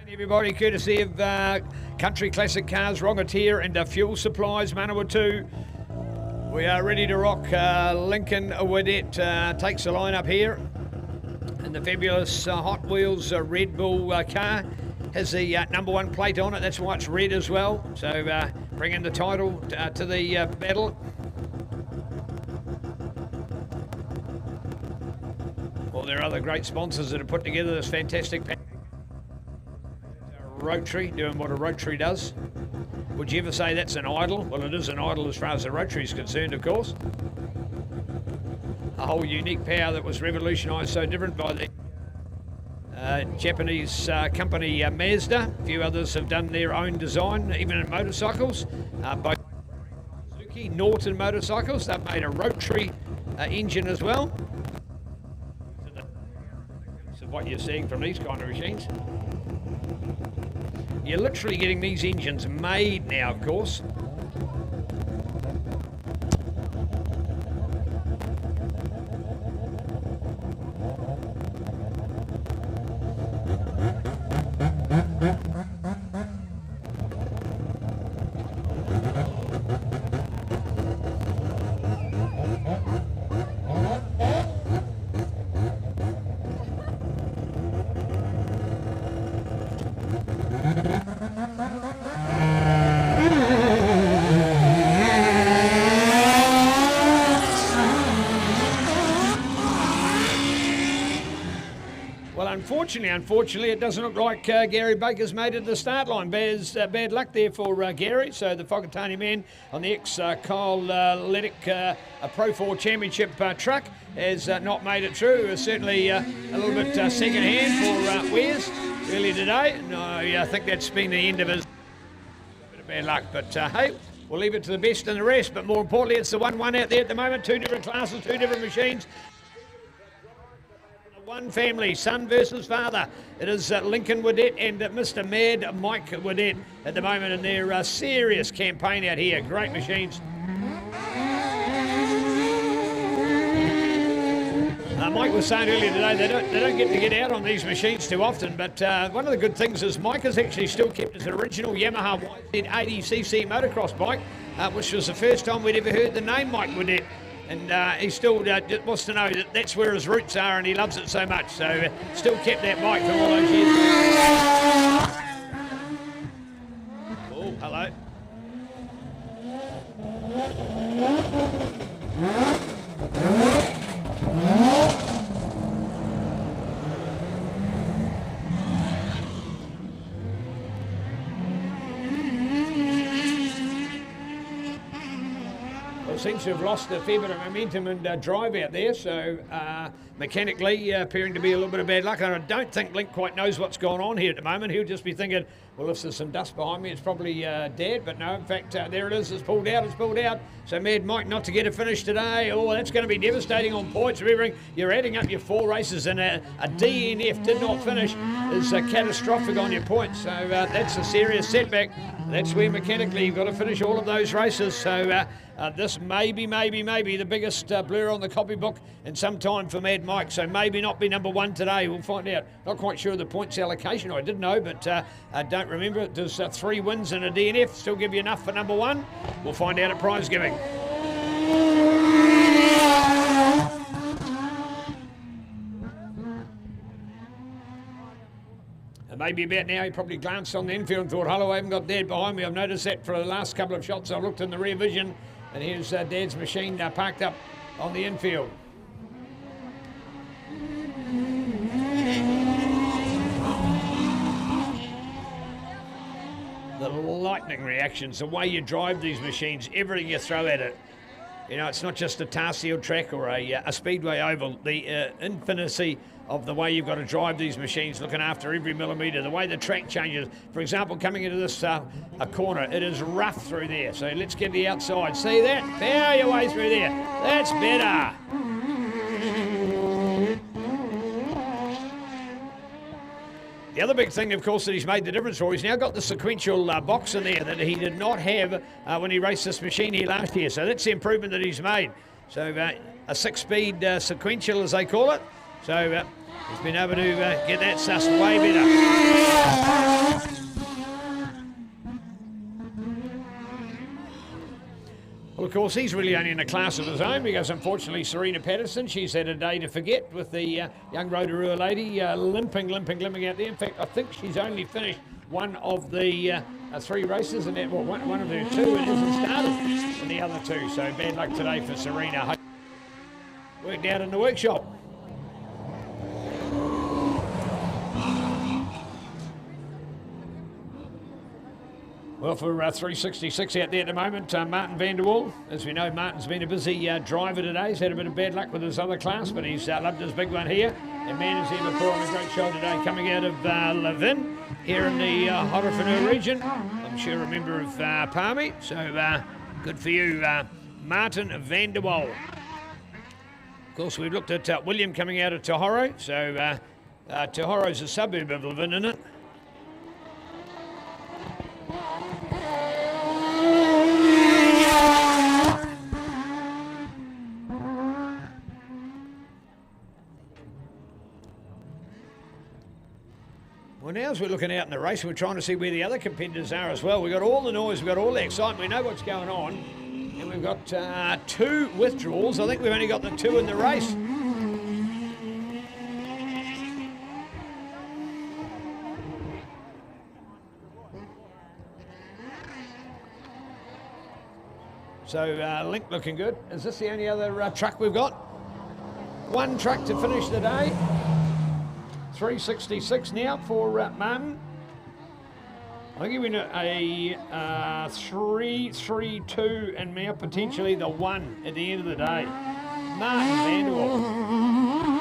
Everybody, courtesy of Country Classic Cars, Rongotier and Fuel Supplies, Manawatu. We are ready to rock. Lincoln Widett takes the line up here. And the fabulous Hot Wheels Red Bull car has the #1 plate on it. That's why it's red as well. So bringing the title to the battle. Well, there are other great sponsors that have put together this fantastic package. Rotary, doing what a Rotary does. Would you ever say that's an idol? Well, it is an idol as far as the Rotary is concerned, of course. A whole unique power that was revolutionised so different by the Japanese company Mazda. A few others have done their own design, even in motorcycles. Both Suzuki, Norton motorcycles, they've made a Rotary engine as well. So what you're seeing from these kind of machines. You're literally getting these engines made now, of course. Unfortunately, it doesn't look like Gary Baker's made it to the start line. Bad luck there for Gary. So the Whakatane man on the ex-Kyle Ledick Pro 4 Championship truck has not made it through. Certainly a little bit second hand for Wears earlier today. No, I think that's been the end of his bit of bad luck. But hey, we'll leave it to the best and the rest. But more importantly, it's the 1-1 out there at the moment. Two different classes, two different machines. One family, son versus father. It is Lincoln Widett and Mr. Mad Mike Widett at the moment in their serious campaign out here. Great machines. Mike was saying earlier today they don't get out on these machines too often, but one of the good things is Mike has actually still kept his original Yamaha YZ80cc motocross bike, which was the first time we'd ever heard the name Mike Widett. And he still wants to know that that's where his roots are, and he loves it so much. So still kept that bike for all those years. Oh, hello. Seems to have lost a fair bit of momentum and drive out there, so mechanically appearing to be a little bit of bad luck. And I don't think Link quite knows what's going on here at the moment. He'll just be thinking, well, if there's some dust behind me, it's probably Dad. But no, in fact, there it is. It's pulled out. So Mad Mike not to get a finish today. Oh, that's going to be devastating on points. Remembering you're adding up your 4 races, and a DNF did not finish is catastrophic on your points. So that's a serious setback. That's where mechanically you've got to finish all of those races. So this may be the biggest blur on the copybook in some time for Mad Mike. So maybe not be number 1 today. We'll find out. Not quite sure of the points allocation. I did know, but I don't remember. Does 3 wins and a DNF still give you enough for number 1? We'll find out at prize giving. And maybe about now he probably glanced on the infield and thought, hello, I haven't got Dad behind me. I've noticed that for the last couple of shots. I looked in the rear vision, and here's Dad's machine parked up on the infield. The lightning reactions, the way you drive these machines, everything you throw at it. You know, it's not just a tar sealed track or a speedway oval. The infinity of the way you've got to drive these machines, looking after every millimetre, the way the track changes. For example, coming into this a corner, it is rough through there. So let's get the outside. See that? Power your way through there. That's better. The other big thing, of course, that he's made the difference for, he's now got the sequential box in there that he did not have when he raced this machine here last year. So that's the improvement that he's made. So a 6-speed sequential, as they call it. So he's been able to get that sussed way better. Well, of course, he's really only in a class of his own because, unfortunately, Serena Patterson, she's had a day to forget with the young Rotorua lady limping out there. In fact, I think she's only finished one of the 3 races, and that, well, one of her 2, and hasn't started in the other 2. So bad luck today for Serena. Worked out in the workshop. Well, for 366 out there at the moment, Martin van der Wal. As we know, Martin's been a busy driver today. He's had a bit of bad luck with his other class, but he's loved his big one here. And man has ever put on a great show today, coming out of Levin here in the Horowhenua region. I'm sure a member of Palmy, so good for you, Martin van der Wal. Of course, we've looked at William coming out of Tohoro. So Tohoro's a suburb of Levin, isn't it? Well, now as we're looking out in the race, we're trying to see where the other competitors are as well. We've got all the noise, we've got all the excitement, we know what's going on. And we've got 2 withdrawals. I think we've only got the 2 in the race. So Link looking good. Is this the only other truck we've got? 1 truck to finish the day. 366 now for Martin. I think he went a 3-3-2 and now potentially the 1 at the end of the day. Martin van der Wal.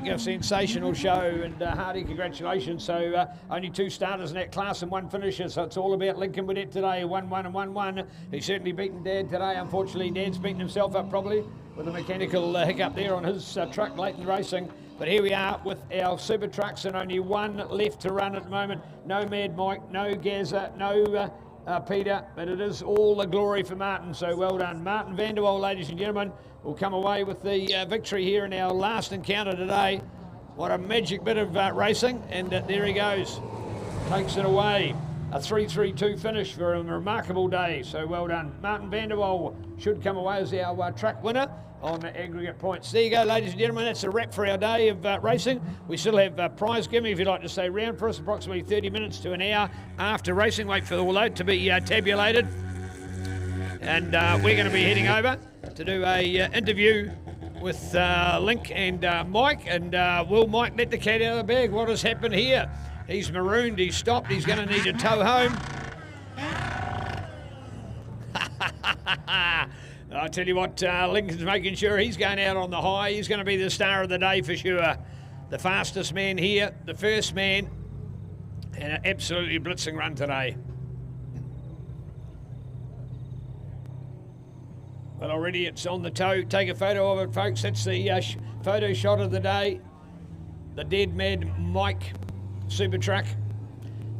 A sensational show, and hearty congratulations. So only 2 starters in that class and 1 finisher, so it's all about Lincoln Burnett today, 1-1 and 1-1. He's certainly beaten Dad today. Unfortunately, Dad's beaten himself up probably with a mechanical hiccup there on his truck late in racing. But here we are with our super trucks and only 1 left to run at the moment. No Mad Mike, no Gazza, no Peter, but it is all the glory for Martin, so well done. Martin van der Wal, ladies and gentlemen, will come away with the victory here in our last encounter today. What a magic bit of racing, and there he goes. Takes it away. A 3-3-2 finish for a remarkable day, so well done. Martin van der Wal should come away as our truck winner, on the aggregate points. There you go, ladies and gentlemen. That's a wrap for our day of racing. We still have prize giving if you'd like to stay around for us, approximately 30 minutes to an hour after racing. Wait for all that to be tabulated. And we're going to be heading over to do a interview with Link and Mike. And will Mike let the cat out of the bag? What has happened here? He's marooned, he's stopped, he's going to need to tow home. I tell you what, Lincoln's making sure he's going out on the high. He's going to be the star of the day for sure. The fastest man here, the first man, and an absolutely blitzing run today. But already it's on the toe. Take a photo of it, folks. That's the photo shot of the day. The dead mad Mike super truck.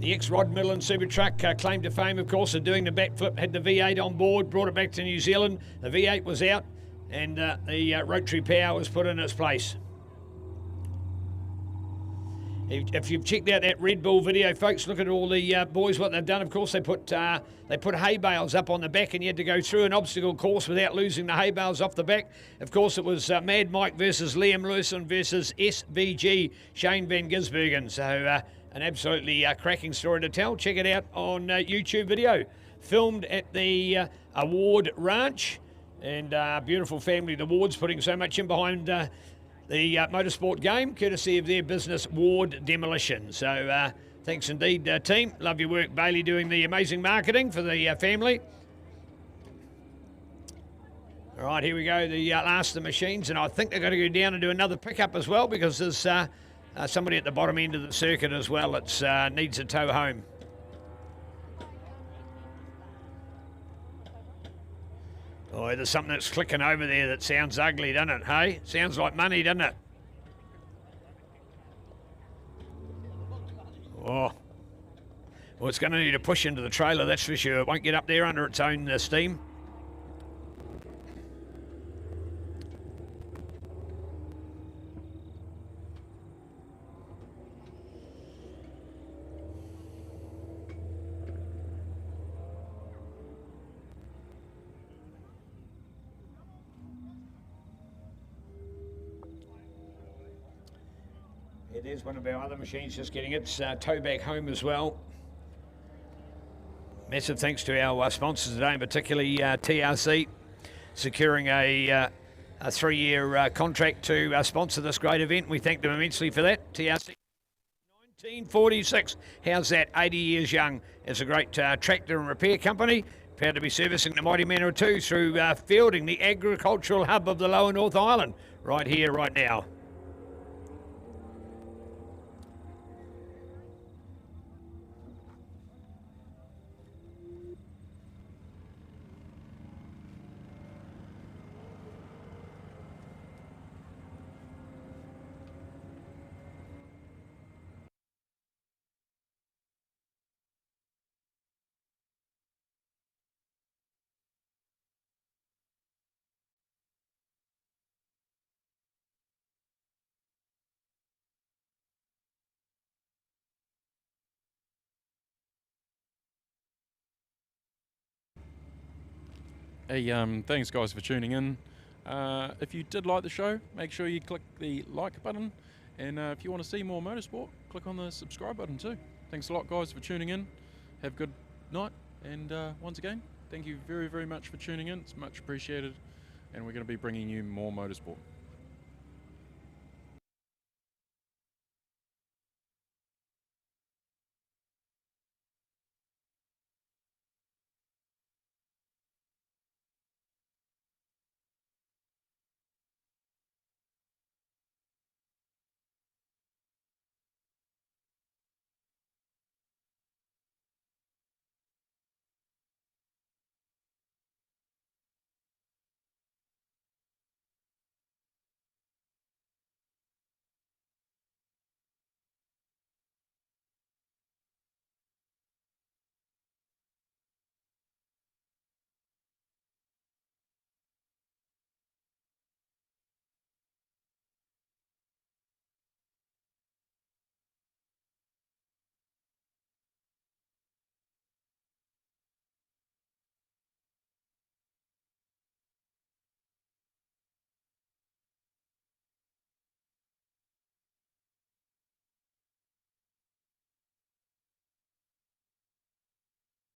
The ex-Rod Midland super truck claim to fame, of course, of doing the backflip, had the V8 on board, brought it back to New Zealand. The V8 was out and the rotary power was put in its place. If you've checked out that Red Bull video, folks, look at all the boys, what they've done. Of course, they put hay bales up on the back and you had to go through an obstacle course without losing the hay bales off the back. Of course, it was Mad Mike versus Liam Lewison versus SVG Shane Van Gisbergen. So an absolutely cracking story to tell. Check it out on YouTube video. Filmed at the Award Ranch. And beautiful family, the Wards, putting so much in behind the motorsport game, courtesy of their business, Ward Demolition. So thanks indeed, team. Love your work, Bailey, doing the amazing marketing for the family. All right, here we go, the last of the machines. And I think they're going to go down and do another pickup as well, because there's somebody at the bottom end of the circuit as well that needs a tow home. Oh, there's something that's clicking over there that sounds ugly, doesn't it, hey? Sounds like money, doesn't it? Oh. Well, it's going to need a push into the trailer, that's for sure. It won't get up there under its own steam. There's one of our other machines just getting its tow back home as well. Massive thanks to our sponsors today, and particularly TRC, securing a 3-year contract to sponsor this great event. We thank them immensely for that. TRC 1946, how's that? 80 years young. It's a great tractor and repair company. Proud to be servicing the mighty Manor 2 through Feilding, the agricultural hub of the Lower North Island, right here, right now. Hey, thanks guys for tuning in. If you did like the show, make sure you click the like button, and if you want to see more motorsport, click on the subscribe button too. Thanks a lot guys for tuning in. Have a good night, and once again, thank you very, very much for tuning in. It's much appreciated, and we're going to be bringing you more motorsport.